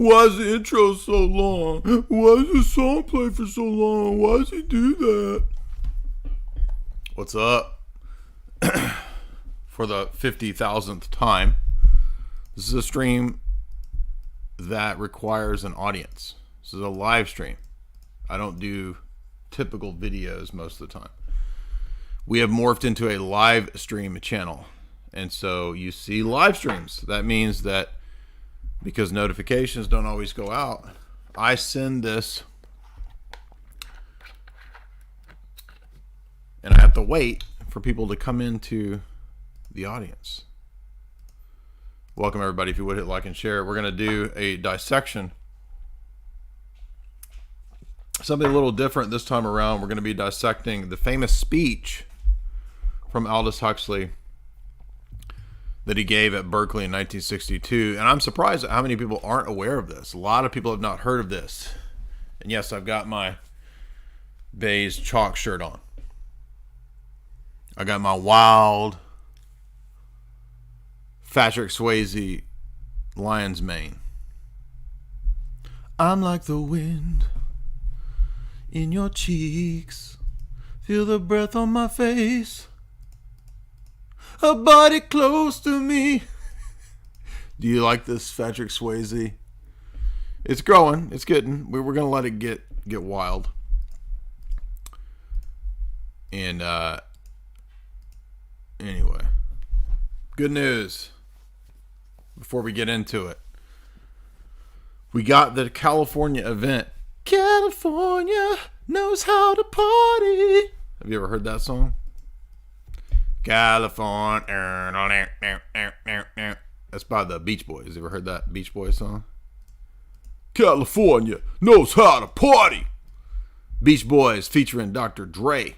Why is the intro so long? Why does the song play for so long? Why does he do that? What's up? For the 50,000th time, this is a stream that requires an audience. This is a live stream. I don't do typical videos most of the time. We have morphed into a live stream channel. And so you see live streams. That means that because notifications don't always go out, I send this and I have to wait for people to come into the audience. Welcome everybody. If you would hit like and share, we're going to do a dissection. Something a little different this time around. We're going to be dissecting the famous speech from Aldous Huxley that he gave at Berkeley in 1962. And I'm surprised at how many people aren't aware of this. A lot of people have not heard of this. And yes, I've got my beige chalk shirt on. I got my wild Patrick Swayze lion's mane. I'm like the wind in your cheeks. Feel the breath on my face. A body close to me. Do you like this, Patrick Swayze? It's growing. It's getting. We're going to let it get wild. And anyway, good news. Before we get into it, we got the California event. California knows how to party. Have you ever heard that song? California. That's by the Beach Boys. You ever heard that Beach Boys song? California knows how to party. Beach Boys featuring Dr. Dre.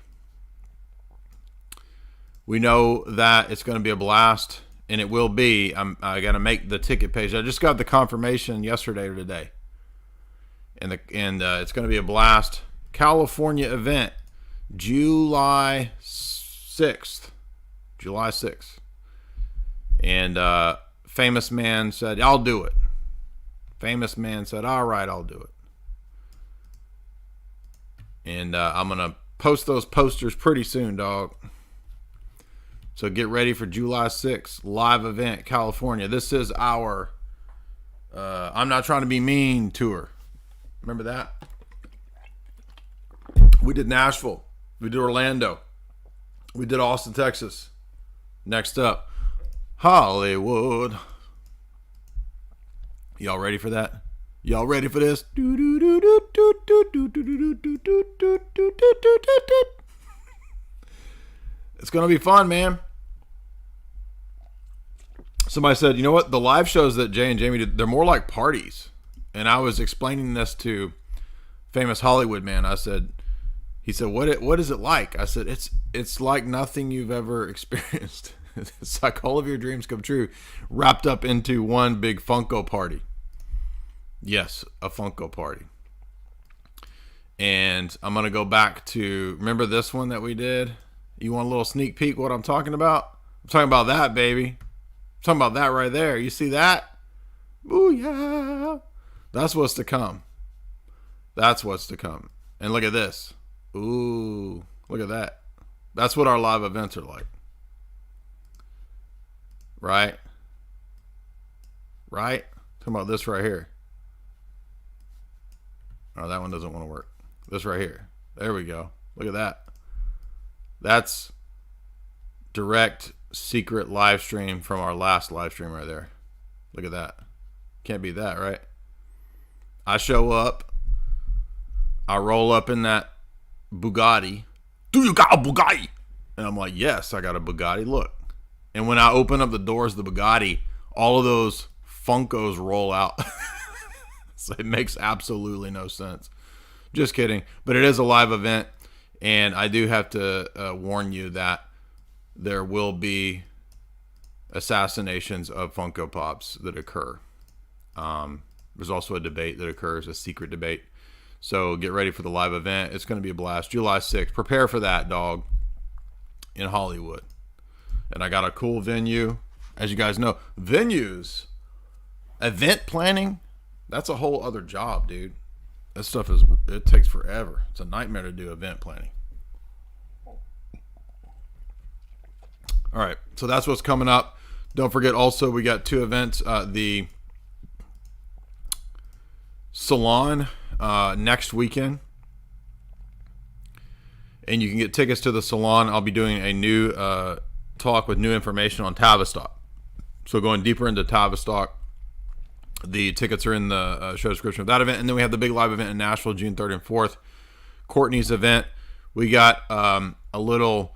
We know that it's going to be a blast, and it will be. I got to make the ticket page. I just got the confirmation yesterday or today, and it's going to be a blast. California event, July 6th. July 6th. And famous man said, I'll do it. Famous man said, all right, I'll do it. And I'm going to post those posters pretty soon, dog. So get ready for July 6th, live event, California. This is our I'm Not Trying to Be Mean tour. Remember that? We did Nashville. We did Orlando. We did Austin, Texas. Next up, Hollywood. Y'all ready for that? Y'all ready for this? It's going to be fun, man. Somebody said, you know what? The live shows that Jay and Jamie did, they're more like parties. And I was explaining this to famous Hollywood man. He said, what is it like? I said, it's like nothing you've ever experienced. It's like all of your dreams come true, wrapped up into one big Funko party. Yes, a Funko party. And I'm going to go back to, remember this one that we did? You want a little sneak peek what I'm talking about? I'm talking about that, baby. I'm talking about that right there. You see that? Booyah. That's what's to come. That's what's to come. And look at this. Ooh, look at that. That's what our live events are like. Right? Right? Talking about this right here. Oh, that one doesn't want to work. This right here. There we go. Look at that. That's direct secret live stream from our last live stream right there. Look at that. Can't beat that, right? I show up. I roll up in that Bugatti. Do you got a Bugatti? And I'm like, yes, I got a Bugatti. Look. And when I open up the doors of the Bugatti, all of those Funkos roll out. So it makes absolutely no sense. Just kidding. But it is a live event. And I do have to warn you that there will be assassinations of Funko Pops that occur. There's also a debate that occurs, a secret debate. So get ready for the live event. It's going to be a blast. July 6th. Prepare for that, dog, in Hollywood. And I got a cool venue. As you guys know, venues, event planning, That's a whole other job, dude. That stuff it takes forever. It's a nightmare to do event planning. All right, so that's what's coming up. Don't forget also we got 2 events. The salon next weekend. And you can get tickets to the salon. I'll be doing a new talk with new information on Tavistock. So going deeper into Tavistock. The tickets are in the show description of that event. And then we have the big live event in Nashville, June 3rd and 4th. Courtney's event. We got a little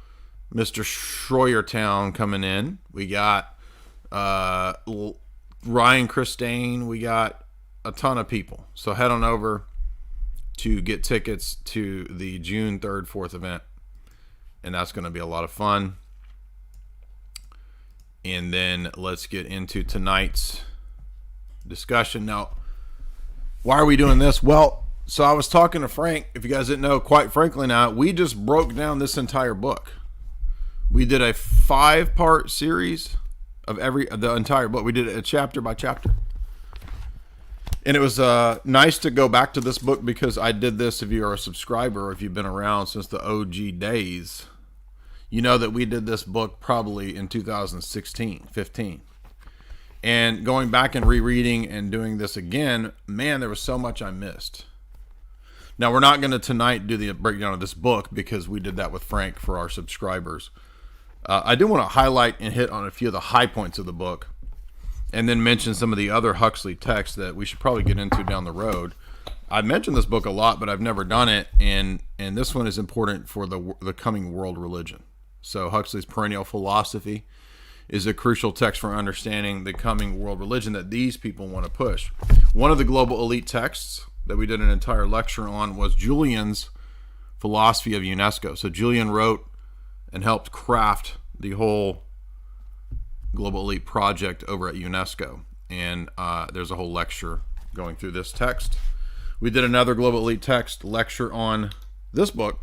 Mr. Schroyertown coming in. We got Ryan Christine. We got a ton of people. So head on over to get tickets to the June 3rd, 4th event. And that's going to be a lot of fun. And then let's get into tonight's discussion. Now, why are we doing this? Well, so I was talking to Frank. If you guys didn't know, quite frankly now, we just broke down this entire book. We did a 5-part series of the entire book. We did it chapter by chapter. And it was nice to go back to this book because I did this. If you're a subscriber or if you've been around since the OG days, you know that we did this book probably in 2016, 15. And going back and rereading and doing this again, man, there was so much I missed. Now, we're not going to tonight do the breakdown of this book because we did that with Frank for our subscribers. I do want to highlight and hit on a few of the high points of the book and then mention some of the other Huxley texts that we should probably get into down the road. I mentioned this book a lot, but I've never done it, and this one is important for the coming world religion. So Huxley's Perennial Philosophy is a crucial text for understanding the coming world religion that these people want to push. One of the global elite texts that we did an entire lecture on was Julian's Philosophy of UNESCO. So Julian wrote and helped craft the whole global elite project over at UNESCO. And there's a whole lecture going through this text. We did another global elite text lecture on this book,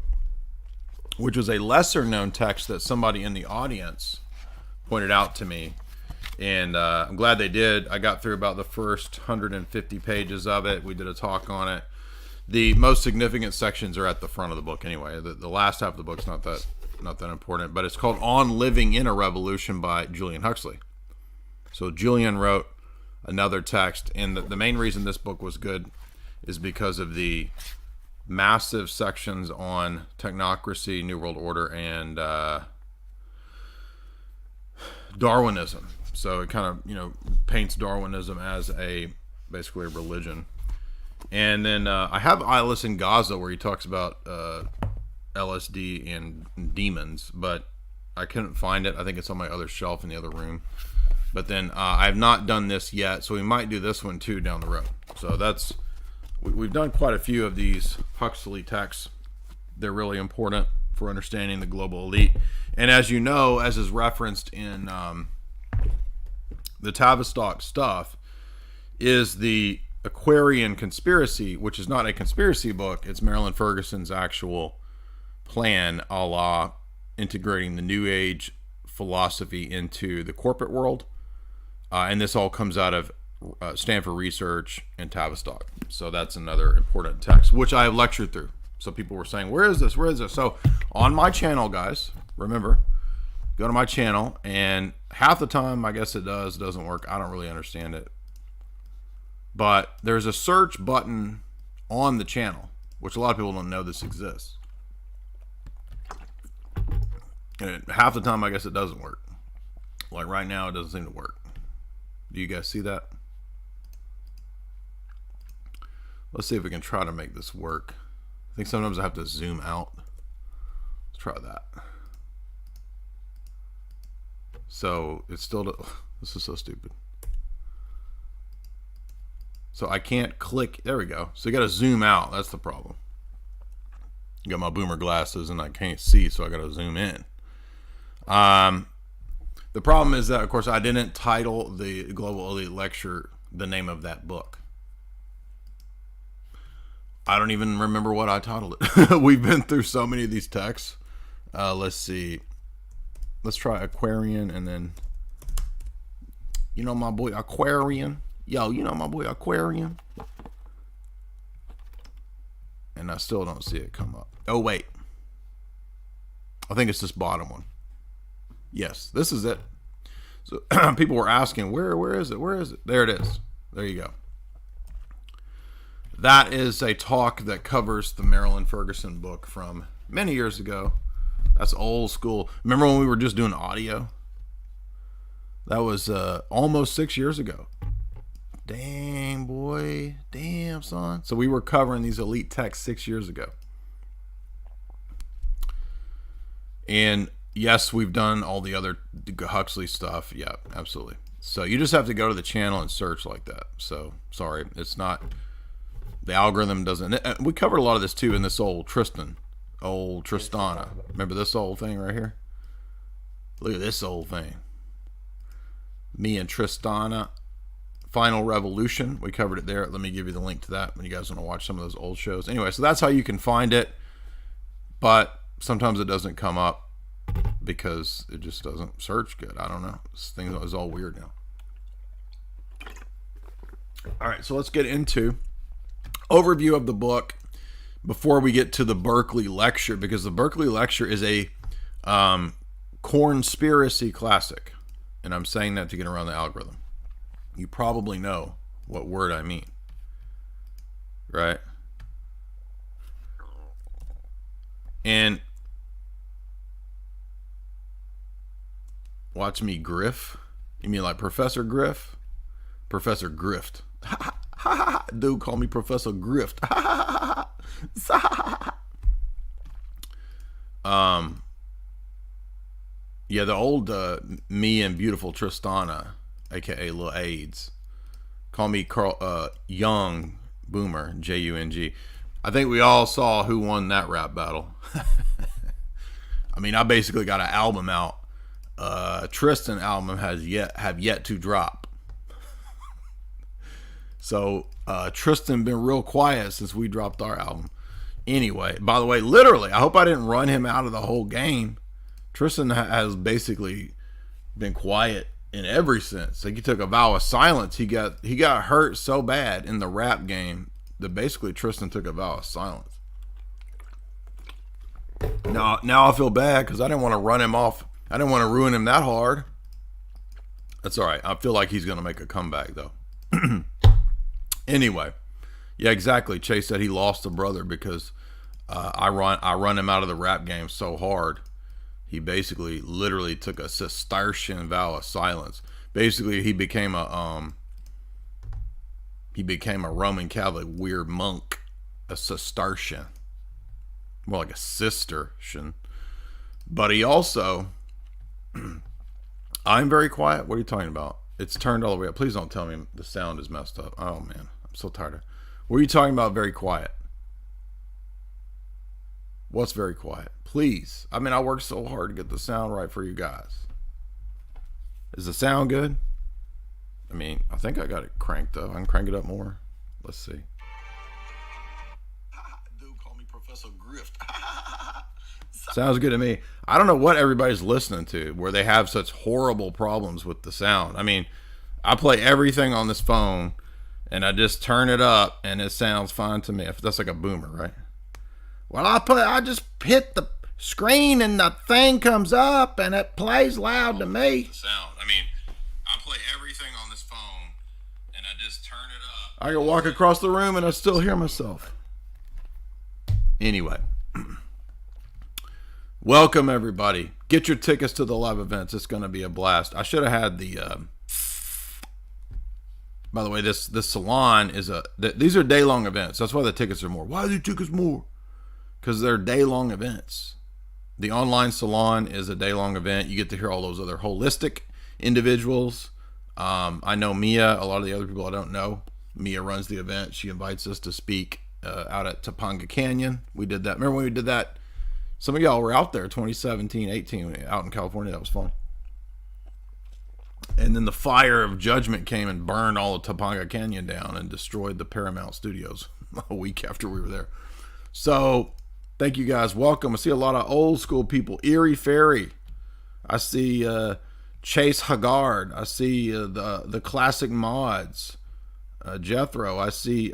which was a lesser known text that somebody in the audience pointed out to me, and I'm glad they did. I got through about the first 150 pages of it. We did a talk on it. The most significant sections are at the front of the book anyway. The last half of the book's not that important, but it's called On Living in a Revolution by Julian Huxley. So Julian wrote another text, and the main reason this book was good is because of the massive sections on technocracy, New World Order, and Darwinism. So it kind of, paints Darwinism as basically a religion. And then I have Eyeless in Gaza, where he talks about LSD and demons, but I couldn't find it. I think it's on my other shelf in the other room. But then I have not done this yet, so we might do this one too down the road. So we've done quite a few of these Huxley texts. They're really important for understanding the global elite. And as you know, as is referenced in the Tavistock stuff, is the Aquarian Conspiracy, which is not a conspiracy book. It's Marilyn Ferguson's actual plan, a la integrating the New Age philosophy into the corporate world. And this all comes out of Stanford Research and Tavistock. So that's another important text, which I have lectured through. So people were saying, where is this? Where is this? So on my channel, guys, remember, go to my channel, and half the time, I guess it doesn't work. I don't really understand it. But there's a search button on the channel, which a lot of people don't know this exists. And half the time, I guess it doesn't work. Like right now, it doesn't seem to work. Do you guys see that? Let's see if we can try to make this work. I think sometimes I have to zoom out. Let's try that. So it's still, this is so stupid. So I can't click, there we go. So you got to zoom out, that's the problem. Got my boomer glasses and I can't see, so I got to zoom in. The problem is that, of course, I didn't title the Global Elite Lecture the name of that book. I don't even remember what I titled it. We've been through so many of these texts. Let's see. Let's try Aquarian, and then, my boy Aquarian. Yo, you know my boy Aquarium? And I still don't see it come up. Oh, wait. I think it's this bottom one. Yes, this is it. So people were asking, where is it? Where is it? There it is. There you go. That is a talk that covers the Marilyn Ferguson book from many years ago. That's old school. Remember when we were just doing audio? That was almost 6 years ago. Dang, boy. Damn, son. So we were covering these elite texts 6 years ago. And yes, we've done all the other Huxley stuff. Yeah, absolutely. So you just have to go to the channel and search like that. So, sorry. It's not... The algorithm doesn't... We covered a lot of this, too, in this old Tristana. Remember this old thing right here? Look at this old thing. Me and Tristana. Final Revolution. We covered it there. Let me give you the link to that when you guys want to watch some of those old shows. Anyway, so that's how you can find it. But sometimes it doesn't come up because it just doesn't search good. I don't know. This thing is all weird now. All right, so let's get into overview of the book before we get to the Berkeley lecture, because the Berkeley lecture is a cornspiracy classic, and I'm saying that to get around the algorithm. You probably know what word I mean, right? And watch me griff. You mean like Professor Griff? Professor Grift. Dude, call me Professor Grift. Yeah, the old me and beautiful Tristana, aka Lil AIDS, call me Carl, Young Boomer, Jung. I think we all saw who won that rap battle. I mean, I basically got an album out. Tristan album have yet to drop. So Tristan been real quiet since we dropped our album. Anyway, by the way, literally, I hope I didn't run him out of the whole game. Tristan has basically been quiet in every sense. Like, he took a vow of silence. He got hurt so bad in the rap game that basically Tristan took a vow of silence. Now I feel bad because I didn't want to run him off. I didn't want to ruin him that hard. That's all right. I feel like he's going to make a comeback, though. Anyway, yeah, exactly. Chase said he lost a brother because I run him out of the rap game so hard. He basically literally took a Cistercian vow of silence. Basically, he became a Roman Catholic weird monk, a Cistercian, more like a Cistercian. But he also, I'm very quiet. What are you talking about? It's turned all the way up. Please don't tell me the sound is messed up. Oh man, I'm so tired of. What are you talking about? Very quiet. What's very quiet? Please. I mean, I worked so hard to get the sound right for you guys. Is the sound good? I mean, I think I got it cranked up. I can crank it up more. Let's see. Dude, call me Professor Grift. Sounds good to me. I don't know what everybody's listening to where they have such horrible problems with the sound. I mean, I play everything on this phone and I just turn it up and it sounds fine to me. If that's like a boomer, right? Well, I just hit the screen and the thing comes up and it plays loud to me. Sound. I mean, I play everything on this phone and I just turn it up. I can walk across the room and I still hear myself. Anyway. Welcome, everybody. Get your tickets to the live events. It's going to be a blast. I should have had the... by the way, this salon is these are day-long events. That's why the tickets are more. Why are the tickets more? Because they're day-long events. The online salon is a day-long event. You get to hear all those other holistic individuals. I know Mia. A lot of the other people I don't know. Mia runs the event. She invites us to speak out at Topanga Canyon. We did that. Remember when we did that? Some of y'all were out there 2017, 18, out in California. That was fun. And then the fire of judgment came and burned all of Topanga Canyon down and destroyed the Paramount Studios a week after we were there. So, thank you guys. Welcome. I see a lot of old school people. Erie Ferry. I see Chase Haggard. I see the classic mods. Jethro. I see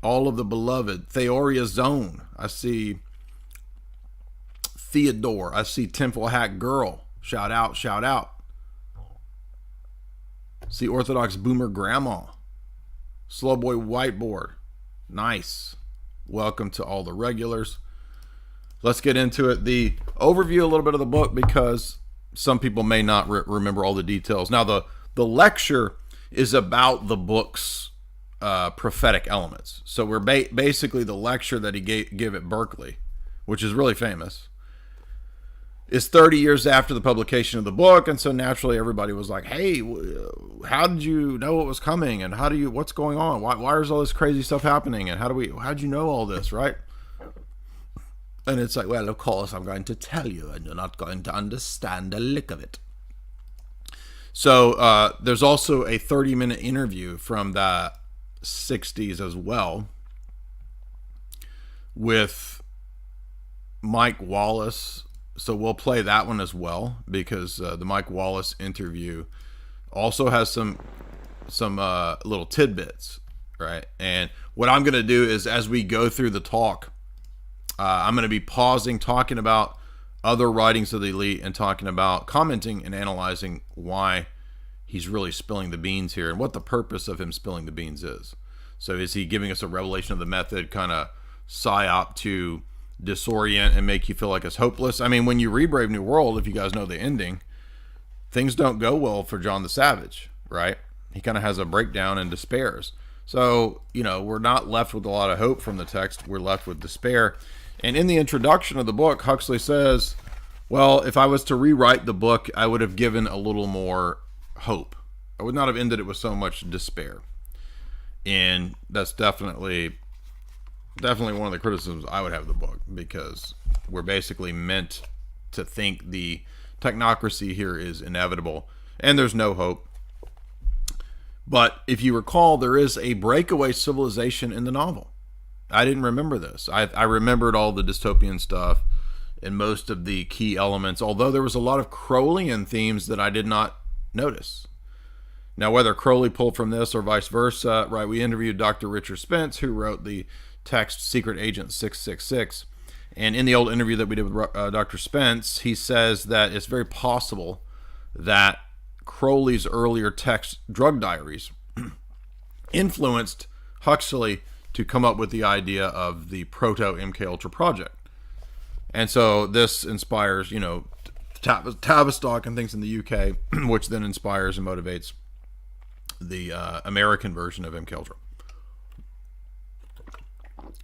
all of the beloved. Theoria Zone. I see Theodore. I see Temple Hat Girl. Shout out, shout out. See Orthodox Boomer Grandma. Slow Boy Whiteboard. Nice. Welcome to all the regulars. Let's get into it. The overview a little bit of the book, because some people may not remember all the details. Now, the lecture is about the book's prophetic elements. So we're basically the lecture that he gave at Berkeley, which is really famous, is 30 years after the publication of the book. And so naturally everybody was like, hey, how did you know it was coming? And what's going on? Why is all this crazy stuff happening? And how'd you know all this, right? And it's like, well, of course I'm going to tell you, and you're not going to understand a lick of it. So there's also a 30-minute interview from the 60s as well with Mike Wallace. So we'll play that one as well, because the Mike Wallace interview also has some little tidbits, right? And what I'm going to do is, as we go through the talk, I'm going to be pausing, talking about other writings of the elite, and commenting and analyzing why he's really spilling the beans here and what the purpose of him spilling the beans is. So is he giving us a revelation of the method, kind of psyop to disorient and make you feel like it's hopeless? I mean, when you read Brave New World, if you guys know the ending, things don't go well for John the Savage, right? He kind of has a breakdown and despairs. So, we're not left with a lot of hope from the text. We're left with despair. And in the introduction of the book, Huxley says, well, if I was to rewrite the book, I would have given a little more hope. I would not have ended it with so much despair. And that's definitely one of the criticisms I would have of the book, because we're basically meant to think the technocracy here is inevitable and there's no hope. But if you recall, there is a breakaway civilization in the novel. I didn't remember this. I remembered all the dystopian stuff and most of the key elements, although there was a lot of Crowleyan themes that I did not notice. Now, whether Crowley pulled from this or vice versa, right? We interviewed Dr. Richard Spence, who wrote the text Secret Agent 666. And in the old interview that we did with Dr. Spence, he says that it's very possible that Crowley's earlier text, Drug Diaries, influenced Huxley to come up with the idea of the proto-MKUltra project. And so this inspires, Tavistock and things in the UK, which then inspires and motivates the American version of MKUltra.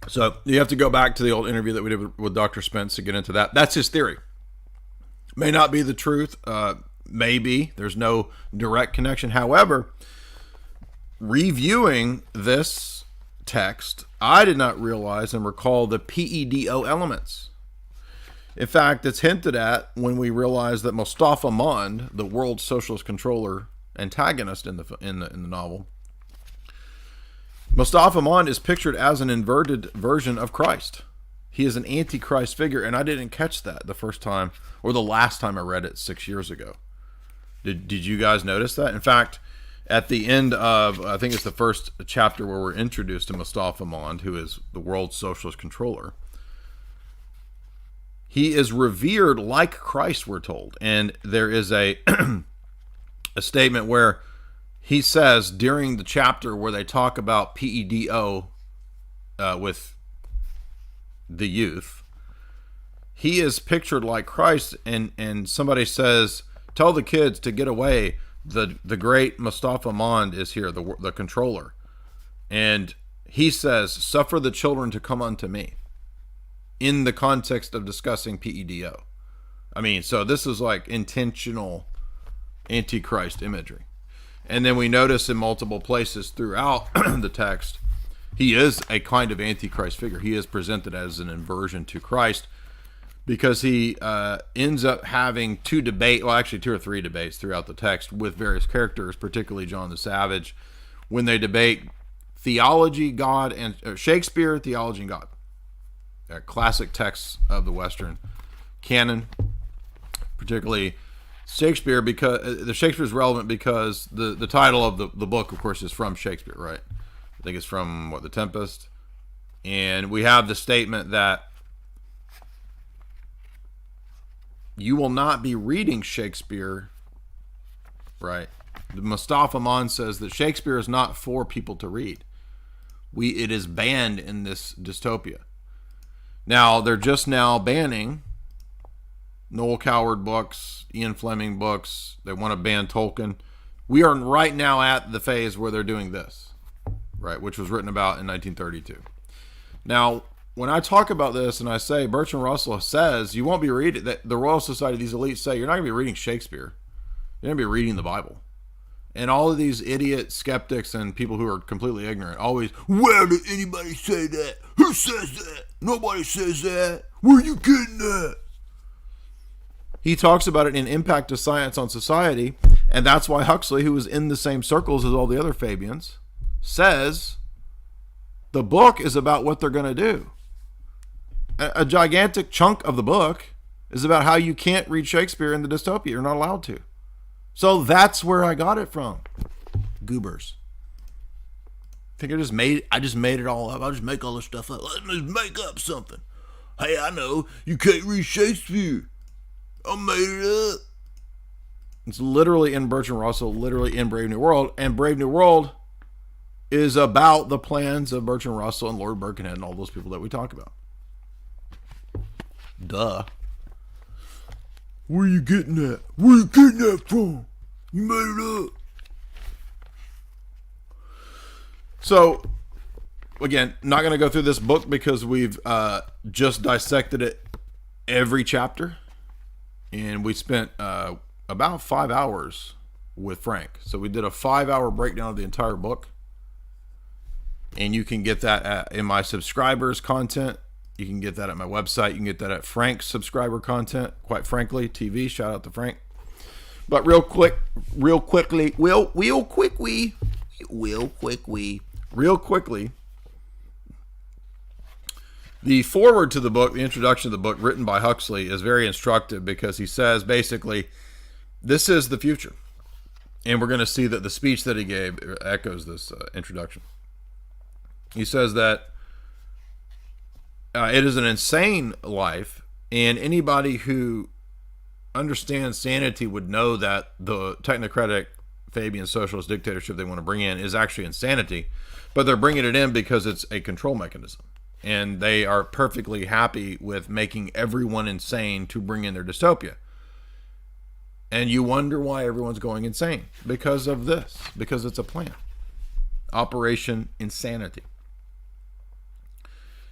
So you have to go back to the old interview that we did with Dr. Spence to get into that. That's his theory. May not be the truth. Maybe. There's no direct connection. However, reviewing this text, I did not realize and recall the PEDO elements. In fact, it's hinted at when we realize that Mustafa Mond, the world socialist controller antagonist in the novel, Mustafa Mond is pictured as an inverted version of Christ. He is an antichrist figure, and I didn't catch that the first time or the last time I read it 6 years ago. Did you guys notice that? In fact, at the end of, I think it's the first chapter where we're introduced to Mustafa Mond, who is the world socialist controller, he is revered like Christ, we're told. And there is a a statement where he says during the chapter where they talk about PEDO with the youth, he is pictured like Christ, and somebody says, tell the kids to get away. The great Mustafa Mond is here, the controller. And he says, suffer the children to come unto me, in the context of discussing PEDO. I mean, so this is like intentional antichrist imagery. And then we notice in multiple places throughout the text, he is a kind of antichrist figure. He is presented as an inversion to Christ, because he ends up having two or three debates throughout the text with various characters, particularly John the Savage, when they debate theology, God, and Shakespeare, theology, and God. Classic texts of the Western canon, particularly Shakespeare, because the Shakespeare is relevant because the title of the book, of course, is from Shakespeare, right? I think it's from The Tempest, and we have the statement that you will not be reading Shakespeare, right? Mustafa Mann says that Shakespeare is not for people to read. It is banned in this dystopia. Now they're just now banning Noel Coward books, Ian Fleming books. They want to ban Tolkien. We are right now at the phase where they're doing this, right? Which was written about in 1932. Now, when I talk about this and I say Bertrand Russell says you won't be reading, that the Royal Society, these elites say you're not going to be reading Shakespeare. You're going to be reading the Bible. And all of these idiot skeptics and people who are completely ignorant always, where did anybody say that? Who says that? Nobody says that. Where are you getting that? He talks about it in Impact of Science on Society, and that's why Huxley, who was in the same circles as all the other Fabians, says the book is about what they're going to do. A gigantic chunk of the book is about how you can't read Shakespeare in the dystopia. You're not allowed to. So that's where I got it from. Goobers. I think I just made it all up. I'll just make all this stuff up. Let's just make up something. Hey, I know. You can't read Shakespeare. I made it up. It's literally in Bertrand Russell, literally in Brave New World. And Brave New World is about the plans of Bertrand Russell and Lord Birkenhead and all those people that we talk about. Duh. Where are you getting that? Where are you getting that from? You made it up. So, again, not going to go through this book because we've just dissected it every chapter. And we spent about 5 hours with Frank. So we did a 5-hour breakdown of the entire book. And you can get that in my subscribers content. You can get that at my website. You can get that at Frank's subscriber content, quite frankly, TV. Shout out to Frank. But real quickly, the foreword to the book, the introduction to the book written by Huxley is very instructive because he says basically, this is the future. And we're going to see that the speech that he gave echoes this introduction. He says that it is an insane life, and anybody who understands sanity would know that the technocratic Fabian socialist dictatorship they want to bring in is actually insanity, but they're bringing it in because it's a control mechanism, and they are perfectly happy with making everyone insane to bring in their dystopia. And you wonder why everyone's going insane. Because of this. Because it's a plan. Operation Insanity.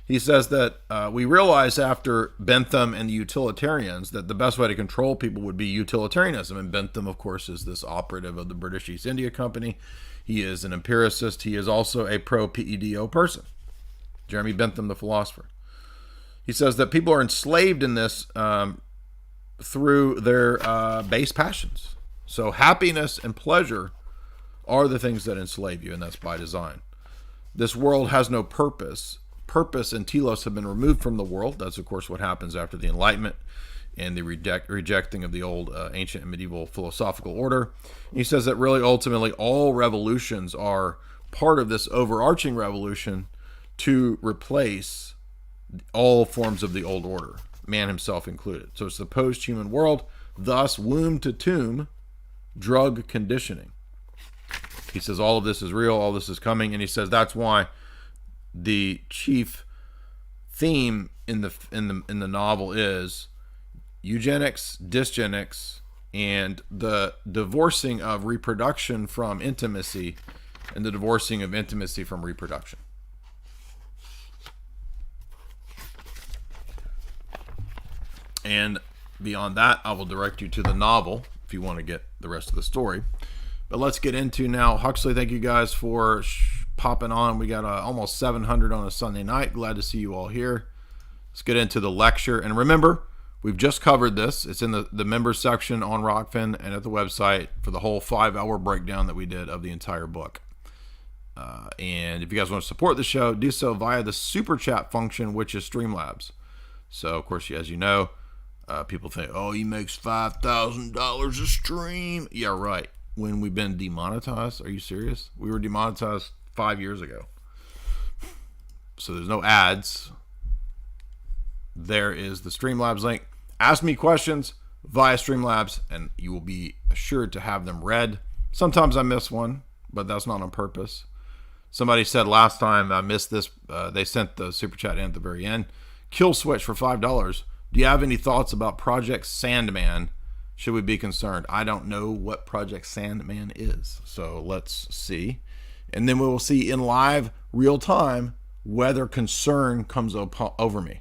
He says that we realize after Bentham and the utilitarians that the best way to control people would be utilitarianism. And Bentham, of course, is this operative of the British East India Company. He is an empiricist. He is also a pro-PEDO person. Jeremy Bentham, the philosopher. He says that people are enslaved in this through their base passions. So happiness and pleasure are the things that enslave you, and that's by design. This world has no purpose. Purpose and telos have been removed from the world. That's, of course, what happens after the Enlightenment and the rejecting of the old ancient and medieval philosophical order. He says that really, ultimately, all revolutions are part of this overarching revolution to replace all forms of the old order, man himself included. So it's the post-human world, thus womb to tomb drug conditioning. He says all of this is real, all this is coming, and he says that's why the chief theme in the novel is eugenics, dysgenics, and the divorcing of reproduction from intimacy, and the divorcing of intimacy from reproduction. And beyond that, I will direct you to the novel if you want to get the rest of the story. But let's get into now Huxley. Thank you guys for popping on. We got almost 700 on a Sunday night. Glad to see you all here. Let's get into the lecture. And remember, we've just covered this. It's in the members section on Rockfin and at the website for the whole 5-hour breakdown that we did of the entire book. And if you guys want to support the show, do so via the super chat function, which is Streamlabs. So, of course, as you know, People think, oh, he makes $5,000 a stream. Yeah, right. When we've been demonetized? Are you serious? We were demonetized 5 years ago. So there's no ads. There is the Streamlabs link. Ask me questions via Streamlabs, and you will be assured to have them read. Sometimes I miss one, but that's not on purpose. Somebody said last time I missed this. They sent the super chat in at the very end. Kill switch for $5. Do you have any thoughts about Project Sandman? Should we be concerned? I don't know what Project Sandman is. So let's see. And then we will see in live real time whether concern comes over me.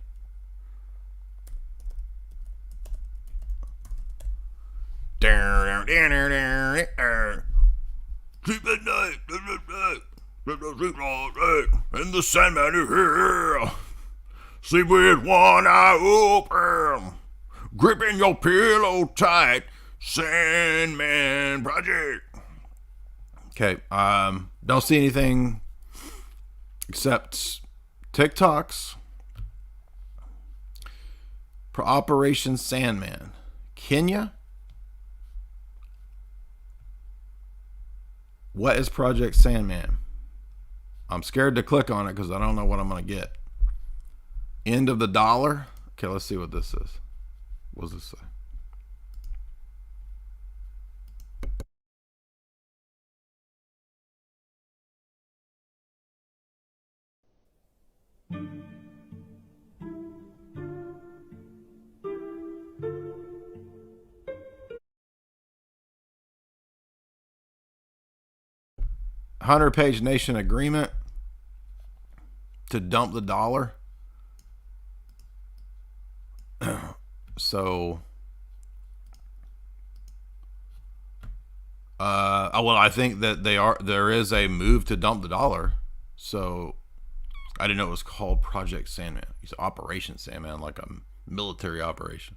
Sleep at night. And the Sandman is here. Sleep with one eye open. Gripping your pillow tight. Sandman Project. Okay. Don't see anything except TikToks. Operation Sandman. Kenya. What is Project Sandman? I'm scared to click on it because I don't know what I'm going to get. End of the dollar. Okay, let's see what this is. What does this say? $100-page nation agreement to dump the dollar. So, well, I think that there is a move to dump the dollar. So, I didn't know it was called Project Sandman. It's Operation Sandman, like a military operation.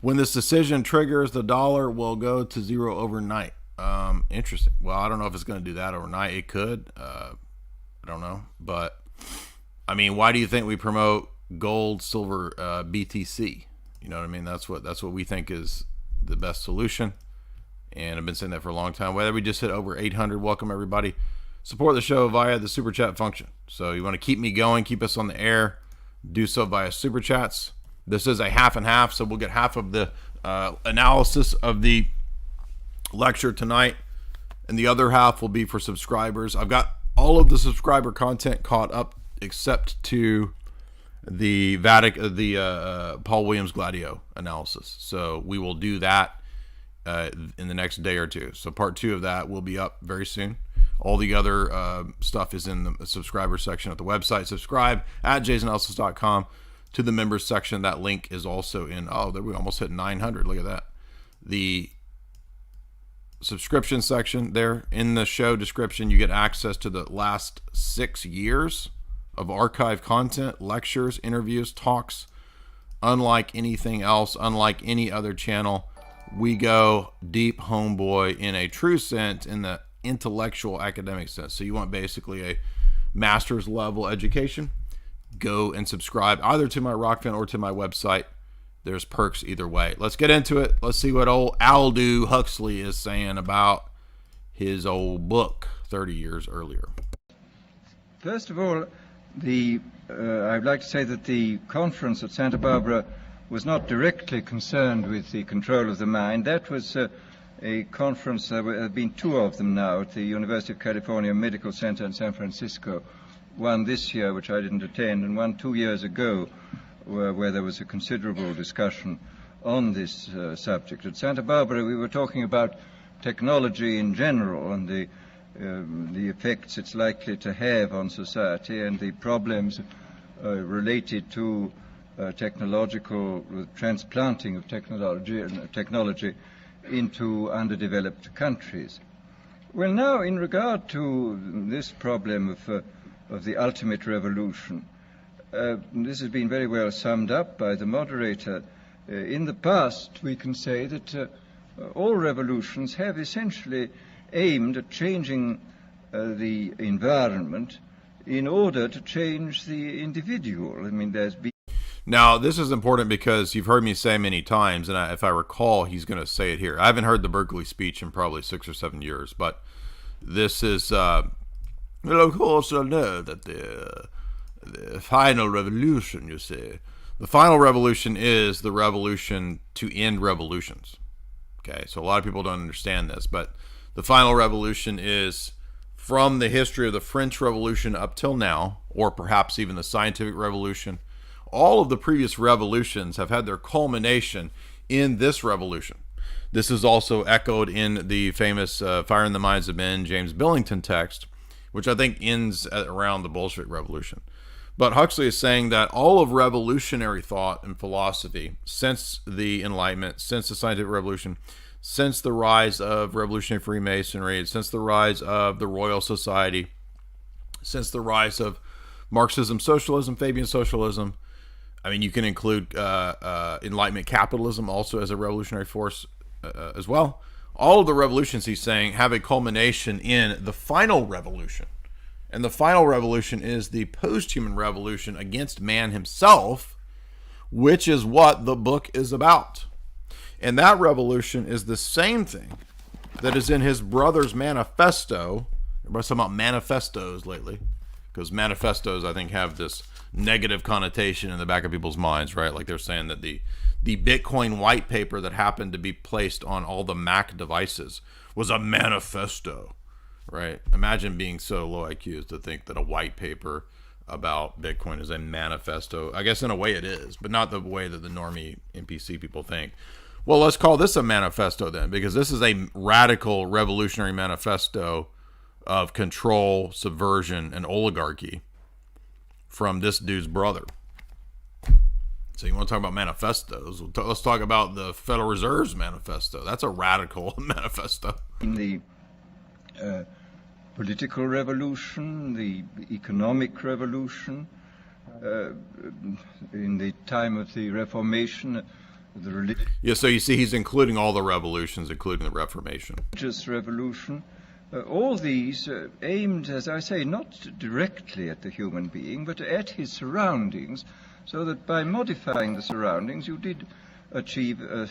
When this decision triggers, the dollar will go to zero overnight. Interesting. Well, I don't know if it's going to do that overnight. It could. I don't know. But, I mean, why do you think we promote gold, silver, BTC? You know what I mean? That's what we think is the best solution. And I've been saying that for a long time. Whether we just hit over 800, welcome everybody. Support the show via the super chat function. So you want to keep me going, keep us on the air, do so via super chats. This is a half and half, so we'll get half of the analysis of the lecture tonight, and the other half will be for subscribers. I've got all of the subscriber content caught up except to the Paul Williams Gladio analysis. So we will do that in the next day or two. So part 2 of that will be up very soon. All the other stuff is in the subscriber section at the website. Subscribe at jasonelsis.com to the members section. That link is also in. Oh, there we almost hit 900. Look at that. The subscription section there in the show description, you get access to the last 6 years of archived content, lectures, interviews, talks. Unlike anything else, unlike any other channel, we go deep, homeboy, in a true sense, in the intellectual academic sense. So you want basically a master's level education, go and subscribe either to my Rockfin or to my website. There's perks either way. Let's get into it. Let's see what old Aldous Huxley is saying about his old book 30 years earlier. First of all, I'd like to say that the conference at Santa Barbara was not directly concerned with the control of the mind. That was a conference, there have been 2 of them now at the University of California Medical Center in San Francisco. One this year, which I didn't attend, and one 2 years ago, where there was a considerable discussion on this subject. At Santa Barbara, we were talking about technology in general and the effects it's likely to have on society and the problems related to technological transplanting of technology into underdeveloped countries. Well, now, in regard to this problem of the ultimate revolution, this has been very well summed up by the moderator. In the past, we can say that all revolutions have essentially aimed at changing the environment in order to change the individual. I mean, there's been... Now, this is important because you've heard me say many times, and if I recall, he's going to say it here. I haven't heard the Berkeley speech in probably 6 or 7 years, but this is, well, of course, I know that the final revolution, you see, the final revolution is the revolution to end revolutions. Okay, so a lot of people don't understand this, but the final revolution is from the history of the French Revolution up till now, or perhaps even the scientific revolution. All of the previous revolutions have had their culmination in this revolution. This is also echoed in the famous Fire in the Minds of Men, James Billington text, which I think ends at around the Bolshevik Revolution. But Huxley is saying that all of revolutionary thought and philosophy since the Enlightenment, since the scientific revolution, since the rise of revolutionary Freemasonry, since the rise of the Royal Society, since the rise of Marxism, socialism, Fabian socialism, I mean, you can include Enlightenment capitalism also as a revolutionary force as well. All of the revolutions, he's saying, have a culmination in the final revolution. And the final revolution is the post-human revolution against man himself, which is what the book is about. And that revolution is the same thing that is in his brother's manifesto. Everybody's talking about manifestos lately, because manifestos, I think, have this negative connotation in the back of people's minds, right? Like they're saying that the Bitcoin white paper that happened to be placed on all the Mac devices was a manifesto, right? Imagine being so low IQ as to think that a white paper about Bitcoin is a manifesto. I guess in a way it is, but not the way that the normie NPC people think. Well, let's call this a manifesto then, because this is a radical revolutionary manifesto of control, subversion, and oligarchy from this dude's brother. So you want to talk about manifestos? Let's talk about the Federal Reserve's manifesto. That's a radical manifesto. In the political revolution, the economic revolution, in the time of the Reformation, yeah, so you see he's including all the revolutions, including the Reformation. Religious revolution. All these aimed, as I say, not directly at the human being, but at his surroundings, so that by modifying the surroundings you did achieve, at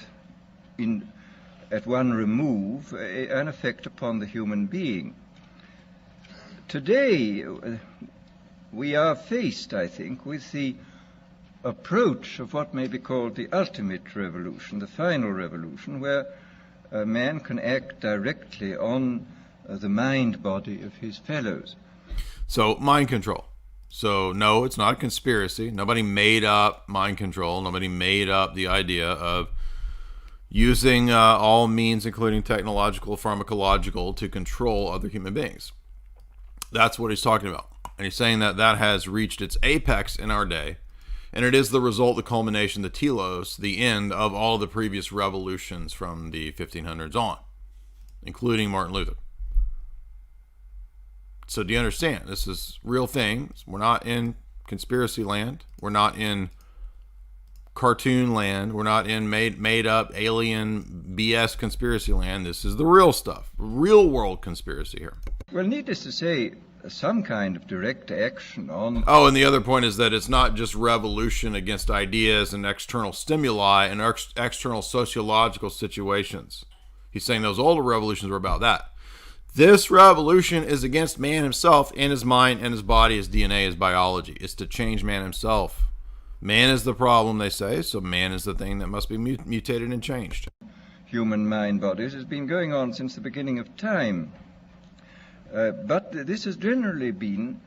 one remove, an effect upon the human being. Today, we are faced, I think, with the approach of what may be called the ultimate revolution, the final revolution, where a man can act directly on the mind body of his fellows. So mind control. So no, it's not a conspiracy. Nobody made up mind control. Nobody made up the idea of using all means, including technological, pharmacological, to control other human beings. That's what he's talking about. And he's saying that that has reached its apex in our day. And it is the result, the culmination, the telos, the end of all of the previous revolutions from the 1500s on, including Martin Luther. So do you understand? This is real things. We're not in conspiracy land. We're not in cartoon land. We're not in made up alien BS conspiracy land. This is the real stuff. Real world conspiracy here. Well, needless to say, some kind of direct action on... Oh, and the other point is that it's not just revolution against ideas and external stimuli and external sociological situations. He's saying those older revolutions were about that. This revolution is against man himself and his mind and his body, his DNA, his biology. It's to change man himself. Man is the problem, they say, so man is the thing that must be mutated and changed. Human mind bodies has been going on since the beginning of time. But this has generally been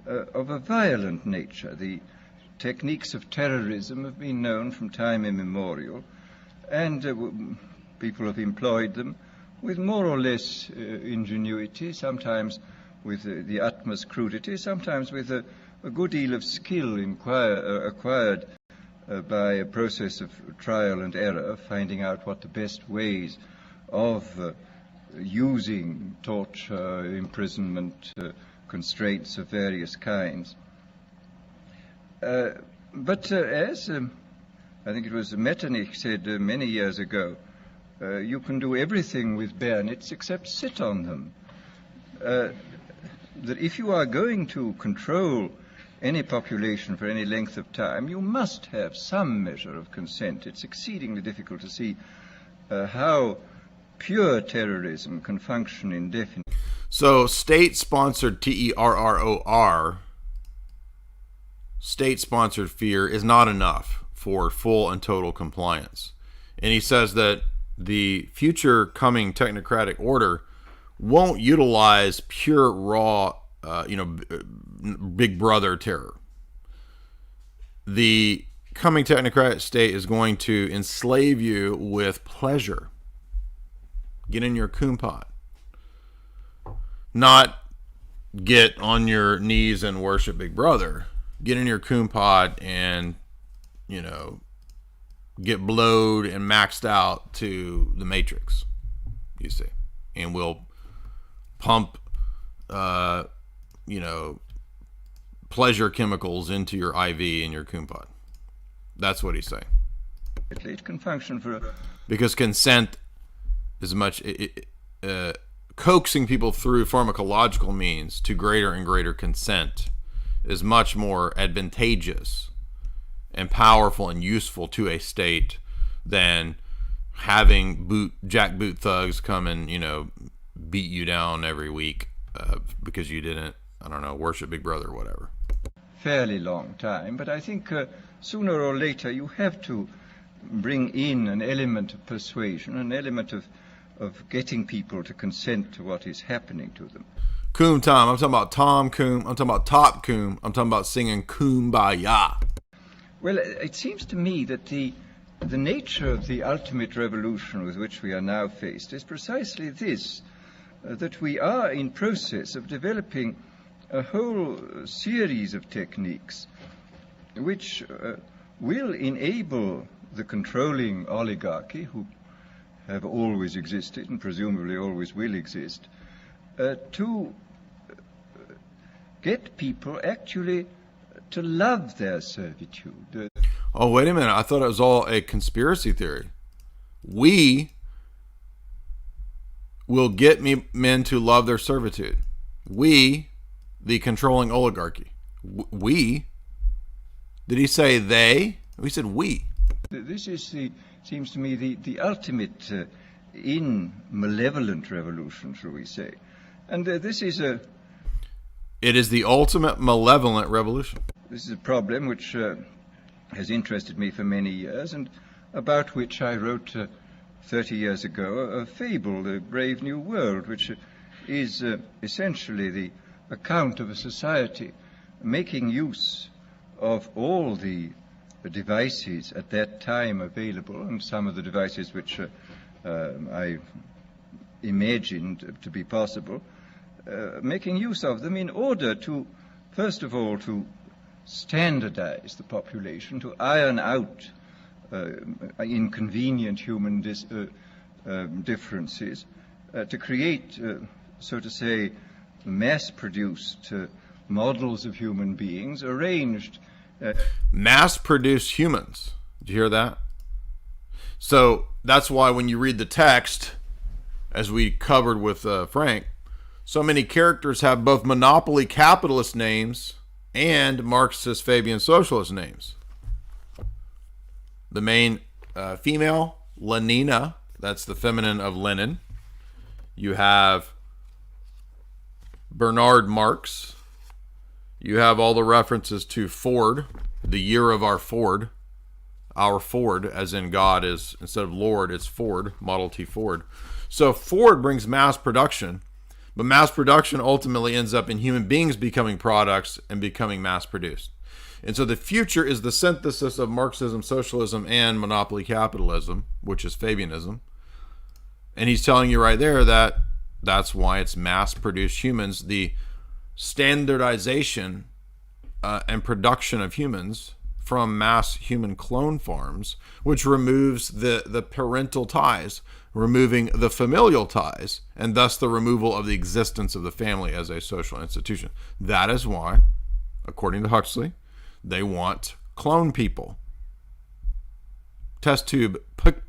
of a violent nature. The techniques of terrorism have been known from time immemorial, and people have employed them with more or less ingenuity, sometimes with the utmost crudity, sometimes with a good deal of skill acquired by a process of trial and error, finding out what the best ways of using torture, imprisonment, constraints of various kinds. But as I think it was Metternich said many years ago, you can do everything with bayonets except sit on them. That if you are going to control any population for any length of time, you must have some measure of consent. It's exceedingly difficult to see how pure terrorism can function indefinitely. So state-sponsored terror, state-sponsored fear is not enough for full and total compliance. And he says that the future coming technocratic order won't utilize pure raw, big brother terror. The coming technocratic state is going to enslave you with pleasure. Get in your coon pot. Not get on your knees and worship Big Brother. Get in your coon pot and, get blowed and maxed out to the Matrix, you see. And we'll pump, pleasure chemicals into your IV in your coon pot. That's what he's saying. It can function for because consent is much... coaxing people through pharmacological means to greater and greater consent is much more advantageous and powerful and useful to a state than having jackboot thugs come and beat you down every week because you didn't, worship Big Brother or whatever. Fairly long time, but I think sooner or later you have to bring in an element of persuasion, an element of getting people to consent to what is happening to them. Coom time. I'm talking about Tom Coom. I'm talking about Top Coom. I'm talking about singing Kumbaya. Well, it seems to me that the nature of the ultimate revolution with which we are now faced is precisely this, that we are in process of developing a whole series of techniques which will enable the controlling oligarchy, who have always existed and presumably always will exist, to get people actually to love their servitude. Oh, wait a minute. I thought it was all a conspiracy theory. We will get men to love their servitude. We, the controlling oligarchy. We? Did he say they? He said we. This is seems to me the ultimate malevolent revolution, shall we say. And this is it is the ultimate malevolent revolution. This is a problem which has interested me for many years, and about which I wrote 30 years ago a fable, The Brave New World, which is essentially the account of a society making use of all the devices at that time available, and some of the devices which I imagined to be possible, making use of them in order to, first of all, to standardize the population, to iron out inconvenient human differences, to create, so to say, mass-produced models of human beings arranged. Mass-produced humans. Did you hear that? So that's why when you read the text, as we covered with Frank, so many characters have both monopoly capitalist names and Marxist Fabian socialist names. The main female, Lenina, that's the feminine of Lenin. You have Bernard Marx. You have all the references to Ford, the year of our Ford, as in God is, instead of Lord, it's Ford, Model T Ford. So Ford brings mass production, but mass production ultimately ends up in human beings becoming products and becoming mass produced. And so the future is the synthesis of Marxism, socialism, and monopoly capitalism, which is Fabianism. And he's telling you right there that that's why it's mass produced humans. The standardization and production of humans from mass human clone farms, which removes the parental ties, removing the familial ties, and thus the removal of the existence of the family as a social institution. That is why, according to Huxley, they want clone people. Test tube,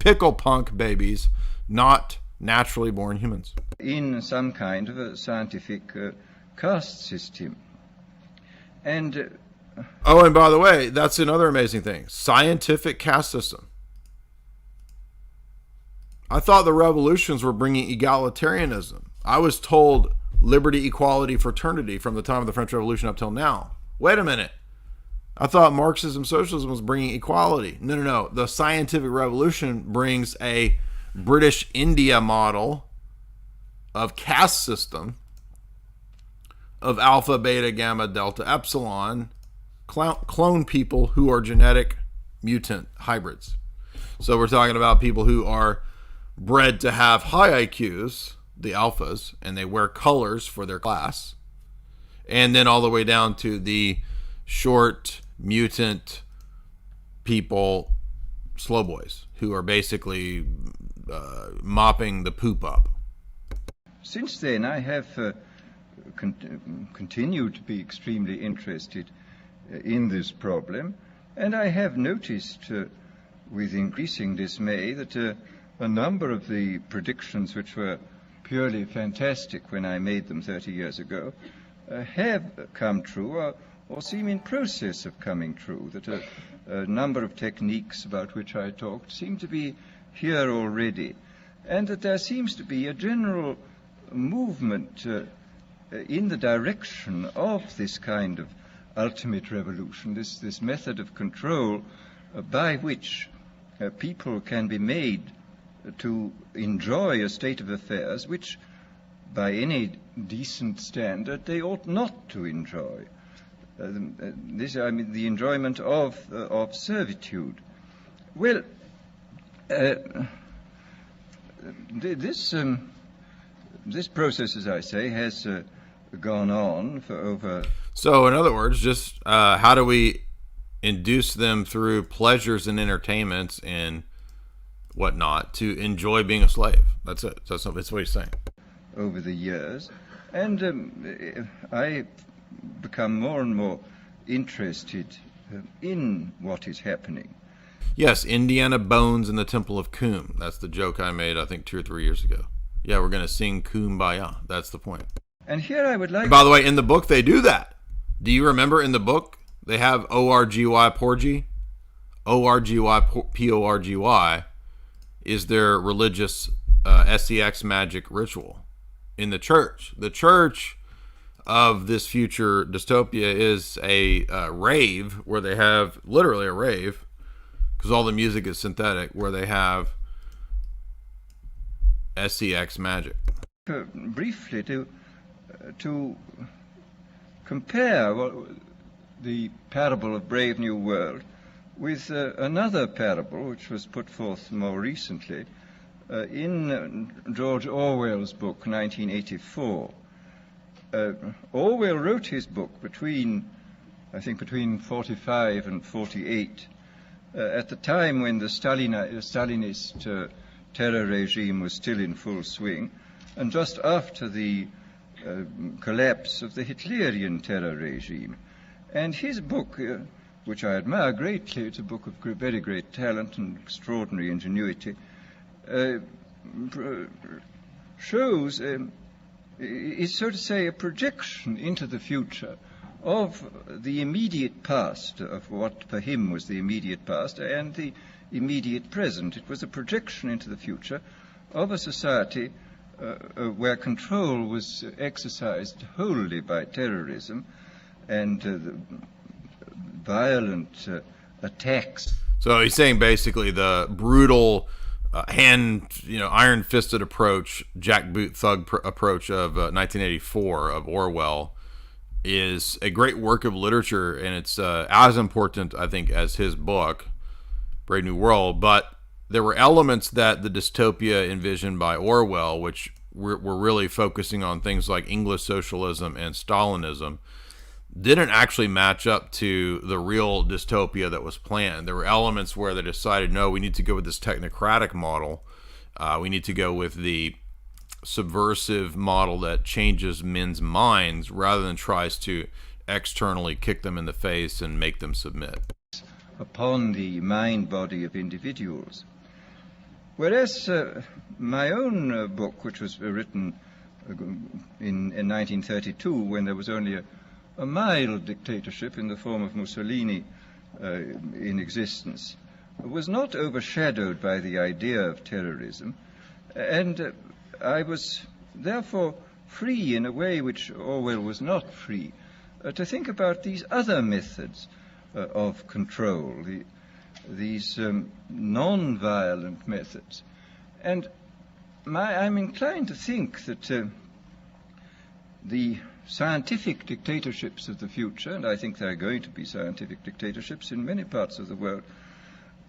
pickle punk babies, not naturally born humans. In some kind of a scientific caste system. And Oh, and by the way, that's another amazing thing. Scientific caste system. I thought the revolutions were bringing egalitarianism. I was told liberty, equality, fraternity from the time of the French Revolution up till now. Wait a minute. I thought Marxism, socialism was bringing equality. No. The scientific revolution brings a British India model of caste system of alpha, beta, gamma, delta, epsilon, clone people who are genetic mutant hybrids. So we're talking about people who are bred to have high IQs, the alphas, and they wear colors for their class. And then all the way down to the short mutant people, slow boys, who are basically mopping the poop up. Since then, I have continued to be extremely interested in this problem, and I have noticed with increasing dismay that a number of the predictions which were purely fantastic when I made them 30 years ago have come true or seem in process of coming true, that a number of techniques about which I talked seem to be here already, and that there seems to be a general movement in the direction of this kind of ultimate revolution, this method of control by which people can be made to enjoy a state of affairs which, by any decent standard, they ought not to enjoy. The enjoyment of servitude. Well, this process, as I say, has gone on for over. So, in other words, just how do we induce them through pleasures and entertainments and whatnot to enjoy being a slave? That's it. That's what he's saying. Over the years, and I become more and more interested in what is happening. Yes, Indiana Bones in the Temple of Coom. That's the joke I made, I think, 2 or 3 years ago. Yeah, we're going to sing Kumbaya. That's the point. And here I would like... And by the way, in the book, they do that. Do you remember in the book, they have O-R-G-Y Porgy? O-R-G-Y P-O-R-G-Y is their religious SEX magic ritual in the church. The church of this future dystopia is a rave where they have, literally a rave, because all the music is synthetic, where they have SEX magic. Briefly, to compare the parable of Brave New World with another parable which was put forth more recently in George Orwell's book, 1984. Orwell wrote his book between 45 and 48, at the time when the Stalinist terror regime was still in full swing, and just after the collapse of the Hitlerian terror regime. And his book, which I admire greatly, it's a book of very great talent and extraordinary ingenuity, shows, is so to say, a projection into the future of the immediate past, of what for him was the immediate past, and the immediate present. It was a projection into the future of a society where control was exercised wholly by terrorism and the violent attacks. So he's saying basically the brutal iron-fisted approach, jackboot thug approach of 1984 of Orwell is a great work of literature, and it's as important, I think, as his book, Brave New World. But there were elements that the dystopia envisioned by Orwell, which were really focusing on things like English socialism and Stalinism, didn't actually match up to the real dystopia that was planned. There were elements where they decided, no, we need to go with this technocratic model. We need to go with the subversive model that changes men's minds rather than tries to externally kick them in the face and make them submit. Upon the mind body of individuals. Whereas my own book, which was written in 1932, when there was only a mild dictatorship in the form of Mussolini in existence was not overshadowed by the idea of terrorism, and I was therefore free in a way which Orwell was not free to think about these other methods of control, these non-violent methods. And I'm inclined to think that the scientific dictatorships of the future, and I think there are going to be scientific dictatorships in many parts of the world,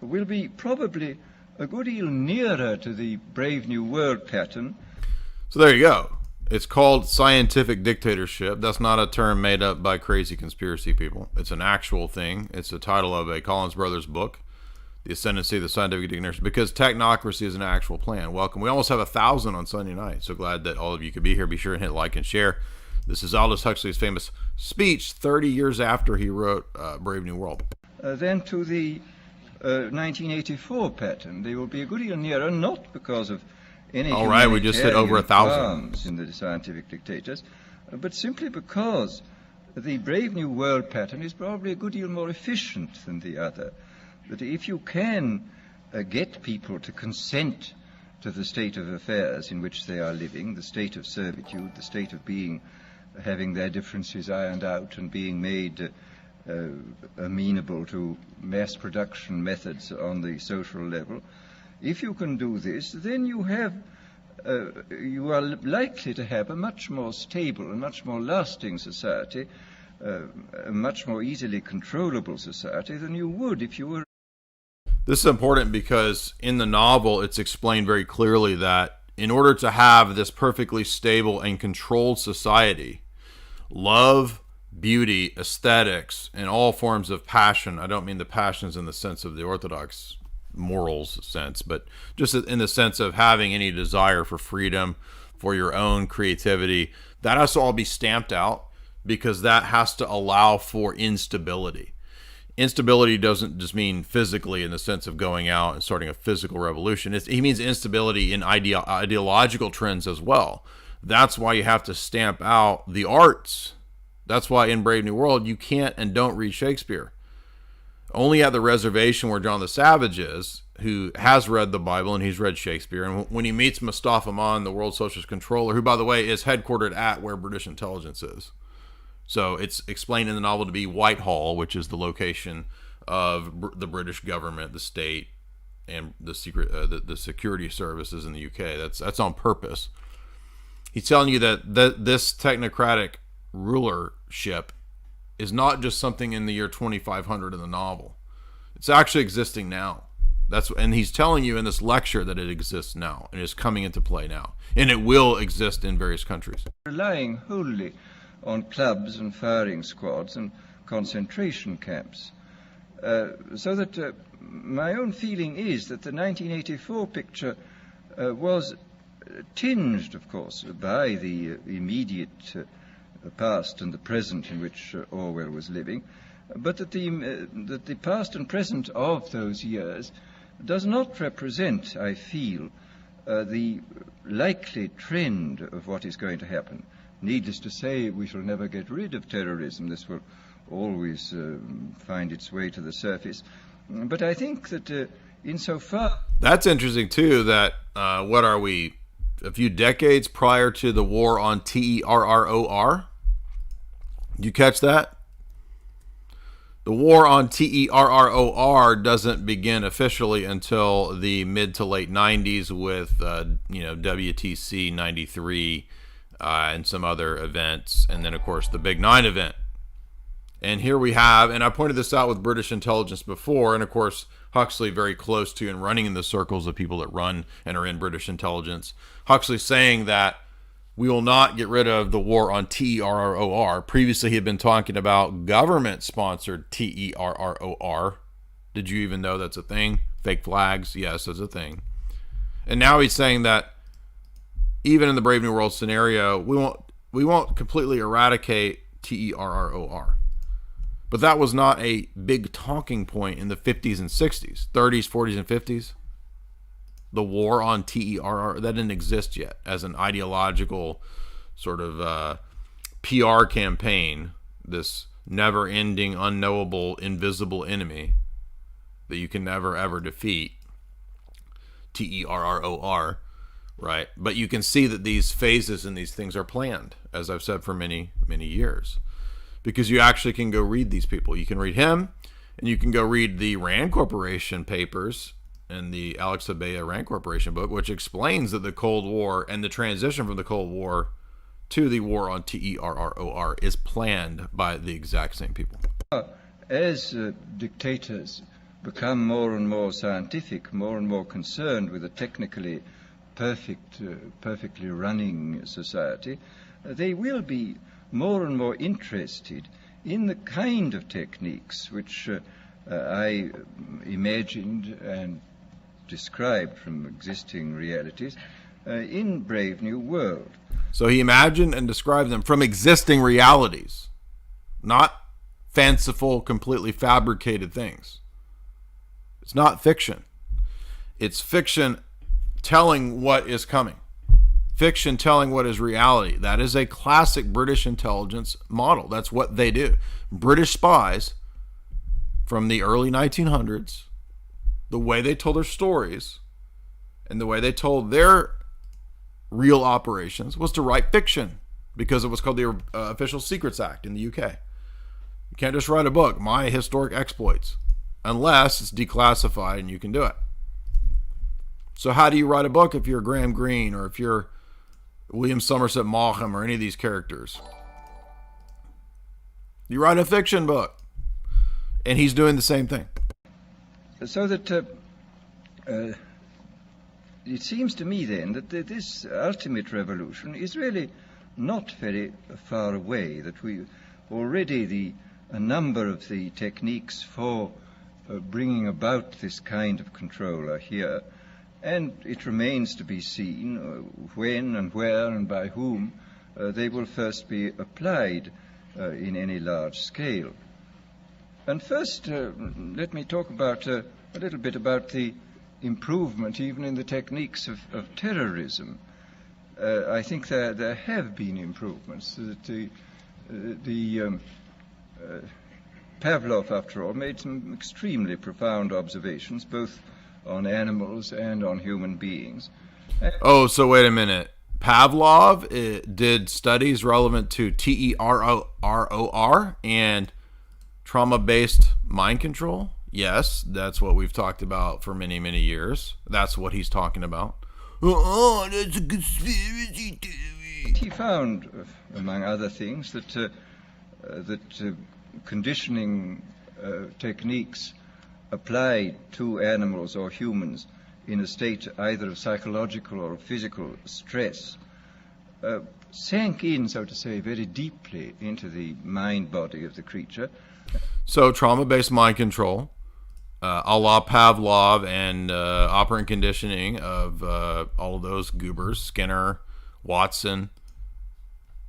will be probably a good deal nearer to the Brave New World pattern. So there you go. It's called scientific dictatorship. That's not a term made up by crazy conspiracy people. It's an actual thing. It's the title of a Collins Brothers book, The Ascendancy of the Scientific Dictatorship, because technocracy is an actual plan. Welcome. We almost have 1,000 on Sunday night. So glad that all of you could be here. Be sure and hit like and share. This is Aldous Huxley's famous speech 30 years after he wrote Brave New World. Then to the 1984 pattern, they will be a good deal nearer, not because of any all right, we just hit over 1,000 in the scientific dictators, but simply because the Brave New World pattern is probably a good deal more efficient than the other. That if you can get people to consent to the state of affairs in which they are living, the state of servitude, the state of having their differences ironed out and being made amenable to mass production methods on the social level, if you can do this, then you are likely to have a much more stable and much more lasting society, a much more easily controllable society than you would if you were. This is important because in the novel, it's explained very clearly that in order to have this perfectly stable and controlled society, love, beauty, aesthetics, and all forms of passion — I don't mean the passions in the sense of the Orthodox morals sense, but just in the sense of having any desire for freedom, for your own creativity — that has to all be stamped out, because that has to allow for instability. Instability doesn't just mean physically in the sense of going out and starting a physical revolution. It means instability in ideological trends as well. That's why you have to stamp out the arts. That's why in Brave New World, you can't and don't read Shakespeare. Only at the reservation where John the Savage is, who has read the Bible and he's read Shakespeare, and when he meets Mustafa Aman, the World Socialist Controller, who, by the way, is headquartered at where British intelligence is. So it's explained in the novel to be Whitehall, which is the location of the British government, the state, and the security services in the UK. That's on purpose. He's telling you that this technocratic rulership is not just something in the year 2500 in the novel. It's actually existing now. And he's telling you in this lecture that it exists now and is coming into play now, and it will exist in various countries. Relying wholly on clubs and firing squads and concentration camps. So that my own feeling is that the 1984 picture was tinged, of course, by the immediate past and the present in which Orwell was living, but that the past and present of those years does not represent, I feel, the likely trend of what is going to happen. Needless to say, we shall never get rid of terrorism. This will always find its way to the surface. But I think that insofar... That's interesting, too, that, what are we, a few decades prior to the war on Terror? Did you catch that? The war on Terror doesn't begin officially until the mid to late 90s with, WTC 93 and some other events. And then, of course, the Big 9 event. And here we have, and I pointed this out with British intelligence before, and of course, Huxley very close to and running in the circles of people that run and are in British intelligence. Huxley saying that we will not get rid of the war on Terror. Previously, he had been talking about government-sponsored Terror. Did you even know that's a thing? Fake flags? Yes, that's a thing. And now he's saying that even in the Brave New World scenario, we won't completely eradicate Terror. But that was not a big talking point in the 50s and 60s, 30s, 40s, and 50s. The war on Terror, that didn't exist yet as an ideological sort of PR campaign this never-ending, unknowable, invisible enemy that you can never, ever defeat. Terror, right? But you can see that these phases and these things are planned, as I've said for many, many years. Because you actually can go read these people. You can read him, and you can go read the Rand Corporation papers and the Alex Abea Rand Corporation book, which explains that the Cold War and the transition from the Cold War to the war on terror is planned by the exact same people. As dictators become more and more scientific, more and more concerned with a technically perfectly running society, they will be more and more interested in the kind of techniques which I imagined and described from existing realities in Brave New World. So he imagined and described them from existing realities, not fanciful, completely fabricated things. It's not fiction. It's fiction telling what is coming. Fiction telling what is reality. That is a classic British intelligence model. That's what they do. British spies from the early 1900s, the way they told their stories and the way they told their real operations was to write fiction, because it was called the Official Secrets Act in the UK. You can't just write a book, My Historic Exploits, unless it's declassified and you can do it. So how do you write a book if you're Graham Greene or if you're William Somerset Maugham or any of these characters? You write a fiction book. And he's doing the same thing. So that it seems to me then that this ultimate revolution is really not very far away, that we already a number of the techniques for bringing about this kind of control are here, and it remains to be seen when and where and by whom they will first be applied in any large scale. And first, let me talk about a little bit about the improvement even in the techniques of terrorism. I think there have been improvements. That Pavlov, after all, made some extremely profound observations, both on animals and on human beings. Oh, so wait a minute. Pavlov did studies relevant to terror and trauma-based mind control? Yes, that's what we've talked about for many, many years. That's what he's talking about. Oh, that's a conspiracy theory. He found, among other things, that conditioning techniques applied to animals or humans in a state either of psychological or physical stress sank in, so to say, very deeply into the mind body of the creature. So trauma-based mind control, a la Pavlov and operant conditioning of all of those goobers, Skinner, Watson,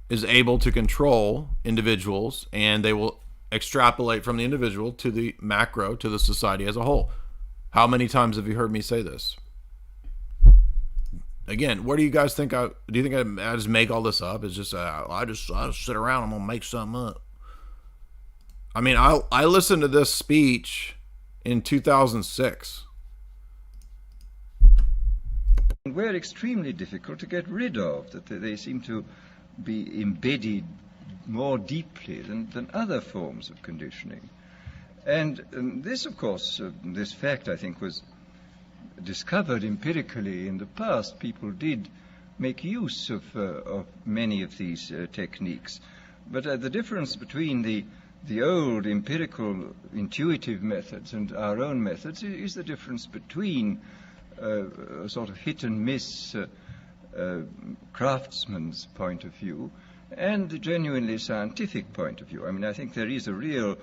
is able to control individuals, and they will extrapolate from the individual to the macro, to the society as a whole. How many times have you heard me say this? Again, what do you guys think? Do you think I just make all this up? It's just I just sit around, I'm gonna make something up. I mean, I listened to this speech in 2006. We're extremely difficult to get rid of, that they seem to be embedded more deeply than other forms of conditioning. And this, of course, this fact, I think, was discovered empirically in the past. People did make use of many of these techniques. But the difference between the old empirical intuitive methods and our own methods is the difference between a sort of hit and miss craftsman's point of view and the genuinely scientific point of view. I mean, I think there is a real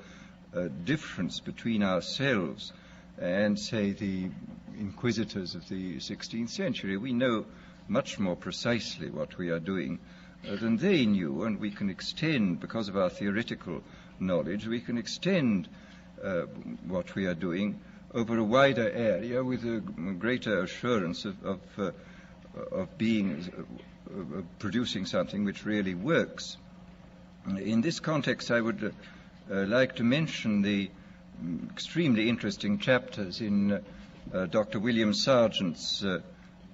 difference between ourselves and, say, the inquisitors of the 16th century. We know much more precisely what we are doing than they knew, and we can extend, because of our theoretical knowledge, we can extend what we are doing over a wider area with a greater assurance of producing something which really works. In this context, I would like to mention the extremely interesting chapters in Dr. William Sargent's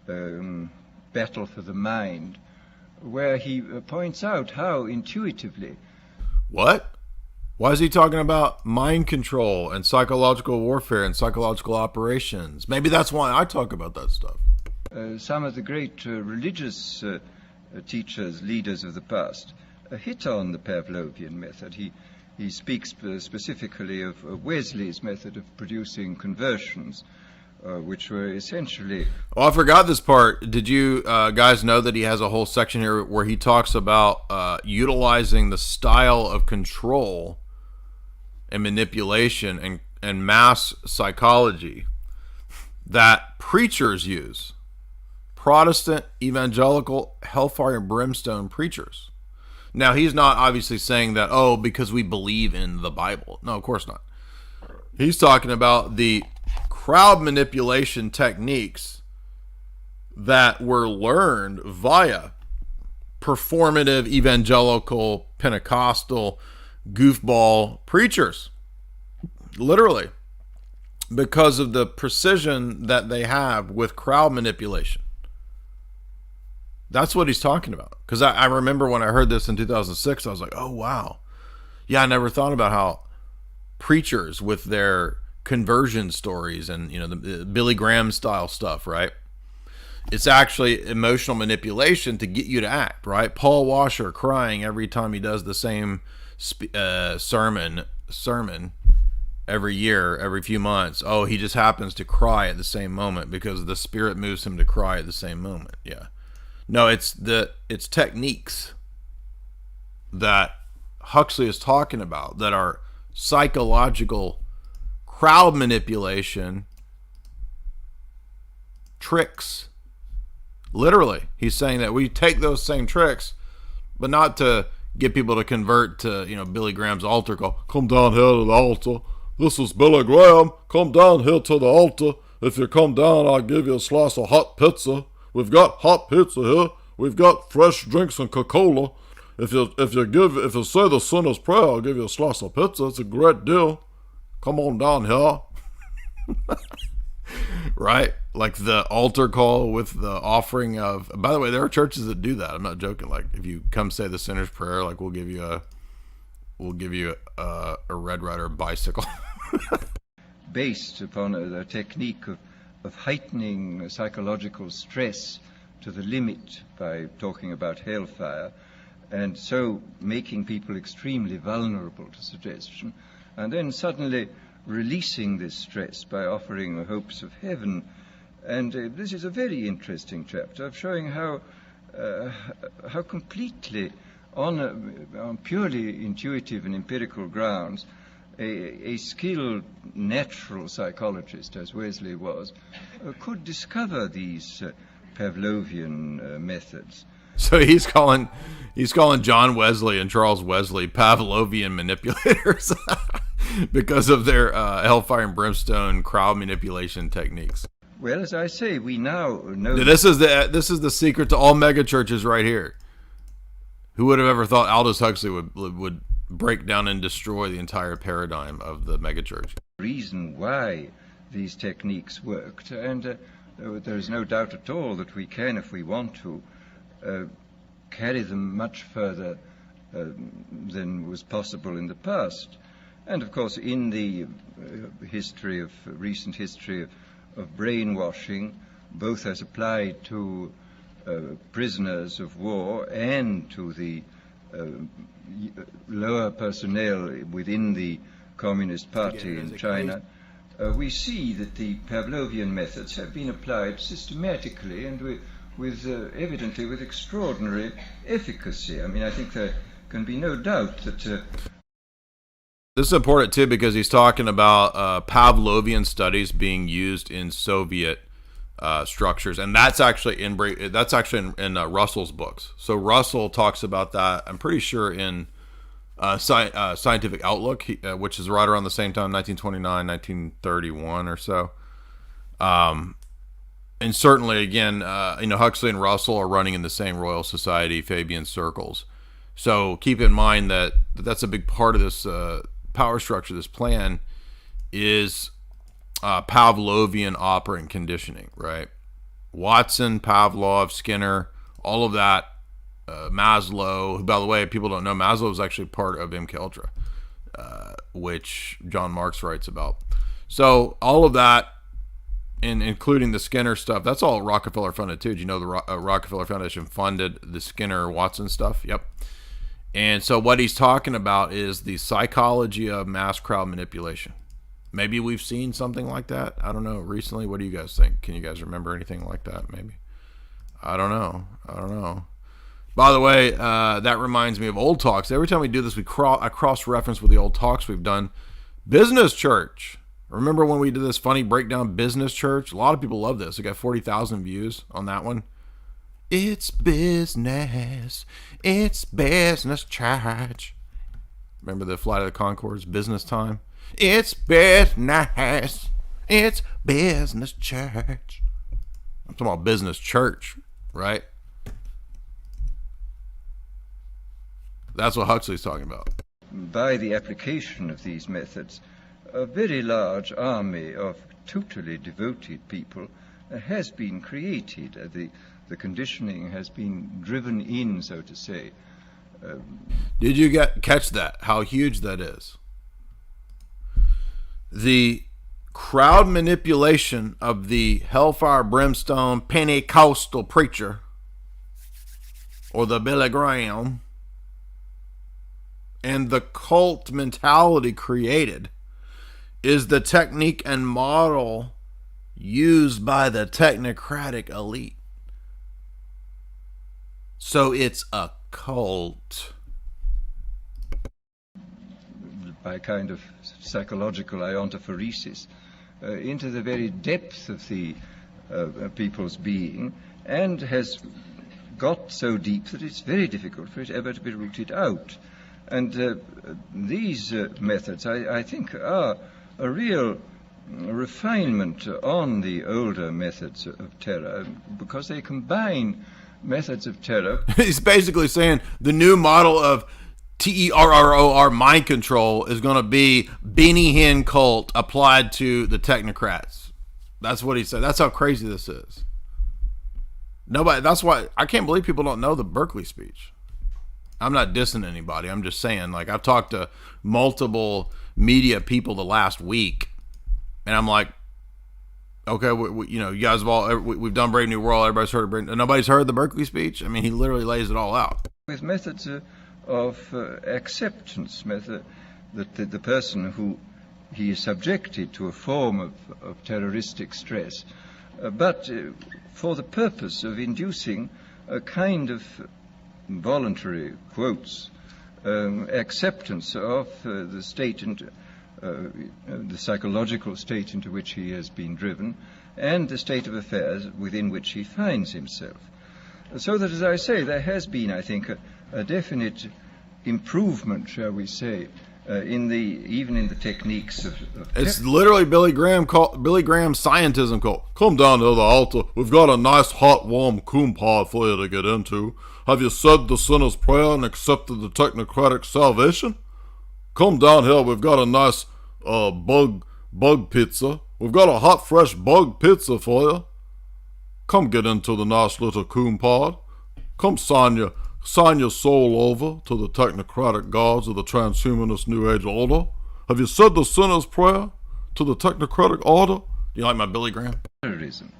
Battle for the Mind, where he points out how intuitively... What? Why is he talking about mind control and psychological warfare and psychological operations? Maybe that's why I talk about that stuff. Some of the great religious teachers, leaders of the past, hit on the Pavlovian method. He speaks specifically of Wesley's method of producing conversions, which were essentially... Oh, I forgot this part. Did you guys know that he has a whole section here where he talks about utilizing the style of control and manipulation and mass psychology that preachers use? Protestant, evangelical, hellfire and brimstone preachers. Now, he's not obviously saying that, oh, because we believe in the Bible. No, of course not. He's talking about the crowd manipulation techniques that were learned via performative evangelical Pentecostal goofball preachers. Literally. Because of the precision that they have with crowd manipulation. That's what he's talking about. Because I remember when I heard this in 2006, I was like, oh, wow. Yeah, I never thought about how preachers with their conversion stories and, the Billy Graham style stuff, right? It's actually emotional manipulation to get you to act, right? Paul Washer crying every time he does the same sermon every year, every few months. Oh, he just happens to cry at the same moment because the Spirit moves him to cry at the same moment. Yeah. No, it's techniques that Huxley is talking about that are psychological crowd manipulation tricks. Literally, he's saying that we take those same tricks, but not to get people to convert to, Billy Graham's altar call. Come down here to the altar. This is Billy Graham. Come down here to the altar. If you come down, I'll give you a slice of hot pizza. We've got hot pizza here. We've got fresh drinks and Coca-Cola. If you say the sinner's prayer, I'll give you a slice of pizza. It's a great deal. Come on down here. Right? Like the altar call with the offering of... By the way, there are churches that do that. I'm not joking. Like, if you come say the sinner's prayer, like we'll give you a Red Ryder bicycle. Based upon a technique of heightening psychological stress to the limit by talking about hellfire, and so making people extremely vulnerable to suggestion, and then suddenly releasing this stress by offering hopes of heaven. And this is a very interesting chapter of showing how completely, on purely intuitive and empirical grounds, a skilled natural psychologist, as Wesley was, could discover these Pavlovian methods. So he's calling John Wesley and Charles Wesley Pavlovian manipulators because of their hellfire and brimstone crowd manipulation techniques. Well, as I say, we now know... This is the secret to all megachurches right here. Who would have ever thought Aldous Huxley would break down and destroy the entire paradigm of the megachurch? Reason why these techniques worked, and there is no doubt at all that we can, if we want to, carry them much further than was possible in the past. And of course, in the recent history of brainwashing, both as applied to prisoners of war and to the lower personnel within the Communist Party in China, we see that the Pavlovian methods have been applied systematically and evidently with extraordinary efficacy. I mean, I think there can be no doubt that... This is important too because he's talking about Pavlovian studies being used in Soviet structures, and that's actually in Russell's books. So Russell talks about that. I'm pretty sure in Scientific Outlook, which is right around the same time, 1929, 1931 or so. And certainly, again, Huxley and Russell are running in the same Royal Society Fabian circles. So keep in mind that that's a big part of this power structure, this plan, is Pavlovian operant conditioning, right? Watson, Pavlov, Skinner, all of that, Maslow, who, by the way, people don't know, Maslow was actually part of MKUltra, which John Marks writes about. So all of that, and including the Skinner stuff, that's all Rockefeller funded too. Do you know the Rockefeller Foundation funded the Skinner-Watson stuff? Yep. And so what he's talking about is the psychology of mass crowd manipulation. Maybe we've seen something like that. I don't know. Recently, what do you guys think? Can you guys remember anything like that? Maybe. I don't know. By the way, that reminds me of old talks. Every time we do this, I cross-reference with the old talks we've done. Business Church. Remember when we did this funny breakdown, Business Church? A lot of people love this. We got 40,000 views on that one. It's business. It's business church. Remember the Flight of the Conchords, business time? It's business. It's business church. I'm talking about business church, right? That's what Huxley's talking about. By the application of these methods, a very large army of totally devoted people has been created. The conditioning has been driven in, so to say. Did you catch that? How huge that is? The crowd manipulation of the hellfire brimstone Pentecostal preacher, or the Billy Graham, and the cult mentality created is the technique and model used by the technocratic elite. So it's a cult. By kind of psychological iontophoresis into the very depth of the people's being, and has got so deep that it's very difficult for it ever to be rooted out. And these methods, I think, are a real refinement on the older methods of terror, because they combine methods of terror. He's basically saying the new model of TERROR mind control is going to be Benny Hinn cult applied to the technocrats. That's what he said. That's how crazy this is. Nobody. That's why I can't believe people don't know the Berkeley speech. I'm not dissing anybody. I'm just saying, like, I've talked to multiple media people the last week, and I'm like, okay, you know, you guys have all, we've done Brave New World. Everybody's heard of nobody's heard the Berkeley speech. I mean, he literally lays it all out. With methods of acceptance, method that the person who he is subjected to a form of terroristic stress, but for the purpose of inducing a kind of voluntary, quotes, acceptance of the state and the psychological state into which he has been driven, and the state of affairs within which he finds himself. So that, as I say, there has been, I think, a definite improvement, shall we say, even in the techniques of it's literally Billy Graham's scientism called. Come down to the altar. We've got a nice hot warm coon pod for you to get into. Have you said the sinner's prayer and accepted the technocratic salvation? Come down here. We've got a nice bug pizza. We've got a hot fresh bug pizza for you. Come get into the nice little coon pod. Come sign your soul over to the technocratic gods of the transhumanist New Age order. Have you said the sinner's prayer to the technocratic order? Do you like my Billy Graham? Terrorism.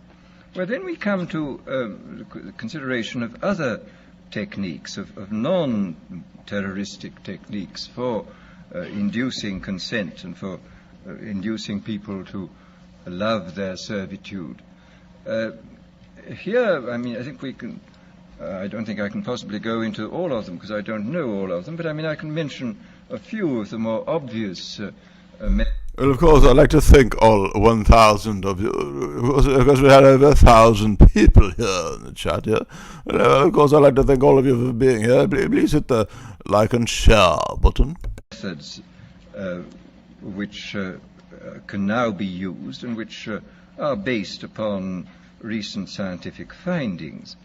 Well, then we come to the consideration of other techniques, of non-terroristic techniques for inducing consent and for inducing people to love their servitude. Here, I mean, I think we can... I don't think I can possibly go into all of them because I don't know all of them, but I mean I can mention a few of the more obvious Well, of course, I'd like to thank all 1,000 of you, because we had over 1,000 people here in the chat here. Of course, I'd like to thank all of you for being here. Please hit the like and share button. Methods which can now be used and which are based upon recent scientific findings.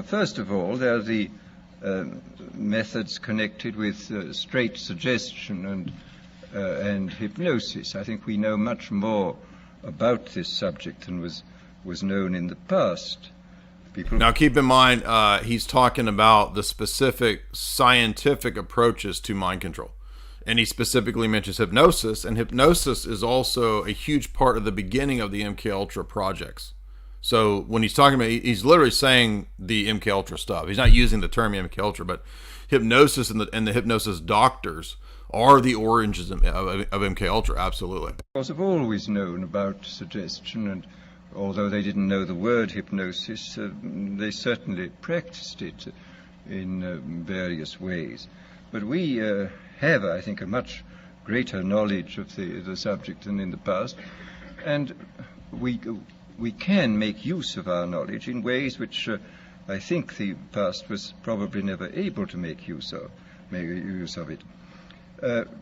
First of all, there are the methods connected with straight suggestion and hypnosis. I think we know much more about this subject than was known in the past. Now, keep in mind, he's talking about the specific scientific approaches to mind control. And he specifically mentions hypnosis, and hypnosis is also a huge part of the beginning of the MK Ultra projects. So when he's talking about, he's literally saying the MK Ultra stuff. He's not using the term MK Ultra, but hypnosis and the hypnosis doctors are the origins of MK Ultra. Absolutely. Of course, I've always known about suggestion, and although they didn't know the word hypnosis, they certainly practiced it in various ways. But we have, I think, a much greater knowledge of the subject than in the past, and we can make use of our knowledge in ways which I think the past was probably never able to make use of it.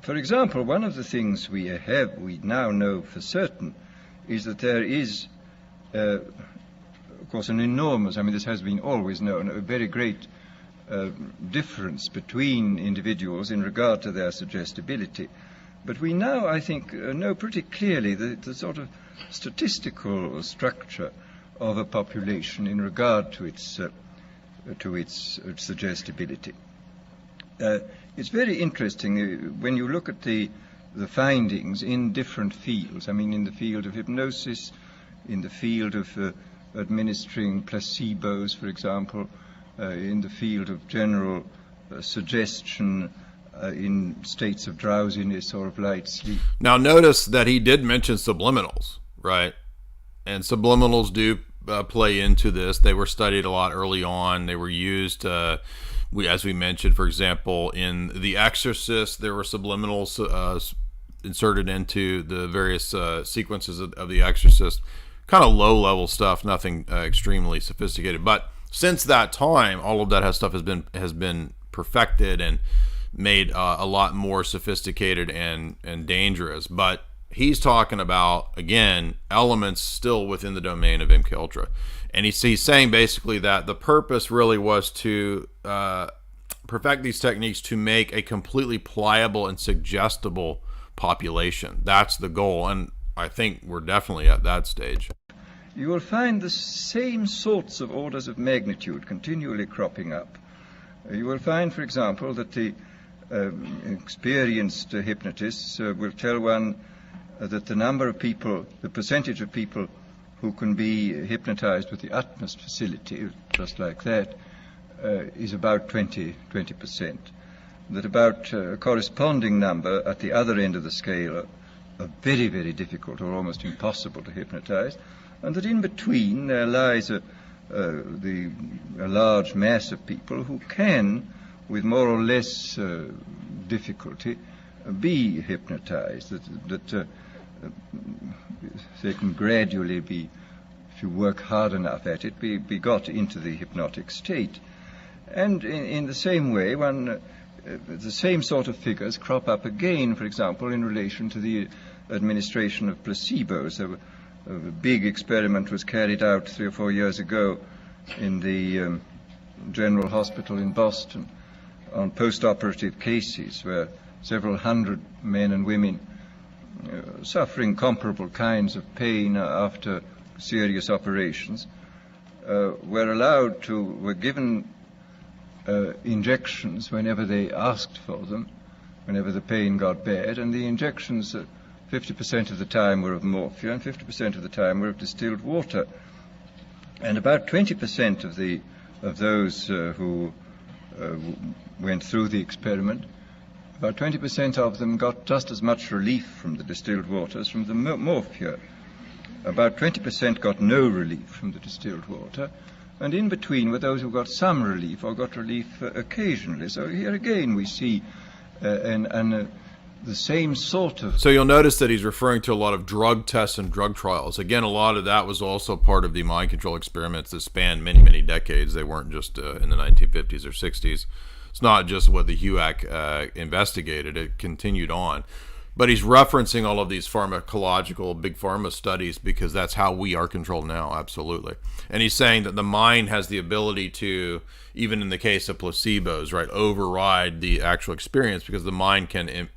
For example, one of the things we now know for certain is that there is, of course, an enormous, this has been always known, a very great difference between individuals in regard to their suggestibility. But we now, I think, know pretty clearly the sort of statistical structure of a population in regard to its suggestibility. It's very interesting when you look at the findings in different fields. In the field of hypnosis, in the field of administering placebos, for example, in the field of general suggestion, in states of drowsiness or of light sleep. Now, notice that he did mention subliminals, right? And subliminals do play into this. They were studied a lot early on. They were used, as we mentioned, for example, in The Exorcist, there were subliminals inserted into the various sequences of The Exorcist. Kind of low-level stuff, nothing extremely sophisticated. But since that time, all of that stuff has been perfected and made a lot more sophisticated and dangerous. But he's talking about, again, elements still within the domain of MK Ultra, and he's saying basically that the purpose really was to perfect these techniques to make a completely pliable and suggestible population. That's the goal, and I think we're definitely at that stage. You will find the same sorts of orders of magnitude continually cropping up. You will find, for example, that the experienced hypnotists will tell one that the number of people, the percentage of people who can be hypnotized with the utmost facility, just like that, is about 20%. That about a corresponding number at the other end of the scale are very, very difficult or almost impossible to hypnotize, and that in between there lies a large mass of people who can, with more or less difficulty, be hypnotized, that they can gradually be, if you work hard enough at it, be got into the hypnotic state. And in the same way, the same sort of figures crop up again, for example, in relation to the administration of placebos. A big experiment was carried out 3 or 4 years ago in the General Hospital in Boston on post-operative cases where several hundred men and women suffering comparable kinds of pain after serious operations were given injections whenever they asked for them, whenever the pain got bad, and the injections 50% of the time were of morphia and 50% of the time were of distilled water. And about 20% of those who went through the experiment, about 20% of them got just as much relief from the distilled water as from the morphia. About 20% got no relief from the distilled water, and in between were those who got some relief or got relief occasionally. So here again we see the same sort of... So you'll notice that he's referring to a lot of drug tests and drug trials. Again, a lot of that was also part of the mind control experiments that spanned many, many decades. They weren't just in the 1950s or 60s. It's not just what the HUAC investigated. It continued on. But he's referencing all of these pharmacological big pharma studies because that's how we are controlled now, absolutely. And he's saying that the mind has the ability to, even in the case of placebos, right, override the actual experience because the mind can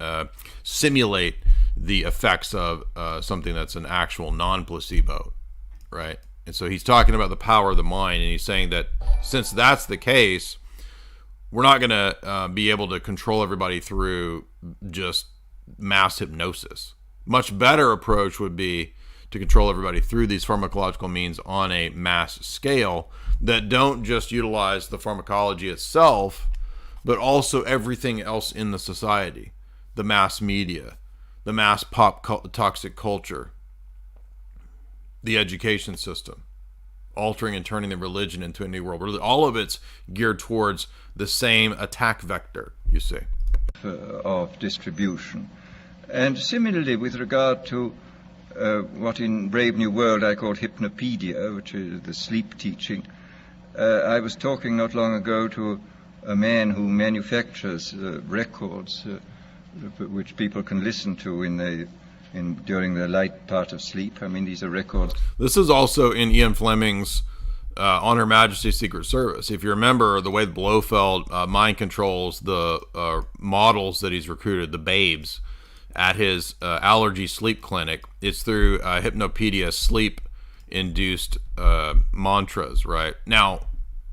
simulate the effects of something that's an actual non-placebo, right? And so he's talking about the power of the mind, and he's saying that since that's the case, we're not going to be able to control everybody through just mass hypnosis. Much better approach would be to control everybody through these pharmacological means on a mass scale that don't just utilize the pharmacology itself, but also everything else in the society, the mass media, the mass toxic culture, the education system, altering and turning the religion into a new world. Really, all of it's geared towards the same attack vector, you see. Of distribution. And similarly with regard to what in Brave New World I call hypnopedia, which is the sleep teaching, I was talking not long ago to a man who manufactures records which people can listen to during the light part of sleep. I mean, these are records. This is also in Ian Fleming's On Her Majesty's Secret Service. If you remember the way Blofeld mind controls the models that he's recruited, the babes, at his allergy sleep clinic, it's through hypnopedia, sleep-induced mantras, right? Now,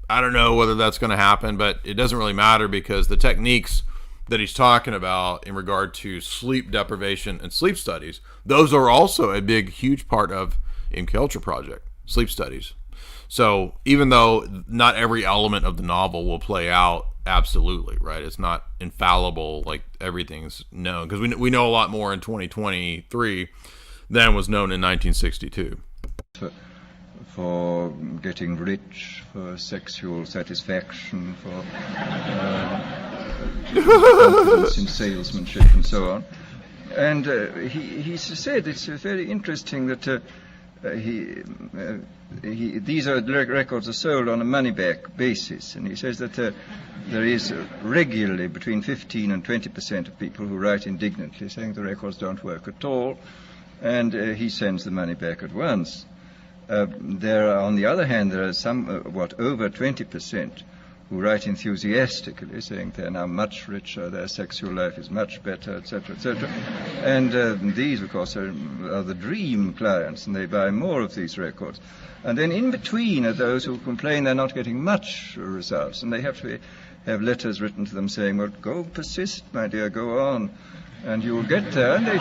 I don't know whether that's going to happen, but it doesn't really matter because the techniques that he's talking about in regard to sleep deprivation and sleep studies, those are also a big, huge part of MK Ultra Project, sleep studies. So even though not every element of the novel will play out absolutely, right? It's not infallible like everything's known, because we know a lot more in 2023 than was known in 1962. For getting rich, for sexual satisfaction, for confidence in salesmanship and so on. And he said it's very interesting that these records are sold on a money-back basis, and he says that there is regularly between 15 and 20% of people who write indignantly saying the records don't work at all, and he sends the money back at once. On the other hand, there are some, over 20% who write enthusiastically, saying they're now much richer, their sexual life is much better, etc., etc. And these, of course, are the dream clients, and they buy more of these records. And then in between are those who complain they're not getting much results, and they have to have letters written to them saying, well, go persist, my dear, go on, and you'll get there. And they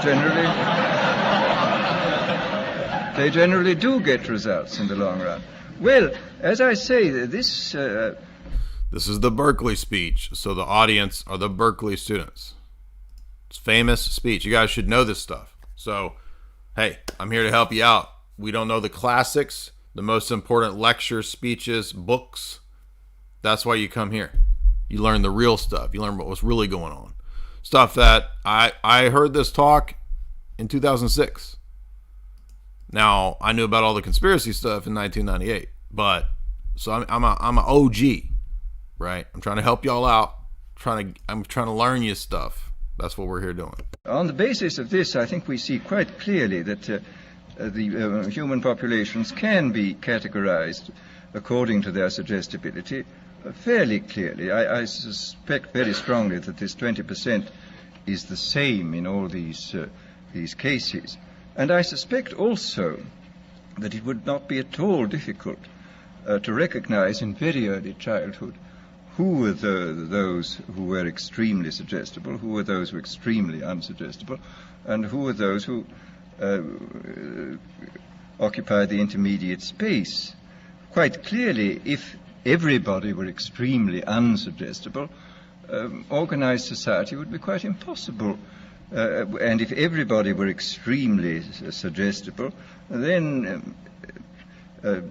generally do get results in the long run. Well, as I say, this is the Berkeley speech, so the audience are the Berkeley students. It's a famous speech. You guys should know this stuff. So, hey, I'm here to help you out. We don't know the classics, the most important lectures, speeches, books. That's why you come here. You learn the real stuff. You learn what was really going on. Stuff that I heard this talk in 2006. Now, I knew about all the conspiracy stuff in 1998, but so I'm an OG, right? I'm trying to help y'all out. I'm trying to learn you stuff. That's what we're here doing. On the basis of this, I think we see quite clearly that the human populations can be categorized according to their suggestibility fairly clearly. I suspect very strongly that this 20% is the same in all these cases. And I suspect also that it would not be at all difficult to recognize in very early childhood who were those who were extremely suggestible, who were those who were extremely unsuggestible, and who were those who occupied the intermediate space. Quite clearly, if everybody were extremely unsuggestible, organized society would be quite impossible. And if everybody were extremely suggestible, then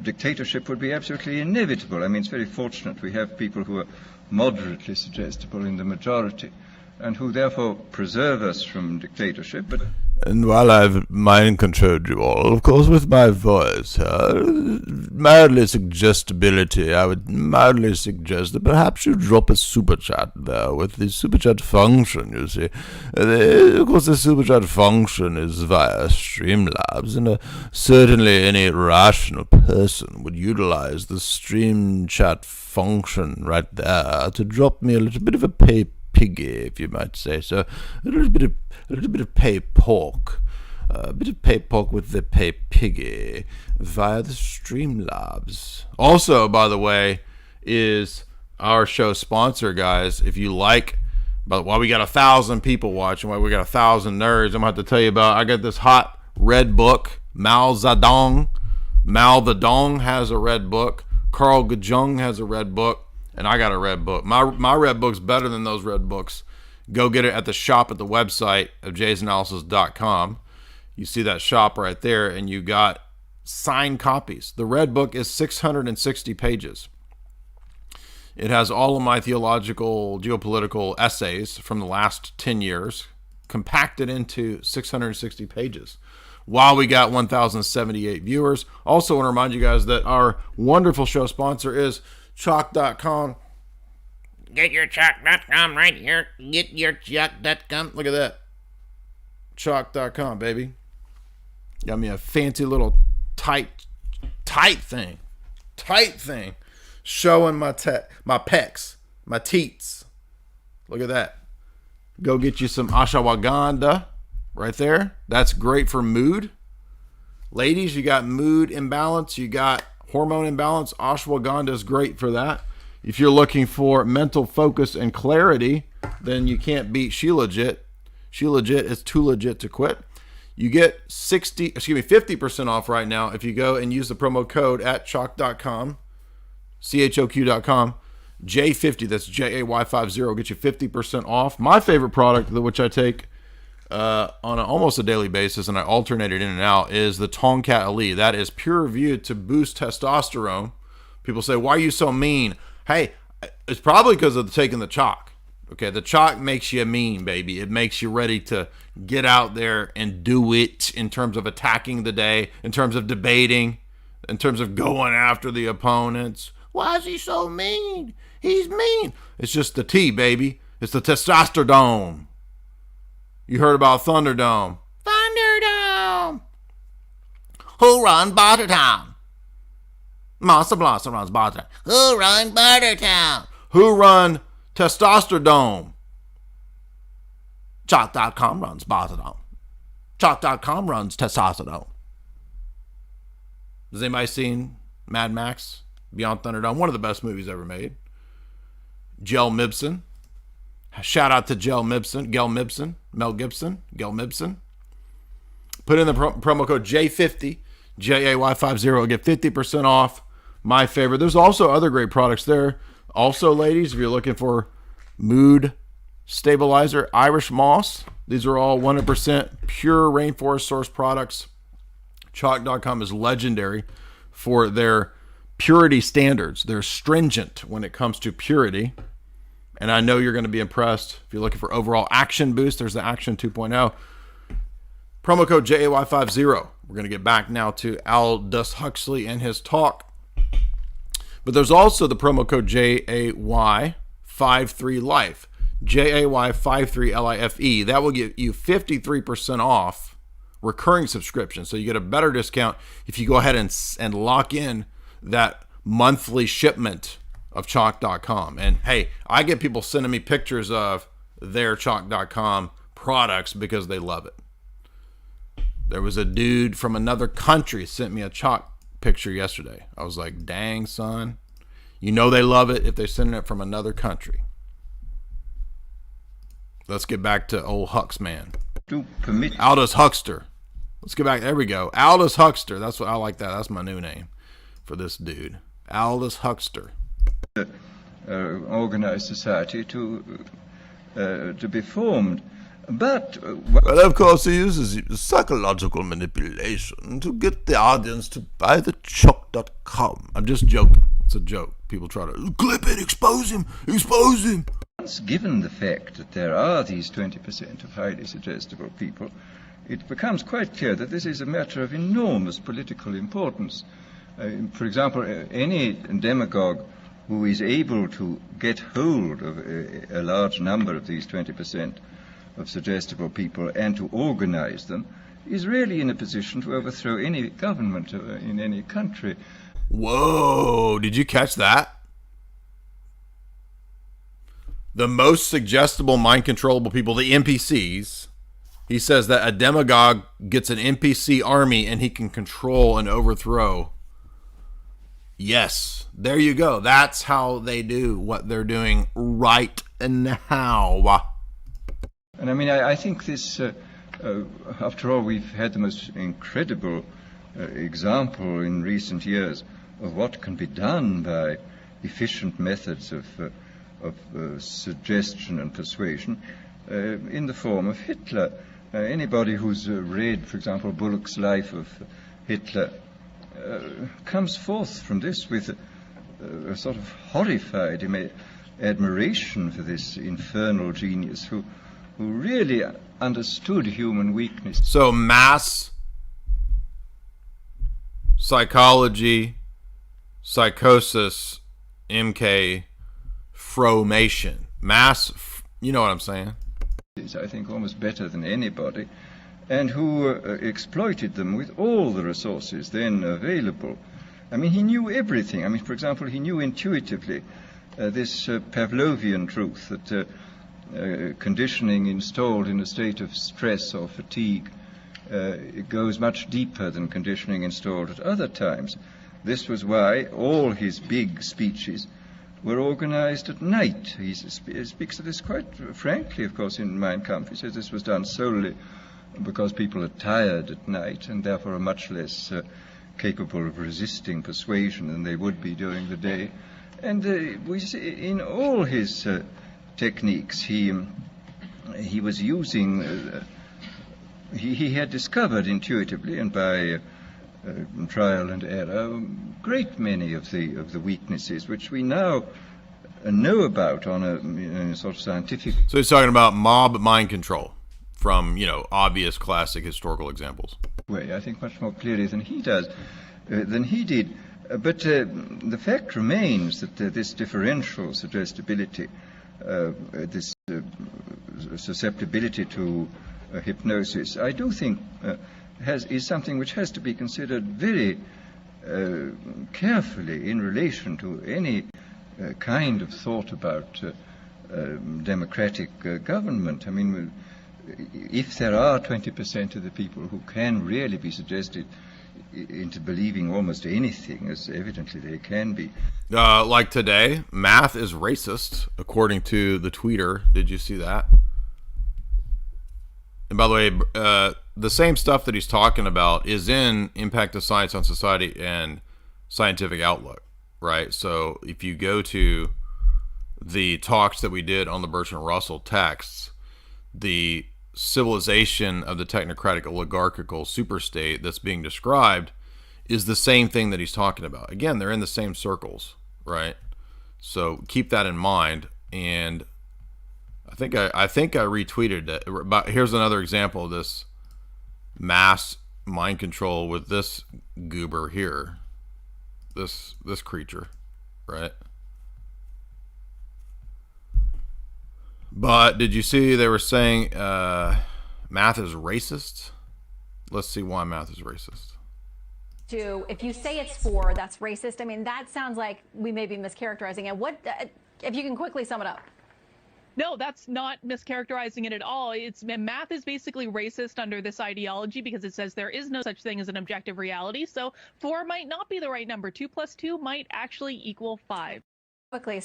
dictatorship would be absolutely inevitable. I mean, it's very fortunate we have people who are moderately suggestible in the majority, and who therefore preserve us from dictatorship. But And while I've mind-controlled you all, of course, with my voice, mildly suggestibility, I would mildly suggest that perhaps you drop a super chat there with the super chat function, you see. Of course, the super chat function is via Streamlabs, and certainly any rational person would utilize the stream chat function right there to drop me a little bit of a piggy, if you might say so. A little bit of pay pork. A bit of pay pork with the pay piggy via the Streamlabs. Also, by the way, is our show sponsor, guys. If you like, but why we got 1,000 people watching, why we got 1,000 nerds, I'm going to have to tell you about, I got this hot red book, Mao Zedong. Mao the Dong has a red book. Carl Gajung has a red book. And I got a red book. My red book's better than those red books. Go get it at the shop at the website of jaysanalysis.com. You see that shop right there, and you got signed copies. The red book is 660 pages. It has all of my theological, geopolitical essays from the last 10 years compacted into 660 pages. While we got 1,078 viewers. Also want to remind you guys that our wonderful show sponsor is Chalk.com. Get your Chalk.com right here. Get your Chalk.com. Look at that. Chalk.com, baby. Got me a fancy little tight thing. Tight thing. Showing my pecs. My teats. Look at that. Go get you some ashwagandha right there. That's great for mood. Ladies, you got mood imbalance. You got hormone imbalance. Ashwagandha is great for that. If you're looking for mental focus and clarity, then you can't beat She Legit. She Legit is too legit to quit. You get 50% off right now if you go and use the promo code at chalk.com, CHOQ.com, J50, that's JAY50, get you 50% off. My favorite product, which I take on almost a daily basis, and I alternate it in and out, is the Tomcat Elite. That is peer-reviewed to boost testosterone. People say, why are you so mean? Hey, it's probably because of taking the chalk. Okay, the chalk makes you mean, baby. It makes you ready to get out there and do it in terms of attacking the day, in terms of debating, in terms of going after the opponents. Why is he so mean? He's mean. It's just the T, baby. It's the testosterone. You heard about Thunderdome. Thunderdome. Who run Bartertown? Massa Blossom runs Bartertown. Who run Bartertown? Who run Testosterone? Chalk.com runs Bartertown. Chalk.com runs Testosterone. Has anybody seen Mad Max Beyond Thunderdome? One of the best movies ever made. Gel Mibson. Shout out to Gel Mibson. Mel Gibson. Gel Mibson. Put in the promo code J50, JAY50. Get 50% off. My favorite. There's also other great products there. Also, ladies, if you're looking for mood stabilizer, Irish Moss. These are all 100% pure rainforest source products. Chalk.com is legendary for their purity standards. They're stringent when it comes to purity. And I know you're going to be impressed. If you're looking for overall action boost, there's the Action 2.0. Promo code JAY50. We're going to get back now to Aldous Huxley and his talk. But there's also the promo code JAY53LIFE. JAY53LIFE. That will give you 53% off recurring subscription. So you get a better discount if you go ahead and lock in that monthly shipment of Chalk.com. And hey, I get people sending me pictures of their Chalk.com products because they love it. There was a dude from another country sent me a Chalk picture yesterday. I was like, dang, son. You know they love it if they're sending it from another country. Let's get back to old Hux man. Aldous Huxter. Let's get back. There we go. Aldous Huxter. That's what I like that. That's my new name for this dude. Aldous Huxter. Organized society to be formed. But well, of course, he uses psychological manipulation to get the audience to buy the Chalk.com. I'm just joking. It's a joke. People try to clip it, expose him. Once given the fact that there are these 20% of highly suggestible people, it becomes quite clear that this is a matter of enormous political importance. For example, any demagogue who is able to get hold of a large number of these 20% of suggestible people and to organize them is really in a position to overthrow any government in any country. Whoa, did you catch that? The most suggestible, mind-controllable people, the NPCs, he says that a demagogue gets an NPC army and he can control and overthrow. Yes, there you go. That's how they do what they're doing right now. And I mean, I think this, after all, we've had the most incredible example in recent years of what can be done by efficient methods of suggestion and persuasion in the form of Hitler. Anybody who's read, for example, Bullock's Life of Hitler comes forth from this with a sort of horrified admiration for this infernal genius who really understood human weakness. So mass psychology, psychosis, MK, fromation. Mass, you know what I'm saying? I think almost better than anybody, and who exploited them with all the resources then available. I mean, he knew everything. I mean, for example, he knew intuitively this Pavlovian truth that conditioning installed in a state of stress or fatigue it goes much deeper than conditioning installed at other times. This was why all his big speeches were organized at night. He speaks of this quite frankly, of course, in Mein Kampf. He says this was done solely because people are tired at night and therefore are much less capable of resisting persuasion than they would be during the day. And we see in all his techniques, he was using, he had discovered intuitively and by trial and error a great many of the weaknesses which we now know about on a sort of scientific. So he's talking about mob mind control from, obvious classic historical examples. Way, I think much more clearly than he does, than he did. But the fact remains that this differential suggestibility, this susceptibility to hypnosis, I do think is something which has to be considered very carefully in relation to any kind of thought about democratic government. I mean, if there are 20% of the people who can really be suggested into believing almost anything, as evidently they can be. Like today, math is racist, according to the tweeter. Did you see that? And by the way, the same stuff that he's talking about is in Impact of Science on Society and Scientific Outlook, right? So if you go to the talks that we did on the Bertrand Russell texts, the civilization of the technocratic oligarchical superstate that's being described is the same thing that he's talking about. Again, they're in the same circles, right? So keep that in mind. And I think I retweeted it. But here's another example of this mass mind control with this goober here, this creature, right? But did you see they were saying math is racist? Let's see why math is racist. If you say it's 4, that's racist. I mean, that sounds like we may be mischaracterizing it. What, if you can quickly sum it up? No, that's not mischaracterizing it at all. Math is basically racist under this ideology because it says there is no such thing as an objective reality. So 4 might not be the right number. 2 plus 2 might actually equal 5. Quickly,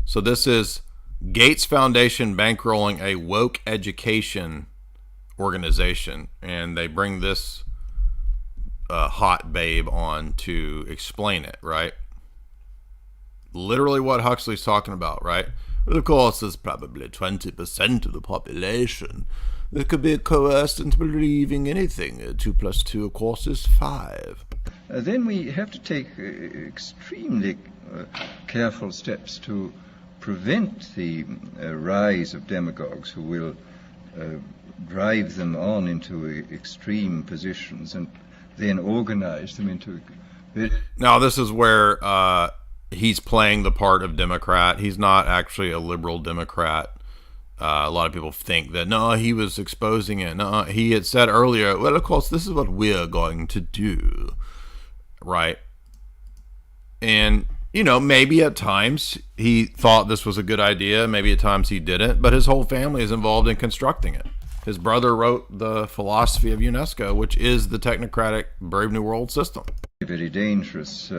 So this is Gates Foundation bankrolling a woke education organization, and they bring this hot babe on to explain it, right? Literally what Huxley's talking about, right? But of course, there's probably 20% of the population that could be coerced into believing anything. 2 plus 2, of course, is 5. Then we have to take extremely careful steps to prevent the rise of demagogues who will drive them on into extreme positions and then organize them into... Now, this is where he's playing the part of Democrat. He's not actually a liberal Democrat. A lot of people think that, no, he was exposing it. No, he had said earlier, well, of course, this is what we're going to do. Right? And, you know, maybe at times he thought this was a good idea. Maybe at times he didn't. But his whole family is involved in constructing it. His brother wrote the philosophy of UNESCO, which is the technocratic Brave New World system. Very dangerous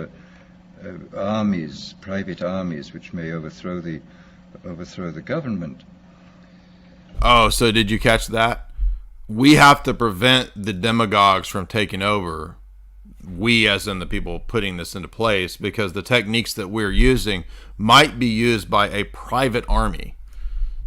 armies, private armies, which may overthrow the government. Oh, so did you catch that? We have to prevent the demagogues from taking over. We, as in the people putting this into place, because the techniques that we're using might be used by a private army.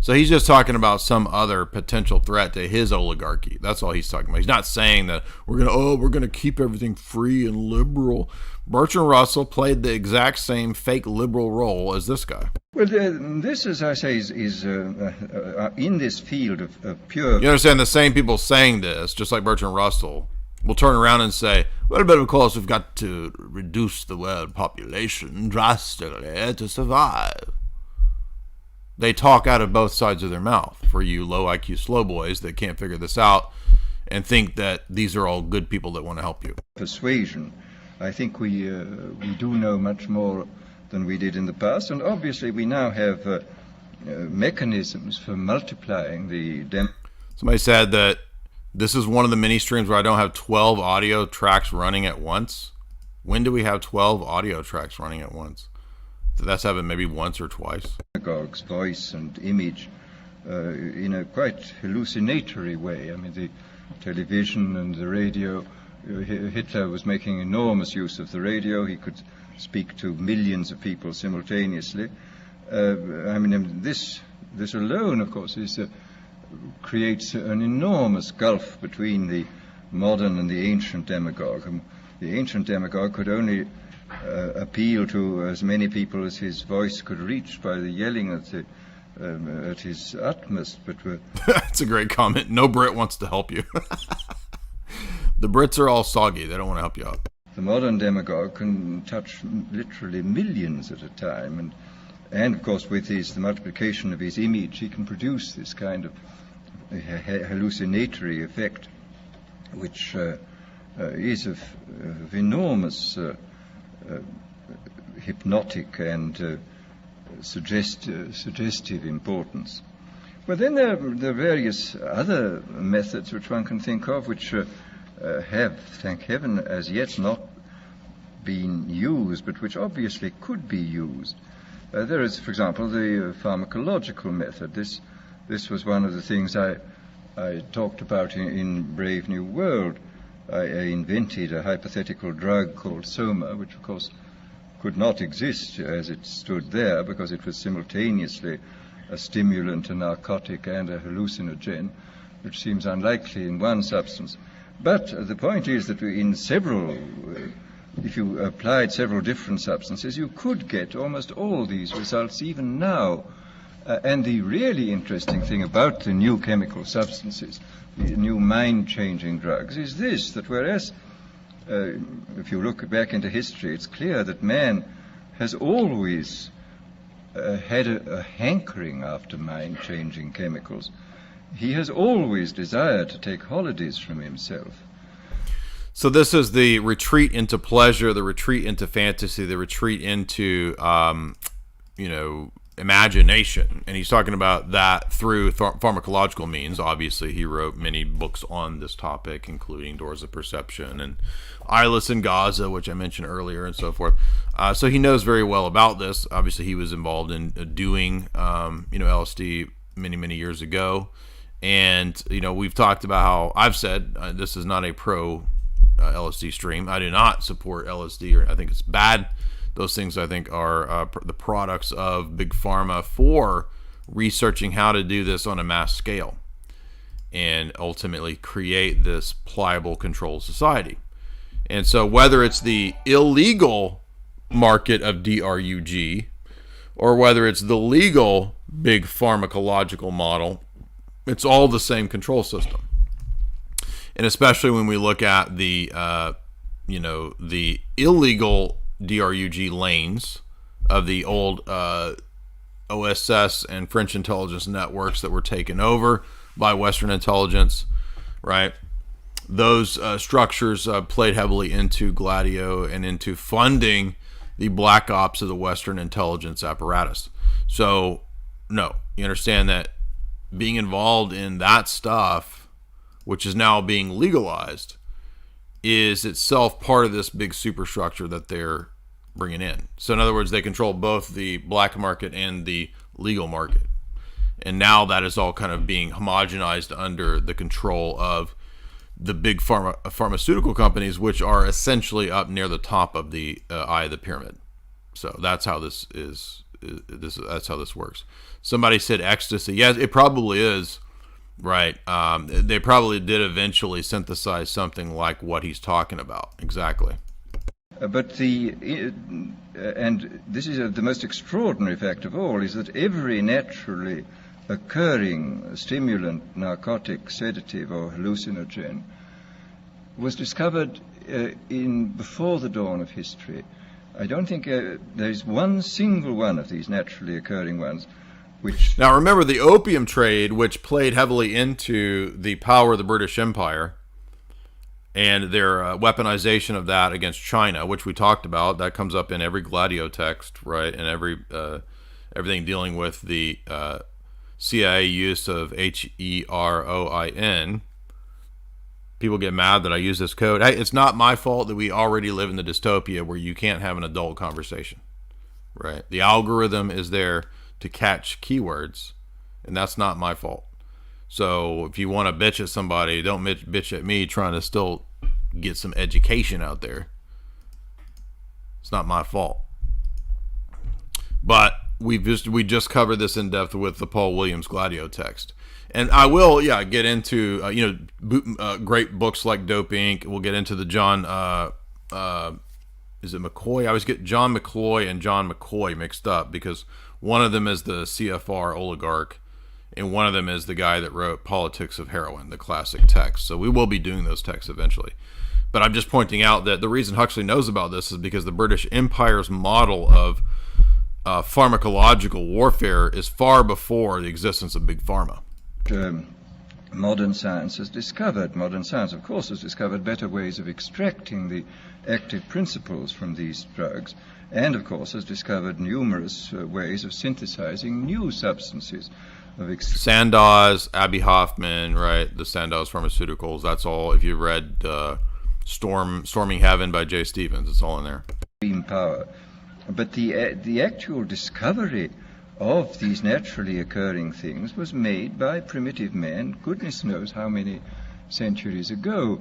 So he's just talking about some other potential threat to his oligarchy. That's all he's talking about. He's not saying that we're gonna keep everything free and liberal. Bertrand Russell played the exact same fake liberal role as this guy. Well, this, as I say, is in this field of pure... You understand, the same people saying this, just like Bertrand Russell, will turn around and say, well, but of course we've got to reduce the world population drastically to survive. They talk out of both sides of their mouth for you low IQ slow boys that can't figure this out and think that these are all good people that want to help you. Persuasion. I think we do know much more than we did in the past, and obviously we now have mechanisms for multiplying the... Somebody said that this is one of the mini streams where I don't have 12 audio tracks running at once. When do we have 12 audio tracks running at once? That's happened maybe once or twice. Demagogue's voice and image in a quite hallucinatory way. I mean, the television and the radio, Hitler was making enormous use of the radio. He could speak to millions of people simultaneously. I mean, this alone, of course, creates an enormous gulf between the modern and the ancient demagogue. The ancient demagogue could only appeal to as many people as his voice could reach by the yelling at his utmost. But that's a great comment. No Brit wants to help you. The Brits are all soggy. They don't want to help you out. The modern demagogue can touch literally millions at a time, and of course with the multiplication of his image, he can produce this kind of hallucinatory effect, which is of enormous hypnotic and suggestive importance. But then there are various other methods which one can think of, which have, thank heaven, as yet not been used, but which obviously could be used. There is, for example, the pharmacological method. This was one of the things I talked about in Brave New World. I invented a hypothetical drug called Soma, which of course could not exist as it stood there, because it was simultaneously a stimulant, a narcotic, and a hallucinogen, which seems unlikely in one substance. But the point is that if you applied several different substances, you could get almost all these results even now. And the really interesting thing about the new chemical substances, the new mind-changing drugs, is this, that whereas, if you look back into history, it's clear that man has always had a hankering after mind-changing chemicals. He has always desired to take holidays from himself. So this is the retreat into pleasure, the retreat into fantasy, the retreat into, imagination. And he's talking about that through pharmacological means. Obviously, he wrote many books on this topic, including Doors of Perception and Eyeless in Gaza, which I mentioned earlier, and so forth. So he knows very well about this. Obviously, he was involved in doing, LSD many, many years ago. And, we've talked about how I've said this is not a pro LSD stream. I do not support LSD, or I think it's bad. Those things, I think, are the products of Big Pharma for researching how to do this on a mass scale and ultimately create this pliable controlled society. And so whether it's the illegal market of DRUG or whether it's the legal big pharmacological model It's all the same control system. And especially when we look at the, the illegal DRUG lanes of the old OSS and French intelligence networks that were taken over by Western intelligence, right? Those structures played heavily into Gladio and into funding the black ops of the Western intelligence apparatus. So, no, you understand that being involved in that stuff, which is now being legalized, is itself part of this big superstructure that they're bringing in. So in other words, they control both the black market and the legal market. And now that is all kind of being homogenized under the control of the big pharmaceutical companies, which are essentially up near the top of the eye of the pyramid. So that's how this is. That's how this works. Somebody said ecstasy. Yes, it probably is. Right. They probably did eventually synthesize something like what he's talking about. Exactly. But and this is the most extraordinary fact of all, is that every naturally occurring stimulant, narcotic, sedative, or hallucinogen was discovered before the dawn of history. I don't think there is one single one of these naturally occurring ones which... Now remember the opium trade, which played heavily into the power of the British Empire and their weaponization of that against China, which we talked about. That comes up in every Gladio text, right? And everything dealing with the CIA use of HEROIN. People get mad that I use this code. Hey, it's not my fault that we already live in the dystopia where you can't have an adult conversation, right? The algorithm is there to catch keywords, and that's not my fault. So if you want to bitch at somebody, don't bitch at me trying to still get some education out there. It's not my fault. But we just covered this in depth with the Paul Williams Gladio text. And I will, get into, great books like Dope Inc. We'll get into the John, is it McCoy? I always get John McCloy and John McCoy mixed up because one of them is the CFR oligarch and one of them is the guy that wrote Politics of Heroin, the classic text. So we will be doing those texts eventually. But I'm just pointing out that the reason Huxley knows about this is because the British Empire's model of pharmacological warfare is far before the existence of Big Pharma. Modern science, of course, has discovered better ways of extracting the active principles from these drugs, and of course has discovered numerous ways of synthesizing new substances. Sandoz, Abbie Hoffman, right? The Sandoz Pharmaceuticals. That's all. If you've read Storming Heaven by Jay Stevens, it's all in there. Extreme power, but the actual discovery of these naturally occurring things was made by primitive man, goodness knows how many centuries ago.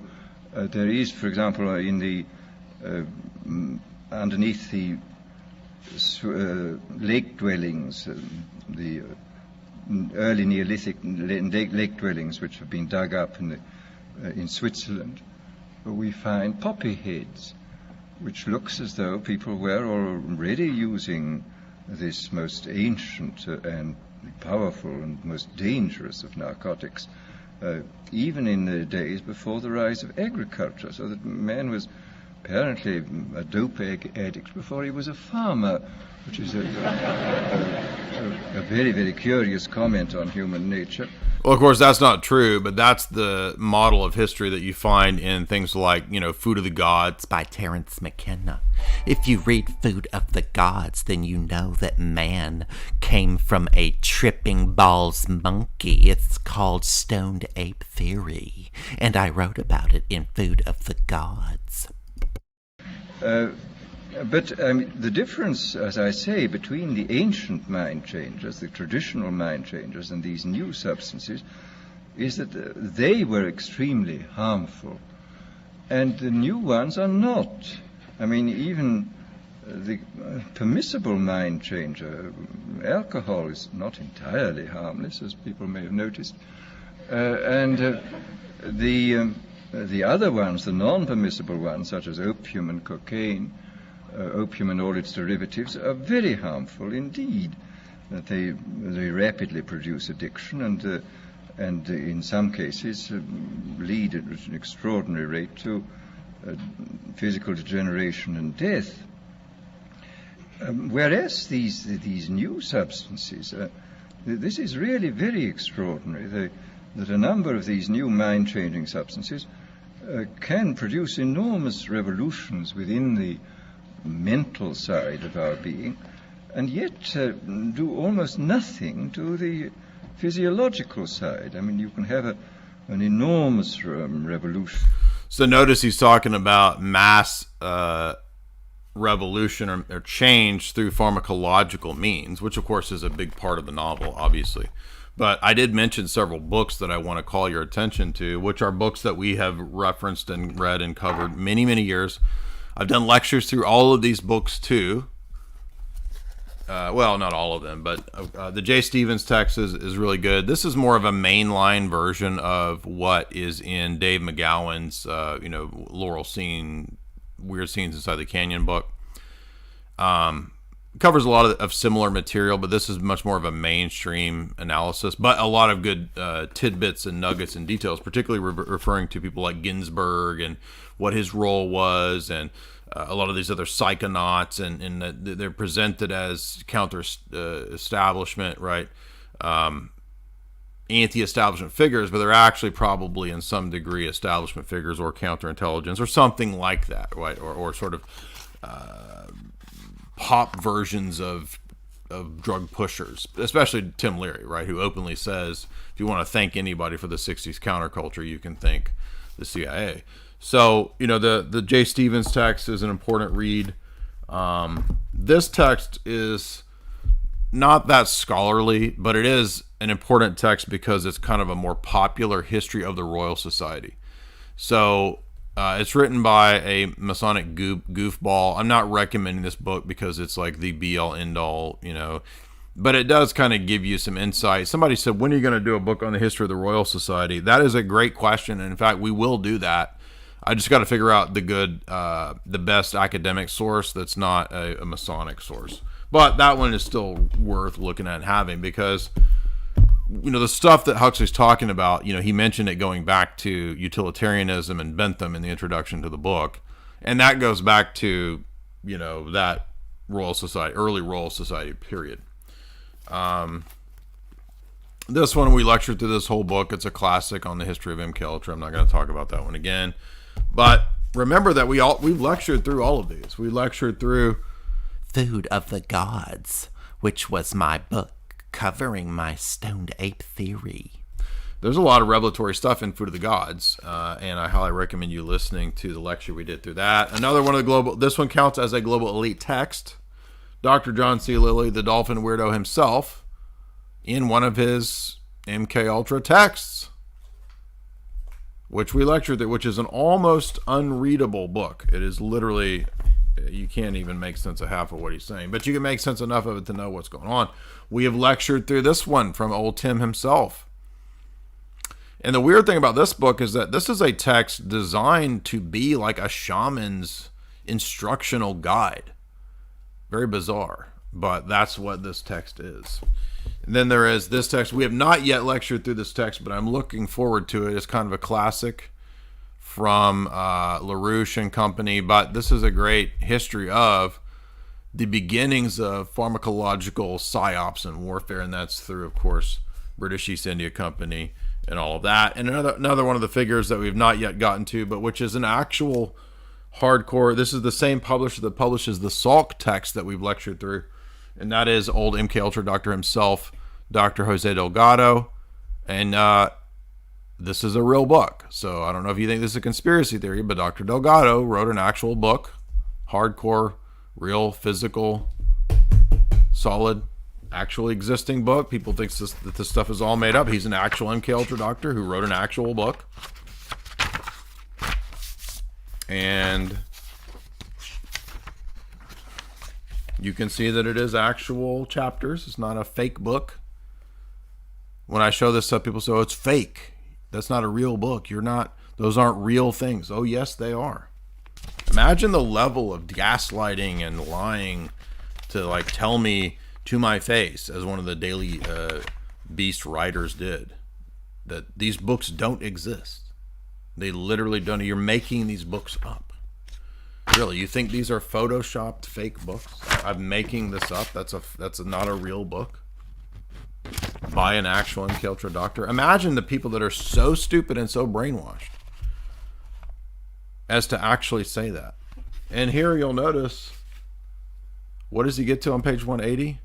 There is, for example, in the underneath the lake dwellings, the early Neolithic lake dwellings which have been dug up in Switzerland, we find poppy heads, which looks as though people were already using this most ancient and powerful and most dangerous of narcotics, even in the days before the rise of agriculture, so that man was apparently a dope addict before he was a farmer, which is a very, very curious comment on human nature. Well, of course, that's not true, but that's the model of history that you find in things like, Food of the Gods by Terence McKenna. If you read Food of the Gods, then you know that man came from a tripping balls monkey. It's called Stoned Ape Theory, and I wrote about it in Food of the Gods. But the difference, as I say, between the ancient mind changers, the traditional mind changers, and these new substances is that they were extremely harmful, and the new ones are not. I mean, even the permissible mind changer, alcohol, is not entirely harmless, as people may have noticed, and the other ones, the non-permissible ones, such as opium and cocaine, opium and all its derivatives, are very harmful indeed. That they rapidly produce addiction, and and in some cases lead at an extraordinary rate to physical degeneration and death. Whereas these new substances, this is really very extraordinary, that a number of these new mind-changing substances can produce enormous revolutions within the mental side of our being, and yet do almost nothing to the physiological side. I mean, you can have an enormous revolution. So notice he's talking about mass revolution or change through pharmacological means, which of course is a big part of the novel, obviously. But I did mention several books that I want to call your attention to, which are books that we have referenced and read and covered many, many years. I've done lectures through all of these books too. Well, not all of them, but the J. Stevens text is really good. This is more of a mainline version of what is in Dave McGowan's, Laurel Scene, Weird Scenes Inside the Canyon book. Covers a lot of similar material, but this is much more of a mainstream analysis, but a lot of good tidbits and nuggets and details, particularly referring to people like Ginsberg and what his role was, and a lot of these other psychonauts, and they're presented as counter-establishment, right? Anti-establishment figures, but they're actually probably in some degree establishment figures or counterintelligence or something like that, right? Or sort of pop versions of drug pushers, especially Tim Leary, right? Who openly says, if you want to thank anybody for the 60s counterculture, you can thank the CIA. So, the J. Stevens text is an important read. This text is not that scholarly, but it is an important text because it's kind of a more popular history of the Royal Society. So it's written by a Masonic goofball. I'm not recommending this book because it's like the be-all, end-all, but it does kind of give you some insight. Somebody said, when are you going to do a book on the history of the Royal Society? That is a great question, and in fact, we will do that. I just got to figure out the best academic source that's not a Masonic source. But that one is still worth looking at and having, because the stuff that Huxley's talking about, he mentioned it going back to utilitarianism and Bentham in the introduction to the book. And that goes back to, that Royal Society, early Royal Society period. This one, we lectured through this whole book. It's a classic on the history of MK Ultra. I'm not going to talk about that one again. But remember that we've lectured through all of these. We lectured through Food of the Gods, which was my book covering my stoned ape theory. There's a lot of revelatory stuff in Food of the Gods, and I highly recommend you listening to the lecture we did through that. Another one of this one counts as a global elite text. Dr. John C. Lilly, the dolphin weirdo himself, in one of his MK Ultra texts, which we lectured through, which is an almost unreadable book. It is literally, you can't even make sense of half of what he's saying, but you can make sense enough of it to know what's going on. We have lectured through this one from old Tim himself. And the weird thing about this book is that this is a text designed to be like a shaman's instructional guide. Very bizarre, but that's what this text is. And then there is this text. We have not yet lectured through this text, but I'm looking forward to it. It's kind of a classic from LaRouche and company, but this is a great history of the beginnings of pharmacological psyops and warfare, and that's through, of course, British East India Company and all of that. And another one of the figures that we've not yet gotten to, but which is an actual hardcore, this is the same publisher that publishes the Salk text that we've lectured through, and that is old MK Ultra doctor himself, Dr. Jose Delgado. And this is a real book. So I don't know if you think this is a conspiracy theory, but Dr. Delgado wrote an actual book, hardcore, real, physical, solid, actually existing book. People think that this stuff is all made up. He's an actual MK Ultra doctor who wrote an actual book. And you can see that it is actual chapters. It's not a fake book. When I show this stuff, people say, oh, it's fake. That's not a real book. Those aren't real things. Oh, yes, they are. Imagine the level of gaslighting and lying to tell me to my face, as one of the Daily Beast writers did. that these books don't exist. They literally don't. You're making these books up. Really, you think these are photoshopped fake books? I'm making this up. That's not a real book by an actual MKUltra doctor. Imagine the people that are so stupid and so brainwashed as to actually say that. And here you'll notice, what does he get to on page 180?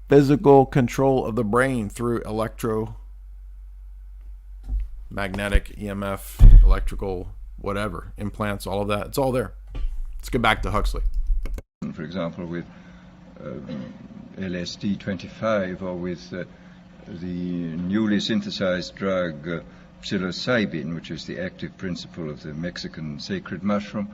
Physical control of the brain through electromagnetic, EMF, electrical, whatever, implants, all of that. It's all there. Let's get back to Huxley. For example, with LSD-25 or with the newly synthesized drug psilocybin, which is the active principle of the Mexican sacred mushroom,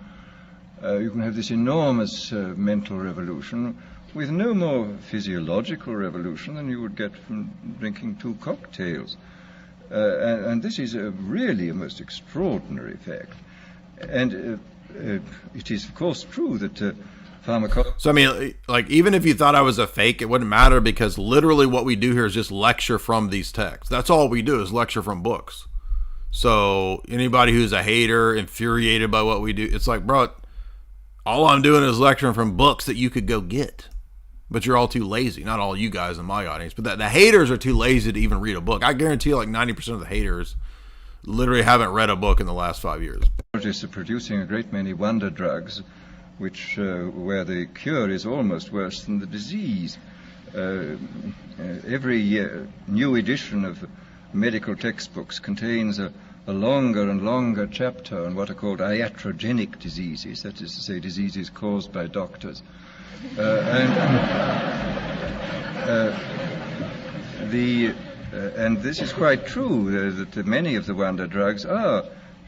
you can have this enormous mental revolution with no more physiological revolution than you would get from drinking 2 cocktails. And this is really a most extraordinary fact. And it is, of course, true that So, I mean, like, even if you thought I was a fake, it wouldn't matter, because literally what we do here is just lecture from these texts. That's all we do, is lecture from books. So anybody who's a hater, infuriated by what we do, it's like, bro, all I'm doing is lecturing from books that you could go get. But you're all too lazy. Not all you guys in my audience, but the haters are too lazy to even read a book. I guarantee you like 90% of the haters literally haven't read a book in the last 5 years. Biologists are producing a great many wonder drugs, which where the cure is almost worse than the disease. Every new edition of medical textbooks contains a longer and longer chapter on what are called iatrogenic diseases, that is to say, diseases caused by doctors. And this is quite true, that many of the wonder drugs are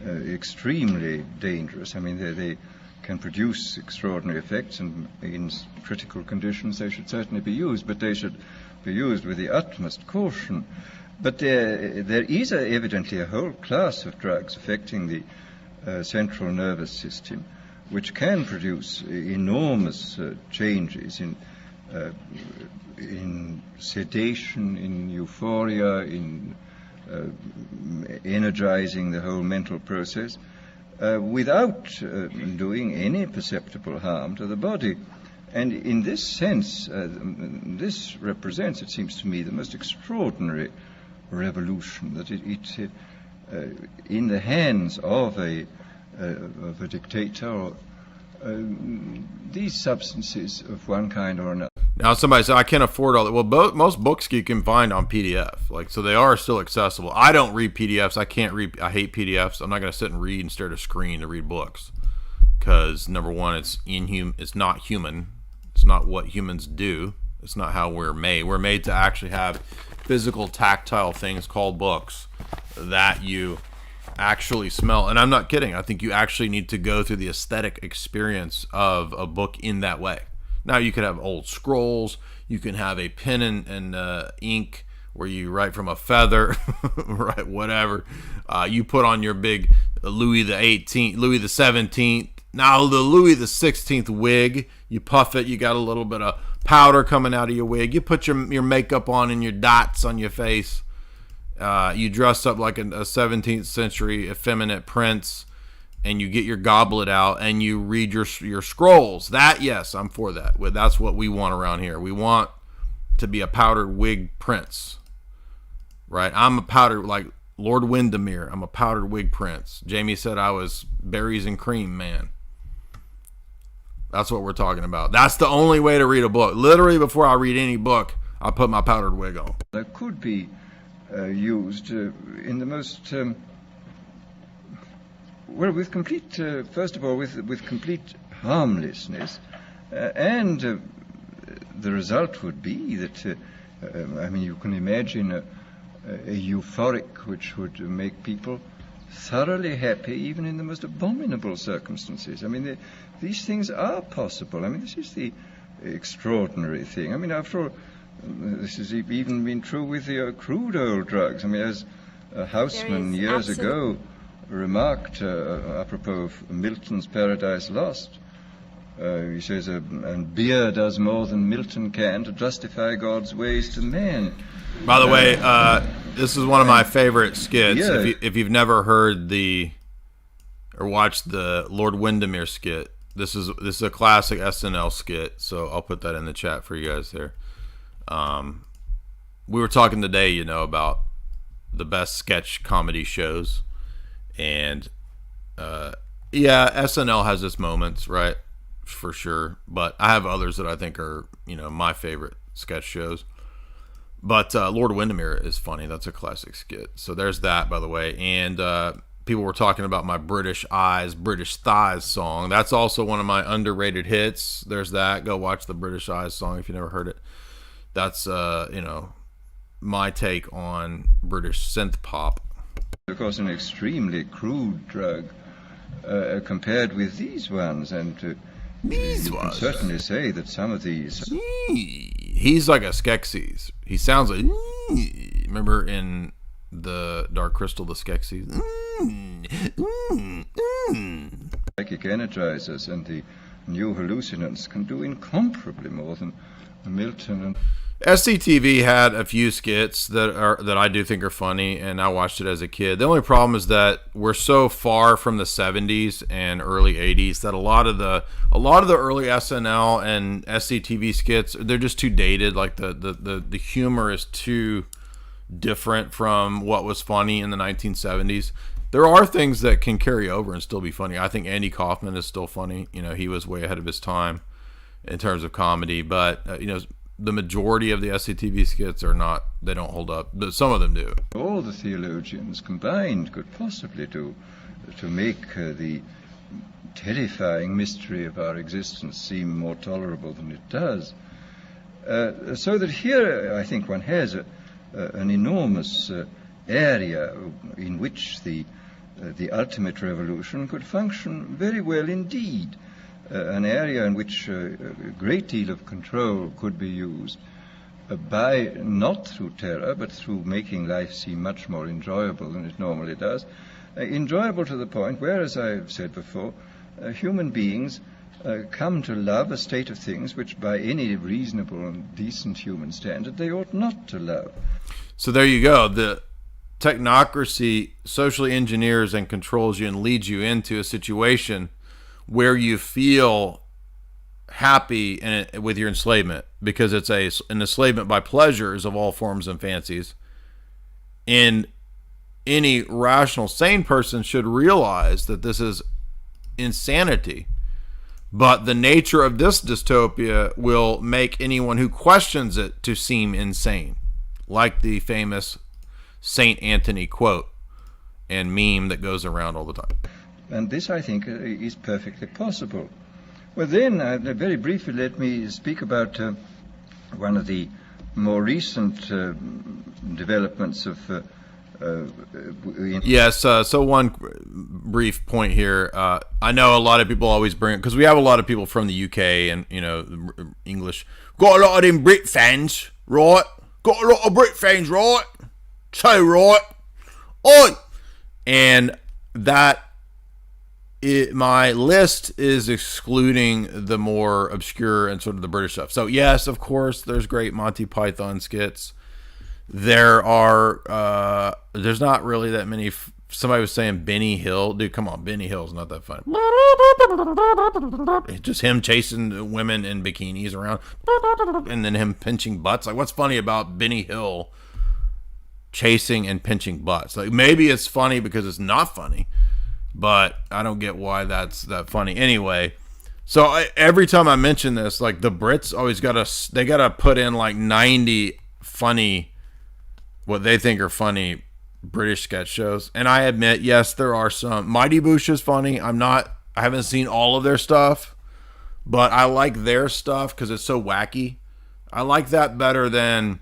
extremely dangerous. I mean, they can produce extraordinary effects, and in critical conditions they should certainly be used, but they should be used with the utmost caution. But there is evidently a whole class of drugs affecting the central nervous system, which can produce enormous changes in sedation, in euphoria, in energizing the whole mental process, without doing any perceptible harm to the body. And in this sense, this represents, it seems to me, the most extraordinary revolution, that it in the hands of a dictator, these substances of one kind or another. Now somebody said, I can't afford all that. Well, most books you can find on PDF, like, so they are still accessible. I don't read PDFs. I can't read. I hate PDFs. I'm not going to sit and read and stare at a screen to read books, because number one, it's inhuman. It's not human. It's not what humans do. It's not how we're made. We're made to actually have physical, tactile things called books that you actually smell. And I'm not kidding. I think you actually need to go through the aesthetic experience of a book in that way. Now, you could have old scrolls. You can have a pen and ink where you write from a feather, right? Whatever. You put on your big Louis the 17th. Now, the Louis the 16th wig. You puff it. You got a little bit of powder coming out of your wig. You put your makeup on and your dots on your face. You dress up like a 17th century effeminate prince, and you get your goblet out and you read your scrolls. That, yes, I'm for that. That's what we want around here. We want to be a powdered wig prince, right? I'm a powdered, like Lord Windermere. I'm a powdered wig prince. Jamie said I was berries and cream man. That's what we're talking about. That's the only way to read a book. Literally, before I read any book, I put my powdered wig on. That could be used in the most well, with complete, first of all, with complete harmlessness, and the result would be that, I mean, you can imagine a euphoric which would make people thoroughly happy, even in the most abominable circumstances. I mean, these things are possible. I mean, this is the extraordinary thing. I mean, after all, this has even been true with the crude oil drugs. I mean, as Houseman years ago remarked, apropos of Milton's Paradise Lost, He says, and beer does more than Milton can to justify God's ways to men. By the way, this is one of my favorite skits. Yeah. If you've never heard or watched the Lord Windermere skit, this is a classic SNL skit. So I'll put that in the chat for you guys there. We were talking today, about the best sketch comedy shows, and SNL has its moments, right? For sure, but I have others that I think are, my favorite sketch shows. But Lord Windermere is funny. That's a classic skit. So there's that, by the way. And people were talking about my British Eyes, British Thighs song. That's also one of my underrated hits. There's that. Go watch the British Eyes song if you never heard it. That's, my take on British synth pop. Of course, an extremely crude drug compared with these ones, and you can certainly say that some of these... He's like a Skeksis. He sounds like... Remember in the Dark Crystal, the Skeksis? Psychic energizers and the new hallucinants can do incomparably more than Milton and... SCTV had a few skits that I do think are funny, and I watched it as a kid. The only problem is that we're so far from the 70s and early 80s that a lot of the early SNL and SCTV skits, they're just too dated. Like the humor is too different from what was funny in the 1970s. There are things that can carry over and still be funny. I think Andy Kaufman is still funny. He was way ahead of his time in terms of comedy, but the majority of the SCTV skits they don't hold up, but some of them do. All the theologians combined could possibly do to make the terrifying mystery of our existence seem more tolerable than it does. So that here I think one has an enormous area in which the ultimate revolution could function very well indeed. An area in which a great deal of control could be used by, not through terror, but through making life seem much more enjoyable than it normally does. Enjoyable to the point where, as I've said before, human beings come to love a state of things which by any reasonable and decent human standard they ought not to love. So there you go. The technocracy socially engineers and controls you and leads you into a situation where you feel happy with your enslavement, because it's an enslavement by pleasures of all forms and fancies. And any rational, sane person should realize that this is insanity. But the nature of this dystopia will make anyone who questions it to seem insane, like the famous Saint Anthony quote and meme that goes around all the time. And this, I think, is perfectly possible. Well, then, very briefly, let me speak about one of the more recent developments of... Yes, so one brief point here. I know a lot of people always bring... Because we have a lot of people from the UK and, English. Got a lot of them Brit fans, right? Got a lot of Brit fans, right? So, right? Oi! And that... my list is excluding the more obscure and sort of the British stuff. So yes, of course, there's great Monty Python skits. There are, there's not really that many. Somebody was saying Benny Hill. Dude, come on, Benny Hill's not that funny. It's just him chasing women in bikinis around, and then him pinching butts. Like, what's funny about Benny Hill chasing and pinching butts? Like, maybe it's funny because it's not funny. But I don't get why that's that funny. Anyway, so every time I mention this, like, the Brits always they gotta put in like 90 funny, what they think are funny British sketch shows. And I admit, yes, there are some. Mighty Boosh is funny. I haven't seen all of their stuff, but I like their stuff because it's so wacky. I like that better than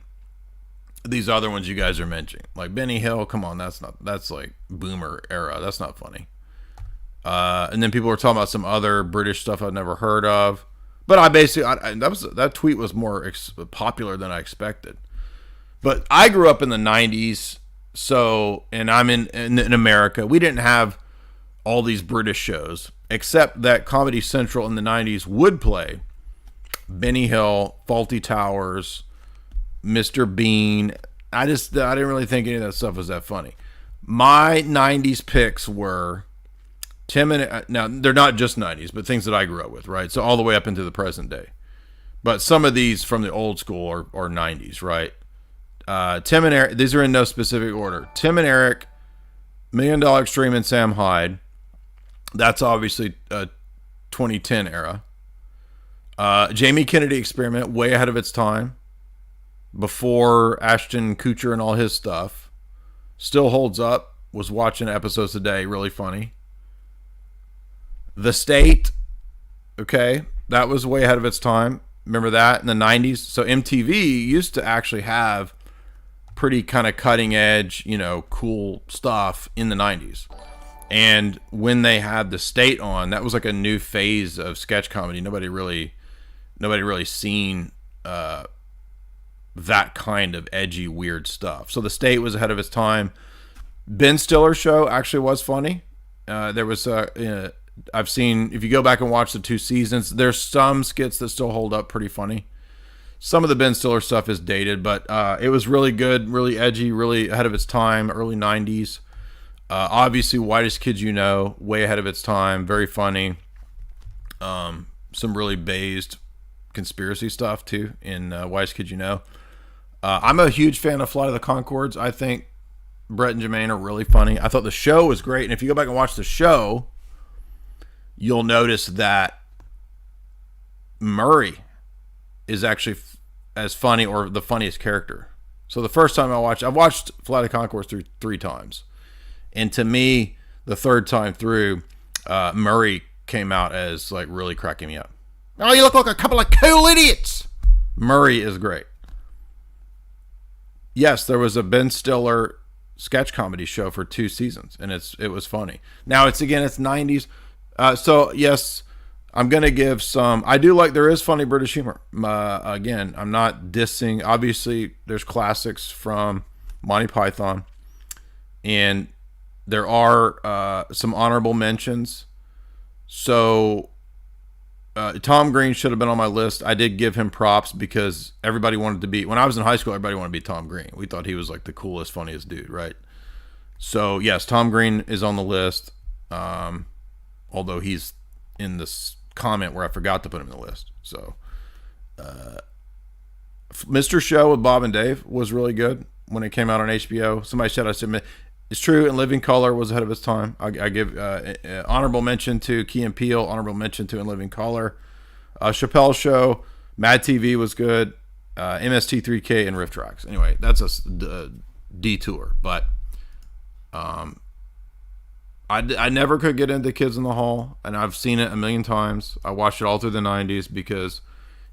these other ones you guys are mentioning. Like Benny Hill, come on, that's like boomer era. That's not funny. And then people were talking about some other British stuff I've never heard of. But that tweet was more popular than I expected. But I grew up in the 90s, and I'm in America. We didn't have all these British shows, except that Comedy Central in the 90s would play Benny Hill, Faulty Towers, Mr. Bean. I didn't really think any of that stuff was that funny. My 90s picks were Tim and, now they're not just 90s, but things that I grew up with, right? So all the way up into the present day. But some of these from the old school are 90s, right? Tim and Eric, these are in no specific order. Tim and Eric, $1 Million Extreme, and Sam Hyde. That's obviously a 2010 era. Jamie Kennedy Experiment, way ahead of its time. Before Ashton Kutcher and all his stuff. Still holds up. Was watching episodes today. Really funny. The State. Okay. That was way ahead of its time. Remember that in the 90s? So MTV used to actually have pretty kind of cutting edge, cool stuff in the 90s. And when they had The State on, that was like a new phase of sketch comedy. Nobody really seen that kind of edgy, weird stuff. So The State was ahead of its time. Ben Stiller's show actually was funny. There was I've seen, if you go back and watch the 2 seasons, there's some skits that still hold up pretty funny. Some of the Ben Stiller stuff is dated, but it was really good, really edgy, really ahead of its time, early 90s. Obviously, Whitest Kids You Know, way ahead of its time, very funny. Some really based conspiracy stuff, too, in Whitest Kids You Know. I'm a huge fan of Flight of the Conchords. I think Brett and Jermaine are really funny. I thought the show was great, and if you go back and watch the show, you'll notice that Murray is actually as funny or the funniest character. So the first time I've watched Flight of Conchords through 3 times. And to me, the third time through, Murray came out as like really cracking me up. Oh, you look like a couple of cool idiots. Murray is great. Yes, there was a Ben Stiller sketch comedy show for 2 seasons, and it was funny. Now it's 90s. So yes, I'm going to give some, I do like, there is funny British humor. Again, I'm not dissing. Obviously, there's classics from Monty Python, and there are some honorable mentions. So Tom Green should have been on my list. I did give him props because everybody wanted to be, when I was in high school, everybody wanted to be Tom Green. We thought he was like the coolest, funniest dude, right? So yes, Tom Green is on the list. Although he's in this comment where I forgot to put him in the list. So, Mr. Show with Bob and Dave was really good when it came out on HBO. Somebody said, it's true, and Living Color was ahead of its time. I give honorable mention to Key and Peele, honorable mention to In Living Color. Chappelle's Show, Mad TV was good. MST3K and Riff Tracks. Anyway, that's a detour, but I never could get into Kids in the Hall, and I've seen it a million times. I watched it all through the 90s because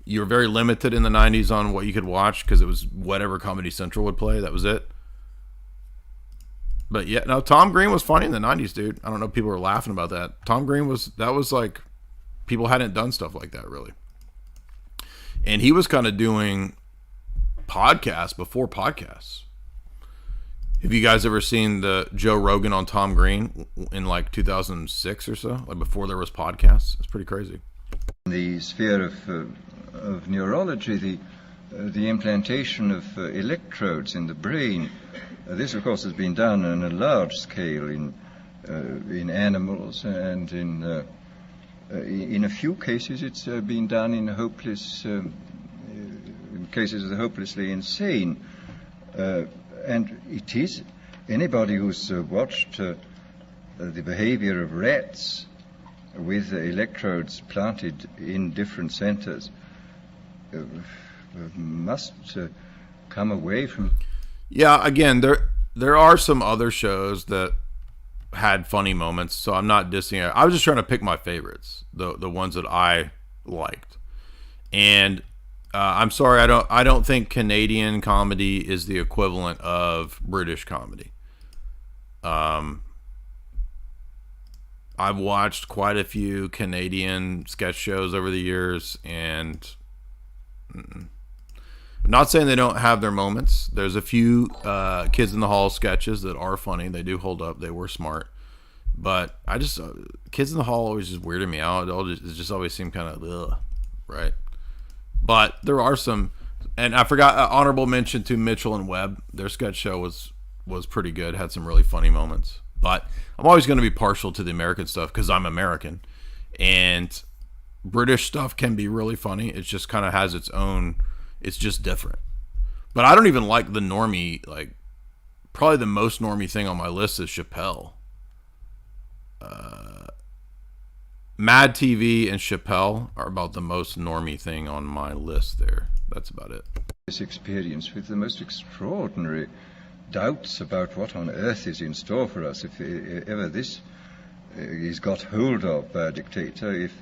you were very limited in the 90s on what you could watch because it was whatever Comedy Central would play. That was it. But yeah, no, Tom Green was funny in the 90s, dude. I don't know if people were laughing about that. Tom Green was like, people hadn't done stuff like that, really. And he was kind of doing podcasts before podcasts. Have you guys ever seen the Joe Rogan on Tom Green in like 2006 or so? Like before there was podcasts? It's pretty crazy. In the sphere of neurology, the implantation of electrodes in the brain, this of course has been done on a large scale in animals, and in a few cases it's been done in in cases of the hopelessly insane. And it is, anybody who's watched the behavior of rats with electrodes planted in different centers must come away from. Yeah, again, there are some other shows that had funny moments, so I'm not dissing it. I was just trying to pick my favorites, the ones that I liked. And I'm sorry, I don't think Canadian comedy is the equivalent of British comedy. I've watched quite a few Canadian sketch shows over the years, and I'm not saying they don't have their moments. There's a few Kids in the Hall sketches that are funny. They do hold up. They were smart. But I just Kids in the Hall always just weirded me out. It just always seemed kind of ugh, right? But there are some, and I forgot honorable mention to Mitchell and Webb. Their sketch show was pretty good. Had some really funny moments. But I'm always going to be partial to the American stuff because I'm American, and British stuff can be really funny. It just kind of has its own. It's just different. But I don't even like the normie. Like, probably the most normie thing on my list is Chappelle. Mad TV and Chappelle are about the most normie thing on my list there. That's about it. This experience with the most extraordinary doubts about what on earth is in store for us if ever this is got hold of by a dictator. If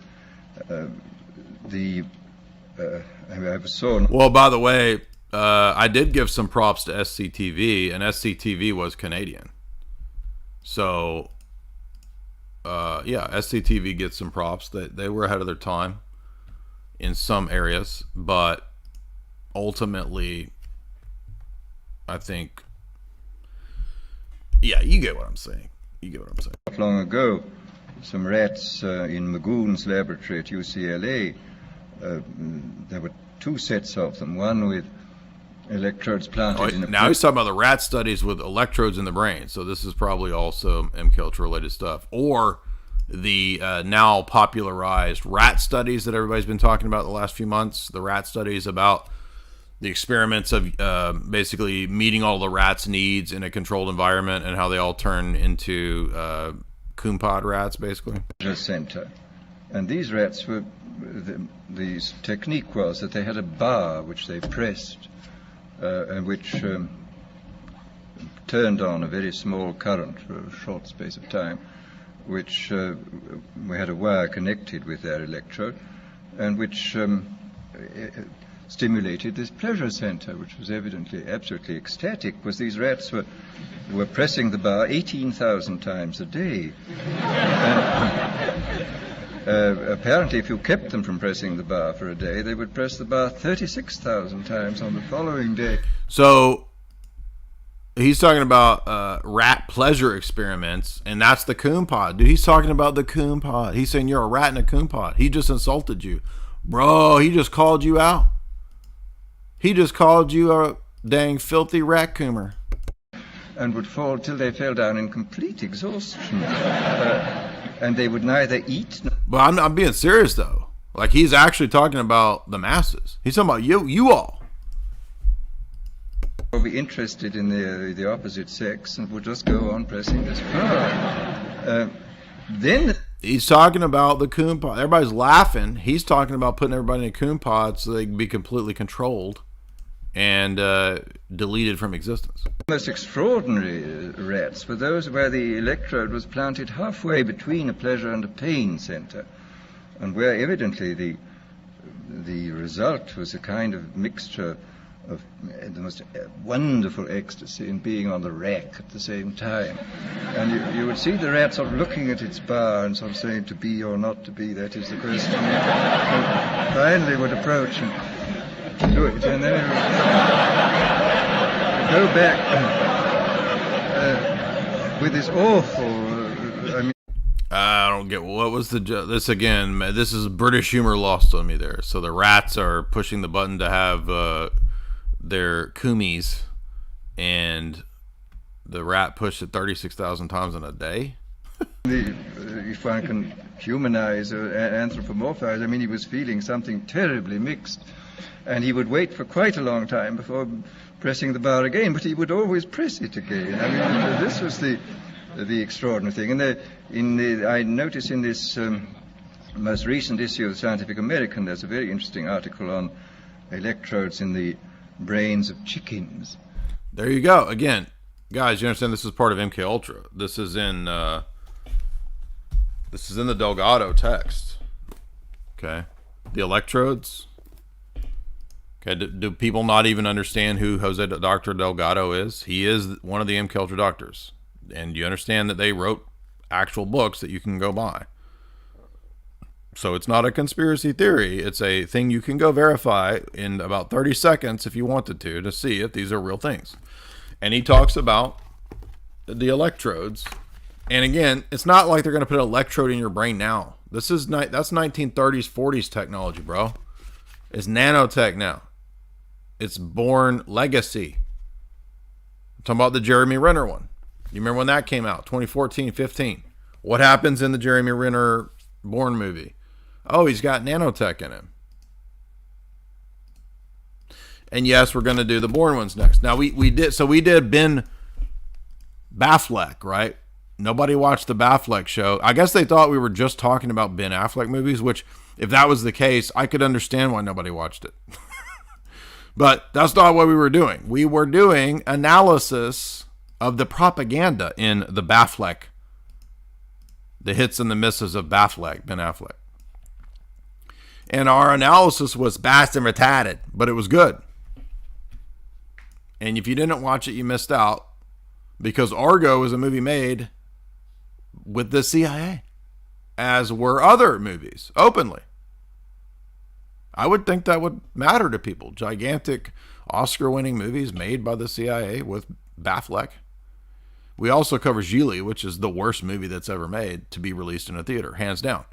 I saw... Well, by the way, I did give some props to SCTV, and SCTV was Canadian. So... yeah, SCTV gets some props. They were ahead of their time in some areas, but ultimately, I think, yeah, you get what I'm saying. Not long ago, some rats in Magoon's laboratory at UCLA, there were two sets of them, one with electrodes planted in a... Now he's talking about the rat studies with electrodes in the brain. So this is probably also MKUltra related stuff. Or the now popularized rat studies that everybody's been talking about the last few months. The rat studies about the experiments of basically meeting all the rats' needs in a controlled environment and how they all turn into coon pod rats, basically. Center. And these rats were... The technique was that they had a bar which they pressed and which turned on a very small current for a short space of time, which we had a wire connected with their electrode, and which stimulated this pleasure center, which was evidently absolutely ecstatic, because these rats were pressing the bar 18,000 times a day. Apparently, if you kept them from pressing the bar for a day, they would press the bar 36,000 times on the following day. So he's talking about rat pleasure experiments, and that's the coon pod. Dude, he's talking about the coon pod. He's saying you're a rat in a coon pod. He just insulted you. Bro, he just called you out. He just called you a dang filthy rat-coomer. And would fall till they fell down in complete exhaustion. And they would neither eat... But I'm being serious, though. Like, he's actually talking about the masses. He's talking about you all. Or be interested in the opposite sex and would just go on pressing this bar. Then... He's talking about the coon pod. Everybody's laughing. He's talking about putting everybody in a coon pod so they can be completely controlled and deleted from existence. The most extraordinary rats were those where the electrode was planted halfway between a pleasure and a pain center, and where evidently the result was a kind of mixture of the most wonderful ecstasy in being on the rack at the same time. And you would see the rat sort of looking at its bar and sort of saying, to be or not to be, that is the question. And finally would approach and do it, and then it would go back with this awful... I don't get what was this again. This is British humor lost on me there. So the rats are pushing the button to have their coomies, and the rat pushed it 36,000 times in a day. If one can humanize or anthropomorphize, I mean, he was feeling something terribly mixed, and he would wait for quite a long time before pressing the bar again, but he would always press it again. I mean, this was the extraordinary thing. And I notice in this most recent issue of Scientific American, there's a very interesting article on electrodes in the brains of chickens. There you go. Again, guys, you understand this is part of MKUltra. This is in the Delgado text. Okay, the electrodes. Okay, do people not even understand who Dr. Delgado is? He is one of the MKUltra doctors. And you understand that they wrote actual books that you can go buy. So it's not a conspiracy theory. It's a thing you can go verify in about 30 seconds if you wanted to see if these are real things. And he talks about the electrodes And again, it's not like they're going to put an electrode in your brain now. That's 1930s, 40s technology, bro. It's nanotech now. It's Born Legacy. I'm talking about the Jeremy Renner one. You remember when that came out? 2014, 15. What happens in the Jeremy Renner Born movie? Oh, he's got nanotech in him. And yes, we're going to do the Bourne ones next. Now, we did Ben Affleck, right? Nobody watched the Affleck show. I guess they thought we were just talking about Ben Affleck movies, which, if that was the case, I could understand why nobody watched it. But that's not what we were doing. We were doing analysis of the propaganda in the Affleck, the hits and the misses of Affleck, Ben Affleck. And our analysis was fast and retarded, but it was good. And if you didn't watch it, you missed out, because Argo is a movie made with the CIA, as were other movies, openly. I would think that would matter to people. Gigantic Oscar-winning movies made by the CIA with Affleck. We also cover Gigli, which is the worst movie that's ever made to be released in a theater, hands down.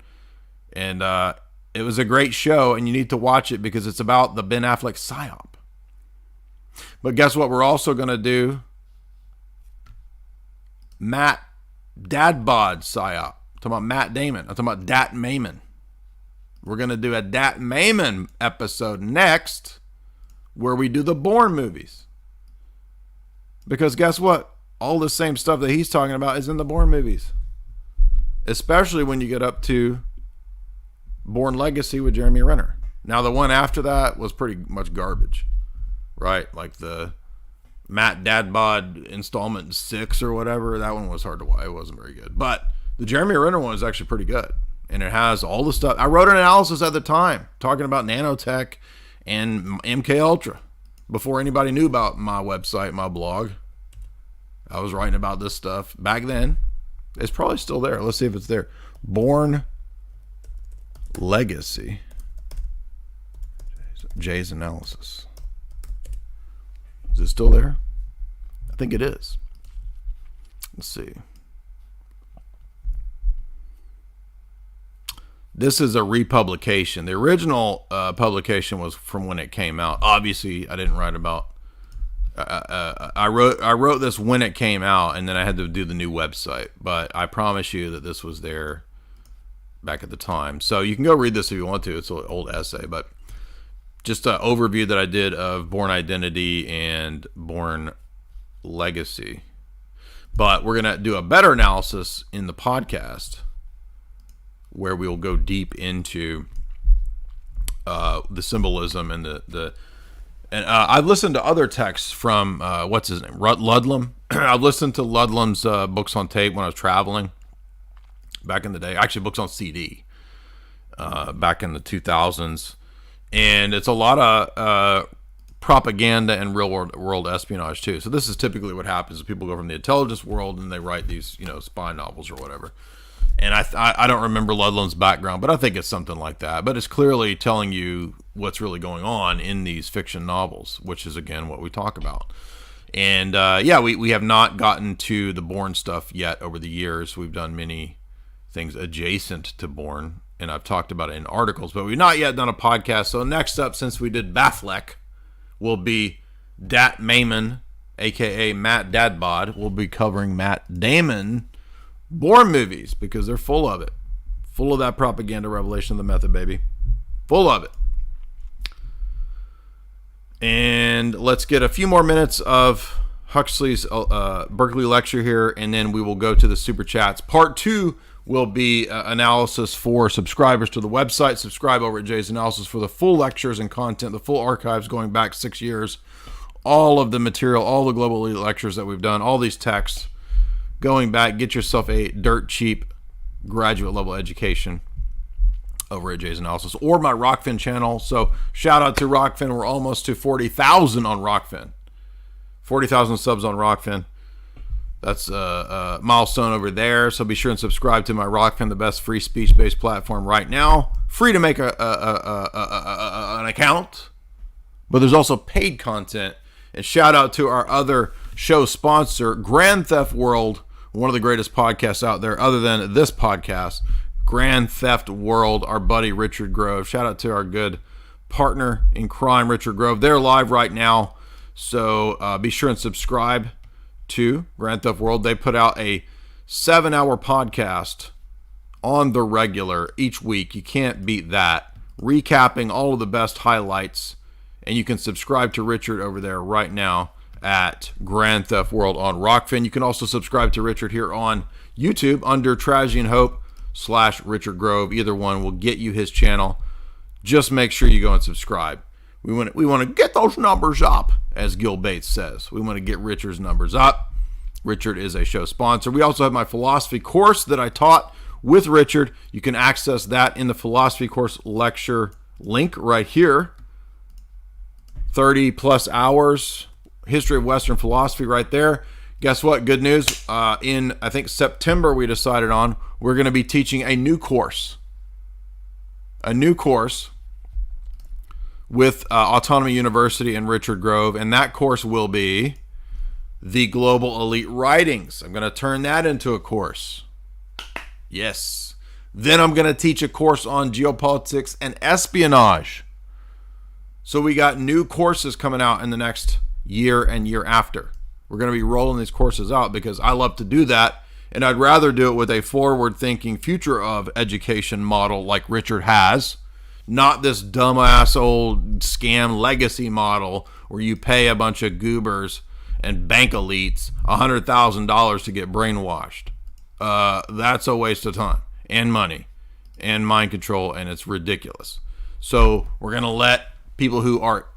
And it was a great show, and you need to watch it because it's about the Ben Affleck psyop. But guess what? We're also going to do Matt Dadbod psyop. I'm talking about Matt Damon. I'm talking about Dat Maimon. We're going to do a Dat Maimon episode next where we do the Bourne movies. Because guess what? All the same stuff that he's talking about is in the Bourne movies. Especially when you get up to Bourne Legacy with Jeremy Renner. Now, the one after that was pretty much garbage. Right? Like the Matt Dadbod installment 6 or whatever. That one was hard to watch. It wasn't very good. But the Jeremy Renner one is actually pretty good. And it has all the stuff. I wrote an analysis at the time talking about nanotech and MK Ultra before anybody knew about my website, my blog. I was writing about this stuff back then. It's probably still there. Let's see if it's there. Bourne Legacy. Jay's analysis. Is it still there? I think it is. Let's see. This is a republication. The original publication was from when it came out. Obviously, I didn't write about. I wrote this when it came out, and then I had to do the new website. But I promise you that this was there back at the time. So you can go read this if you want to. It's an old essay, but just an overview that I did of Bourne Identity and Bourne Legacy. But we're gonna do a better analysis in the podcast, where we will go deep into the symbolism and and I've listened to other texts from what's his name, Ludlum. I've listened to Ludlum's books on tape when I was traveling back in the day. Actually, books on CD back in the 2000s, and it's a lot of propaganda and real world espionage too. So this is typically what happens: is people go from the intelligence world and they write these, spy novels or whatever. And I don't remember Ludlum's background, but I think it's something like that. But it's clearly telling you what's really going on in these fiction novels, which is, again, what we talk about. And, we have not gotten to the Bourne stuff yet over the years. We've done many things adjacent to Bourne, and I've talked about it in articles. But we've not yet done a podcast. So next up, since we did Affleck, will be Dat Maimon, a.k.a. Matt Dadbod. We'll be covering Matt Damon Bourne movies, because they're full of it. Full of that propaganda revelation of the method, baby. Full of it. And let's get a few more minutes of Huxley's Berkeley lecture here, and then we will go to the super chats. Part 2 will be analysis for subscribers to the website. Subscribe over at Jay's Analysis for the full lectures and content, the full archives going back 6 years. All of the material, all the Global Elite lectures that we've done, all these texts. Going back, get yourself a dirt cheap graduate level education over at Jay's Analysis or my Rockfin channel. So shout out to Rockfin. We're almost to 40,000 on Rockfin. 40,000 subs on Rockfin. That's a milestone over there. So be sure and subscribe to my Rockfin, the best free speech-based platform right now. Free to make an account. But there's also paid content. And shout out to our other show sponsor, Grand Theft World one of the greatest podcasts out there other than this podcast, Grand Theft World, our buddy Richard Grove. Shout out to our good partner in crime, Richard Grove. They're live right now, so be sure and subscribe to Grand Theft World. They put out a 7-hour podcast on the regular each week. You can't beat that. Recapping all of the best highlights, and you can subscribe to Richard over there right now at Grand Theft World on Rockfin. You can also subscribe to Richard here on YouTube under Tragedy and Hope / Richard Grove. Either one will get you his channel. Just make sure you go and subscribe. We want to get those numbers up, as Gil Bates says. We want to get Richard's numbers up. Richard is a show sponsor. We also have my philosophy course that I taught with Richard. You can access that in the philosophy course lecture link right here. 30 plus hours, history of Western philosophy right there. Guess what? Good news. In, I think, September, we decided on, we're going to be teaching a new course. A new course with Autonomy University and Richard Grove. And that course will be the Global Elite Writings. I'm going to turn that into a course. Yes. Then I'm going to teach a course on geopolitics and espionage. So we got new courses coming out in the next year and year after. We're going to be rolling these courses out because I love to do that. And I'd rather do it with a forward-thinking future of education model like Richard has. Not this dumbass old scam legacy model where you pay a bunch of goobers and bank elites $100,000 to get brainwashed. That's a waste of time and money and mind control, and it's ridiculous. So we're going to let people who are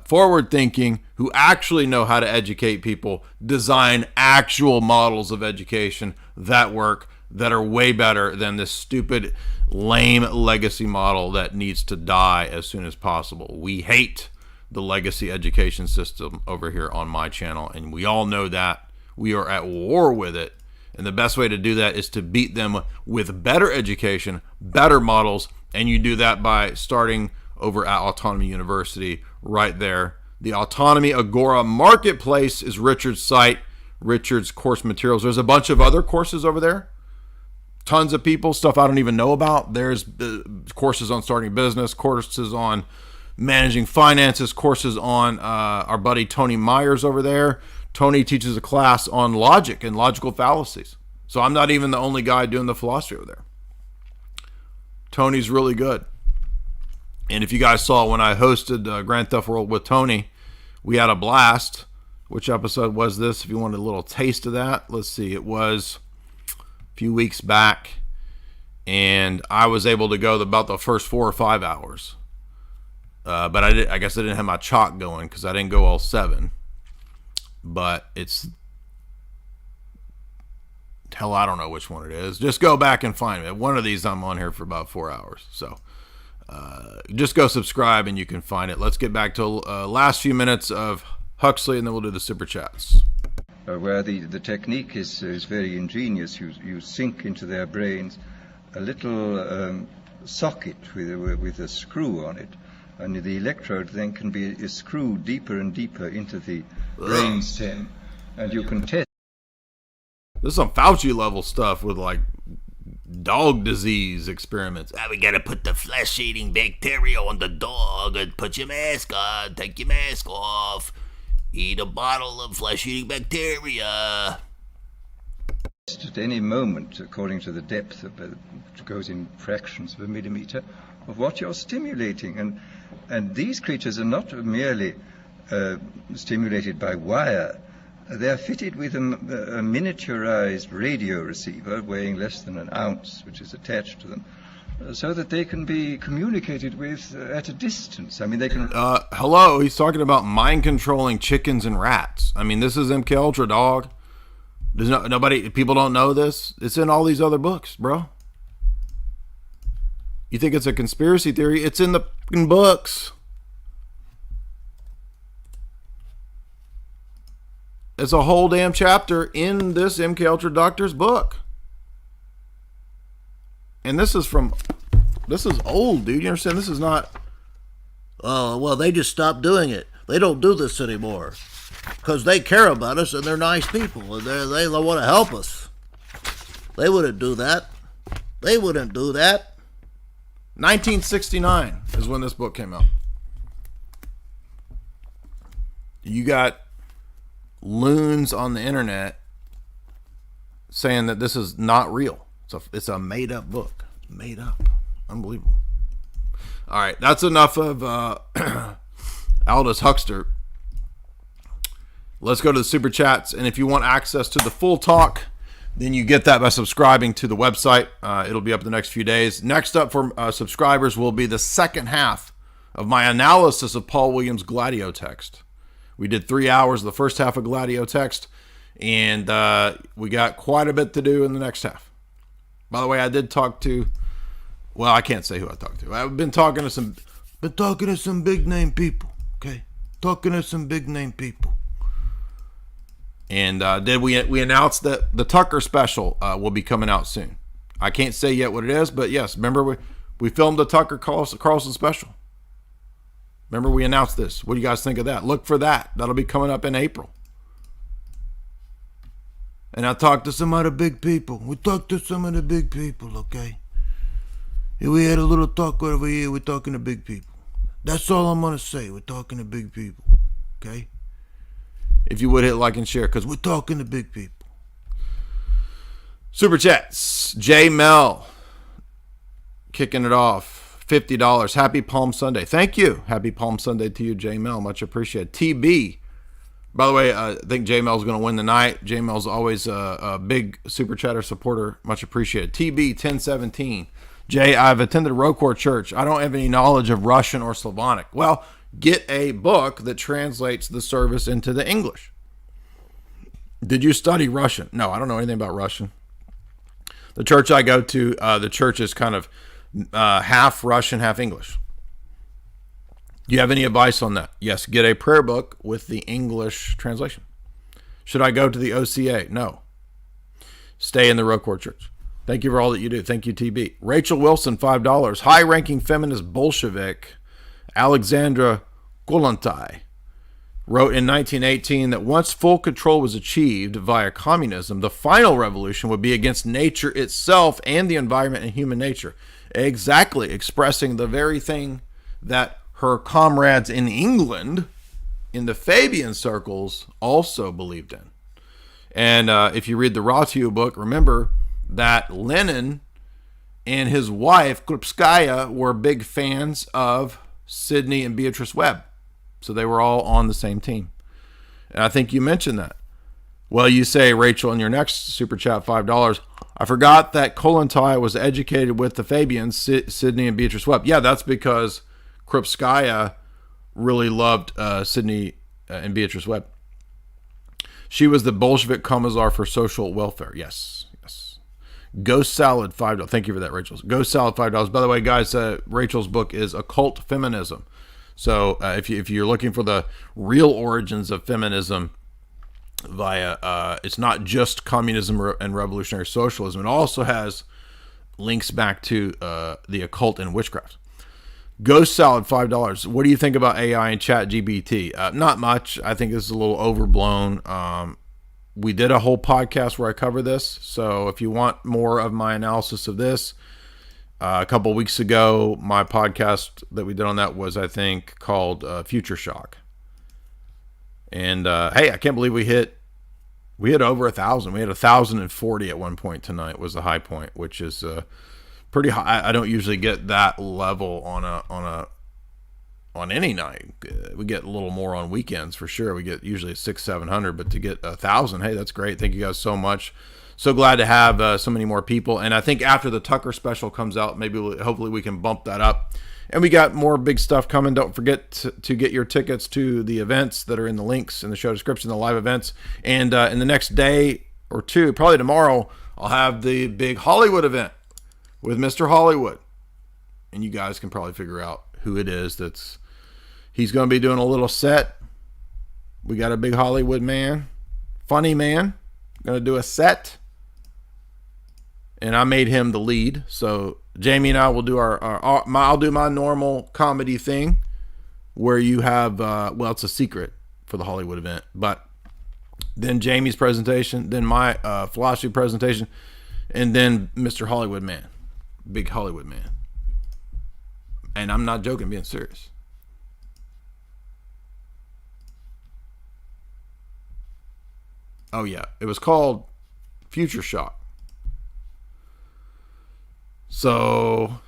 forward thinking, who actually know how to educate people, design actual models of education that work, that are way better than this stupid, lame legacy model that needs to die as soon as possible. We hate the legacy education system over here on my channel, and we all know that. We are at war with it, and the best way to do that is to beat them with better education, better models, and you do that by starting over at Autonomy University right there. The Autonomy Agora Marketplace is Richard's site, Richard's course materials. There's a bunch of other courses over there. Tons of people, stuff I don't even know about. There's courses on starting business, courses on managing finances, courses on our buddy Tony Myers over there. Tony teaches a class on logic and logical fallacies. So I'm not even the only guy doing the philosophy over there. Tony's really good. And if you guys saw when I hosted Grand Theft World with Tony, we had a blast. Which episode was this? If you want a little taste of that, let's see. It was a few weeks back, and I was able to go about the first 4 or 5 hours. But I guess I didn't have my chalk going because I didn't go all 7. But it's, hell, I don't know which one it is. Just go back and find it. One of these I'm on here for about 4 hours. So just go subscribe and you can find it. Let's get back to last few minutes of Huxley, and then we'll do the super chats. Where the technique is very ingenious. You sink into their brains a little socket with a screw on it, and the electrode then can be screwed deeper and deeper into the brain stem, and you can test. This is some Fauci level stuff with like dog disease experiments. We gotta put the flesh-eating bacteria on the dog and put your mask on, take your mask off, eat a bottle of flesh-eating bacteria. At any moment, according to the depth of which goes in fractions of a millimeter, of what you're stimulating. And these creatures are not merely stimulated by wire. They're fitted with a miniaturized radio receiver weighing less than an ounce, which is attached to them, so that they can be communicated with at a distance. I mean, they can... Hello, he's talking about mind-controlling chickens and rats. I mean, this is MK Ultra, dog. People don't know this. It's in all these other books, bro. You think it's a conspiracy theory? It's in the fucking books. It's a whole damn chapter in this MK Ultra doctor's book. And this is old, dude. You understand? This is not... Oh, well, they just stopped doing it. They don't do this anymore. Because they care about us and they're nice people. And they want to help us. They wouldn't do that. They wouldn't do that. 1969 is when this book came out. You got loons on the internet saying that this is not real. It's a made-up book. Made up. Unbelievable. All right, that's enough of Aldous Huxley. Let's go to the Super Chats, and if you want access to the full talk, then you get that by subscribing to the website. It'll be up the next few days. Next up for subscribers will be the second half of my analysis of Paul Williams' Gladio text. We did 3 hours of the first half of Gladio text, and we got quite a bit to do in the next half. By the way, I did talk to, well, I can't say who I talked to. I've been talking to some big name people, okay? Talking to some big name people. And we announced that the Tucker special will be coming out soon. I can't say yet what it is, but yes, remember we filmed the Tucker Carlson special. Remember we announced this. What do you guys think of that? Look for that. That'll be coming up in April. And I talked to some other big people. We talked to some of the big people, okay? And we had a little talk over here. We're talking to big people. That's all I'm going to say. We're talking to big people, okay? If you would hit like and share, because we're talking to big people. Super Chats. J Mel kicking it off. $50. Happy Palm Sunday. Thank you. Happy Palm Sunday to you, J Mel. Much appreciated. TB. By the way, I think J Mel's going to win the night. J Mel's always a big Super Chatter supporter. Much appreciated. TB 1017. Jay, I've attended a Rokor church. I don't have any knowledge of Russian or Slavonic. Well, get a book that translates the service into the English. Did you study Russian? No, I don't know anything about Russian. The church I go to, the church is kind of half Russian, half English. Do you have any advice on that? Yes, get a prayer book with the English translation. Should I go to the OCA? No. Stay in the Rokor church. Thank you for all that you do. Thank you, TB. Rachel Wilson, $5. High-ranking feminist Bolshevik Alexandra Kollontai wrote in 1918 that once full control was achieved via communism, the final revolution would be against nature itself and the environment and human nature. Exactly, expressing the very thing that her comrades in England, in the Fabian circles, also believed in. And if you read the Ratu book, remember that Lenin and his wife, Krupskaya, were big fans of Sidney and Beatrice Webb. So they were all on the same team. And I think you mentioned that. Well, you say, Rachel, in your next Super Chat, $5, I forgot that Kollontai was educated with the Fabians, Sidney and Beatrice Webb. Yeah, that's because Krupskaya really loved Sidney and Beatrice Webb. She was the Bolshevik commissar for social welfare. Yes, yes. Ghost Salad, $5. Thank you for that, Rachel. Ghost Salad, $5. By the way, guys, Rachel's book is Occult Feminism. So if you're looking for the real origins of feminism via, it's not just communism and revolutionary socialism. It also has links back to the occult and witchcraft. Ghost Salad, $5. What do you think about AI and ChatGPT? Not much. I think this is a little overblown. We did a whole podcast where I cover this. So if you want more of my analysis of this, a couple of weeks ago, my podcast that we did on that was, I think, called Future Shock. And hey, I can't believe we hit over 1,000. We had 1,040 at one point tonight was the high point, which is pretty high. I don't usually get that level on any night. We get a little more on weekends for sure. We get usually 600-700, but to get 1,000, hey, that's great. Thank you guys so much. So glad to have so many more people. And I think after the Tucker special comes out, hopefully we can bump that up. And we got more big stuff coming. Don't forget to get your tickets to the events that are in the links in the show description, the live events. And in the next day or two, probably tomorrow, I'll have the big Hollywood event with Mr. Hollywood. And you guys can probably figure out who it is he's going to be doing a little set. We got a big Hollywood man, funny man, going to do a set. And I made him the lead. So Jamie and I will do I'll do my normal comedy thing where you have, well, it's a secret for the Hollywood event, but then Jamie's presentation, then my philosophy presentation, and then Mr. Hollywood Man, big Hollywood man. And I'm not joking, I'm being serious. Oh yeah, it was called Future Shock. So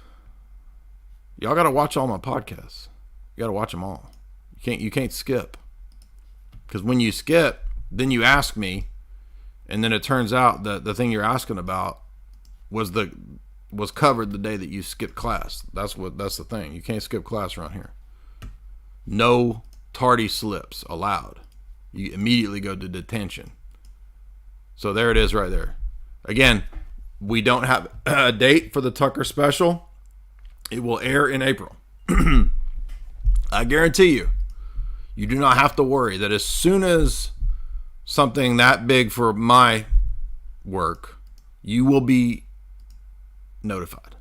y'all got to watch all my podcasts. You got to watch them all. You can't skip. Because when you skip, then you ask me, and then it turns out that the thing you're asking about was covered the day that you skipped class. That's the thing. You can't skip class around here. No tardy slips allowed. You immediately go to detention. So there it is right there. Again, we don't have a date for the Tucker special. It will air in April. I guarantee you, you do not have to worry that as soon as something that big for my work, you will be notified.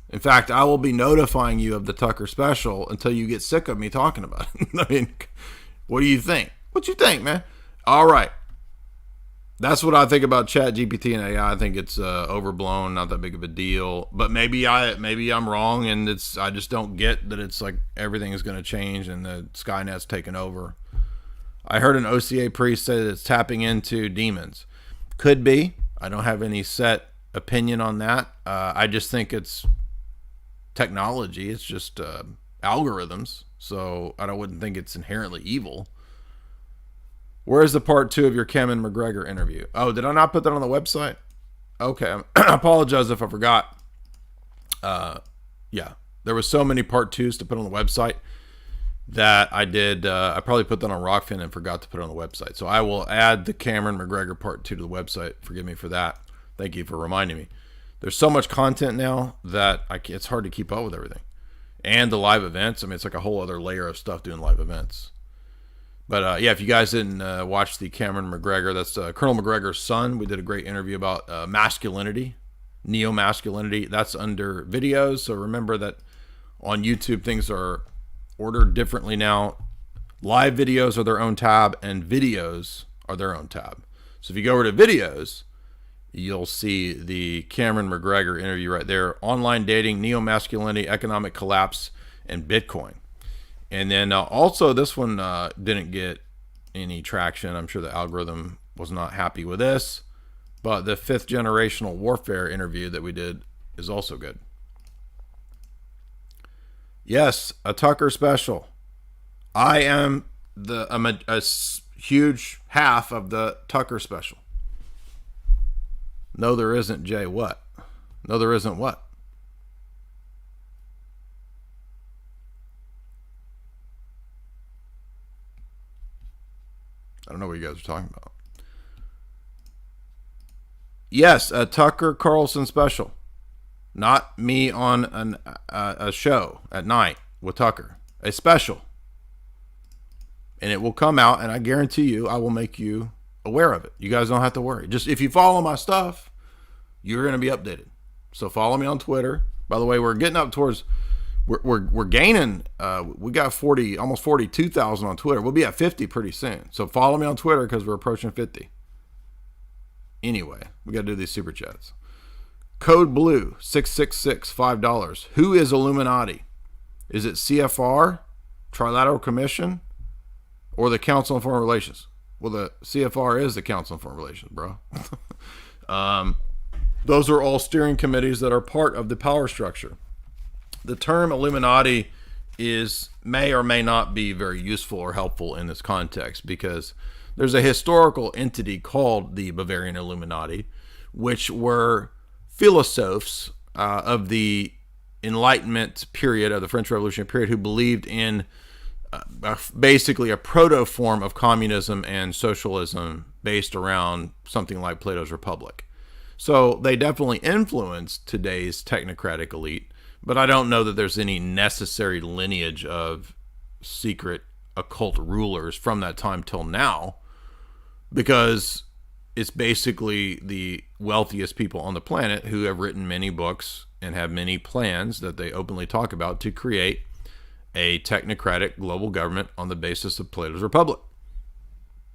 In fact, I will be notifying you of the Tucker special until you get sick of me talking about it. I mean, what do you think? What you think, man? All right. That's what I think about ChatGPT and AI. I think it's overblown, not that big of a deal. But maybe I'm wrong, and I just don't get that it's like everything is going to change and the Skynet's taken over. I heard an OCA priest say that it's tapping into demons. Could be. I don't have any set opinion on that. I just think it's technology. It's just algorithms. So I wouldn't think it's inherently evil. Where's the part 2 of your Cameron McGregor interview? Oh, did I not put that on the website? Okay. I apologize if I forgot. Yeah. There was so many part 2s to put on the website that I did. I probably put that on Rockfin and forgot to put it on the website. So I will add the Cameron McGregor part 2 to the website. Forgive me for that. Thank you for reminding me. There's so much content now that it's hard to keep up with everything. And the live events. I mean, it's like a whole other layer of stuff doing live events. But yeah, if you guys didn't watch the Cameron McGregor, that's Colonel McGregor's son. We did a great interview about masculinity, neo-masculinity. That's under videos. So remember that on YouTube, things are ordered differently now. Live videos are their own tab, and videos are their own tab. So if you go over to videos, you'll see the Cameron McGregor interview right there. Online dating, neo-masculinity, economic collapse, and Bitcoin. And then also this one didn't get any traction. I'm sure the algorithm was not happy with this. But the 5th generational warfare interview that we did is also good. Yes, a Tucker special. I am a huge half of the Tucker special. No, there isn't, Jay. What? No, there isn't what? I don't know what you guys are talking about. Yes, a Tucker Carlson special. Not me on a show at night with Tucker. A special. And it will come out, and I guarantee you, I will make you aware of it. You guys don't have to worry. Just if you follow my stuff, you're going to be updated. So follow me on Twitter. By the way, we're getting up towards... We're gaining. We got almost 42,000 on Twitter. We'll be at 50 pretty soon. So follow me on Twitter because we're approaching 50. Anyway, we got to do these super chats. Code Blue 666 $5. Who is Illuminati? Is it CFR, Trilateral Commission, or the Council on Foreign Relations? Well, the CFR is the Council on Foreign Relations, bro. Those are all steering committees that are part of the power structure. The term Illuminati may or may not be very useful or helpful in this context because there's a historical entity called the Bavarian Illuminati, which were philosophes of the Enlightenment period, of the French Revolution period, who believed in basically a proto-form of communism and socialism based around something like Plato's Republic. So they definitely influenced today's technocratic elite. But I don't know that there's any necessary lineage of secret occult rulers from that time till now, because it's basically the wealthiest people on the planet who have written many books and have many plans that they openly talk about to create a technocratic global government on the basis of Plato's Republic.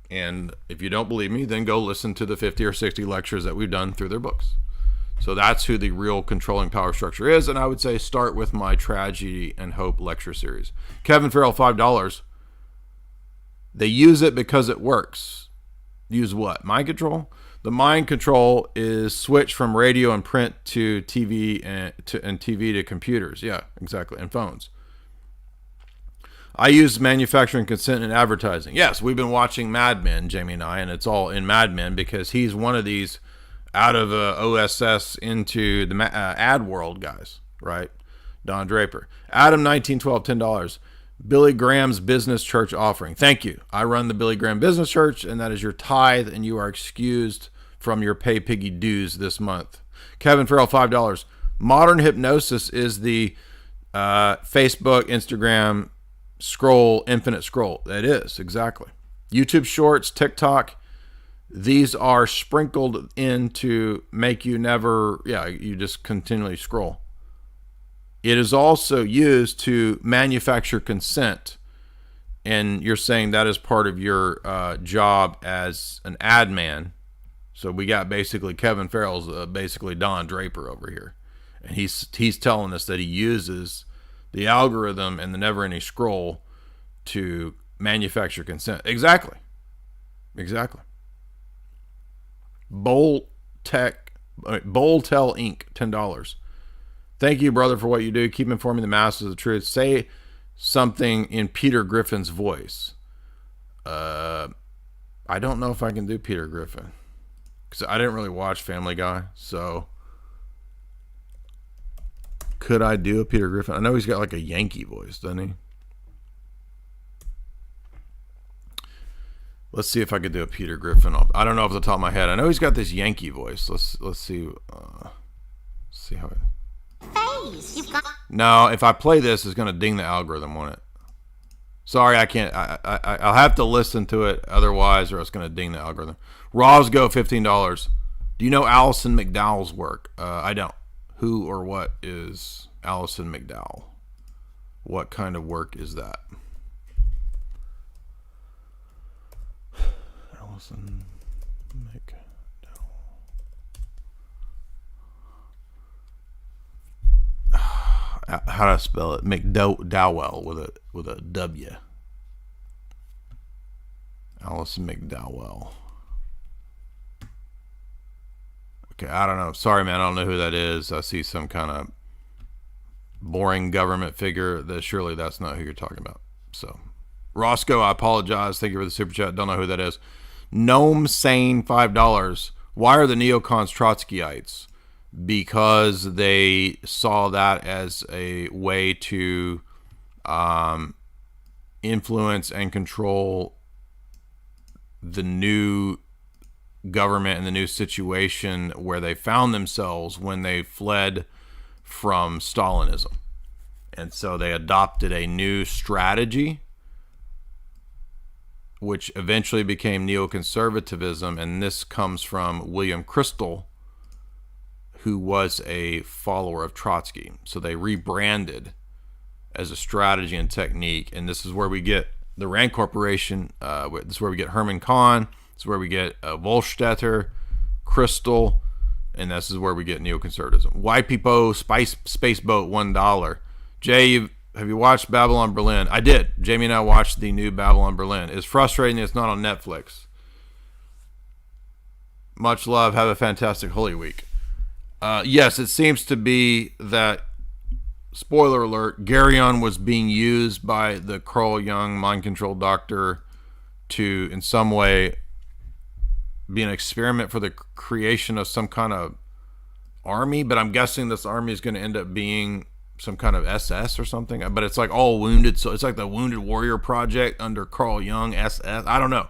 And if you don't believe me, then go listen to the 50 or 60 lectures that we've done through their books. So that's who the real controlling power structure is. And I would say start with my Tragedy and Hope lecture series. Kevin Farrell, $5. They use it because it works. Use what? Mind control? The mind control is switch from radio and print to TV and TV to computers. Yeah, exactly. And phones. I use manufacturing consent in advertising. Yes, we've been watching Mad Men, Jamie and I, and it's all in Mad Men because he's one of these out of OSS into the ad world guys, right? Don Draper. Adam 1912, $10. Billy Graham's Business Church offering. Thank you. I run the Billy Graham Business Church, and that is your tithe, and you are excused from your pay piggy dues this month. Kevin Farrell, $5. Modern hypnosis is the Facebook, Instagram scroll, infinite scroll. That is, exactly. YouTube Shorts, TikTok. These are sprinkled in to make you never, you just continually scroll. It is also used to manufacture consent. And you're saying that is part of your job as an ad man. So we got basically Kevin Farrell's basically Don Draper over here. And he's telling us that he uses the algorithm and the never-ending scroll to manufacture consent. Exactly. Boltel Inc., $10. Thank you, brother, for what you do. Keep informing the masses of the truth. Say something in Peter Griffin's voice. I don't know if I can do Peter Griffin because I didn't really watch Family Guy. So could I do a Peter Griffin? I know he's got like a Yankee voice, doesn't he? Let's see if I could do a Peter Griffin. I don't know off the top of my head. I know he's got this Yankee voice. Let's see. See how it. No, if I play this, it's going to ding the algorithm, won't it? Sorry, I can't. I'll have to listen to it otherwise, or it's going to ding the algorithm. Rosgo, $15. Do you know Alison McDowell's work? I don't. Who or what is Alison McDowell? What kind of work is that? Alison McDowell. How to spell it? McDowell with a W. Alison McDowell. Okay, I don't know. Sorry, man. I don't know who that is. I see some kind of boring government figure. Surely that's not who you're talking about. So, Roscoe, I apologize. Thank you for the super chat. Don't know who that is. Gnome Sane, $5. Why are the neocons Trotskyites? Because they saw that as a way to influence and control the new government and the new situation where they found themselves when they fled from Stalinism. And so they adopted a new strategy, which eventually became neoconservatism. And this comes from William Kristol, who was a follower of Trotsky. So they rebranded as a strategy and technique. And this is where we get the Rand Corporation. This is where we get Herman Kahn. This is where we get Volstetter, Kristol, and this is where we get neoconservatism. White people, space boat, $1. Jay, have you watched Babylon Berlin? I did. Jamie and I watched the new Babylon Berlin. It's frustrating that it's not on Netflix. Much love. Have a fantastic Holy Week. Yes, it seems to be that, spoiler alert, Garyon was being used by the Carl Jung mind control doctor to, in some way, be an experiment for the creation of some kind of army. But I'm guessing this army is going to end up being some kind of SS or something. But it's like all wounded. So it's like the Wounded Warrior Project under Carl Jung, SS. I don't know.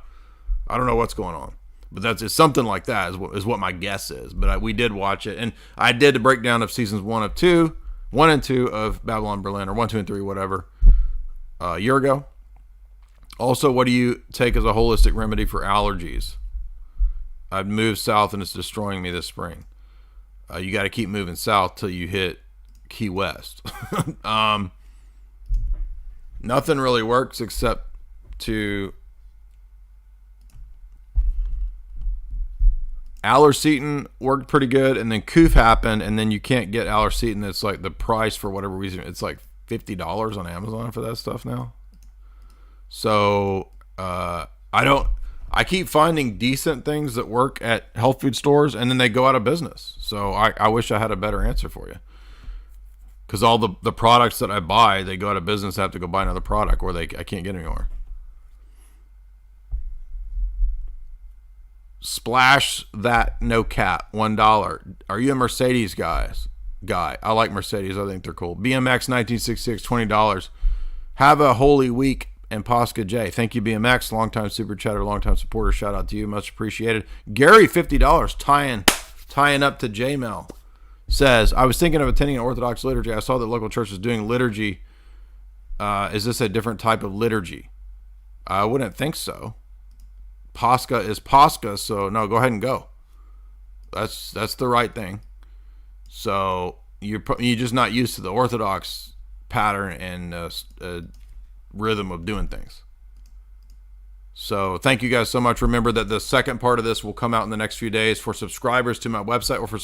I don't know what's going on. But it's something like that is what my guess is. But we did watch it. And I did a breakdown of seasons 1 and 2 of Babylon Berlin, or 1, 2, and 3, whatever, a year ago. Also, what do you take as a holistic remedy for allergies? I've moved south and it's destroying me this spring. You got to keep moving south till you hit Key West. Nothing really works except to Allerseton worked pretty good, and then Coof happened, and then you can't get Allerseton. It's like the price for whatever reason. It's like $50 on Amazon for that stuff now. So I keep finding decent things that work at health food stores, and then they go out of business. So I wish I had a better answer for you. Because all the products that I buy, they go out of business. I have to go buy another product, or I can't get anymore. Splash that no cap, $1. Are you a Mercedes guy? I like Mercedes. I think they're cool. BMX 1966, $20. Have a holy week. And Posca J. Thank you, BMX. Longtime super chatter, longtime supporter. Shout out to you. Much appreciated. Gary, $50. Tying up to J-Mel. Says, I was thinking of attending an Orthodox liturgy. I saw that local church is doing liturgy. Is this a different type of liturgy? I wouldn't think so. Posca is Posca, so no, go ahead and go. That's the right thing. So you're just not used to the Orthodox pattern and rhythm of doing things. So thank you guys so much. Remember that the second part of this will come out in the next few days for subscribers to my website, or for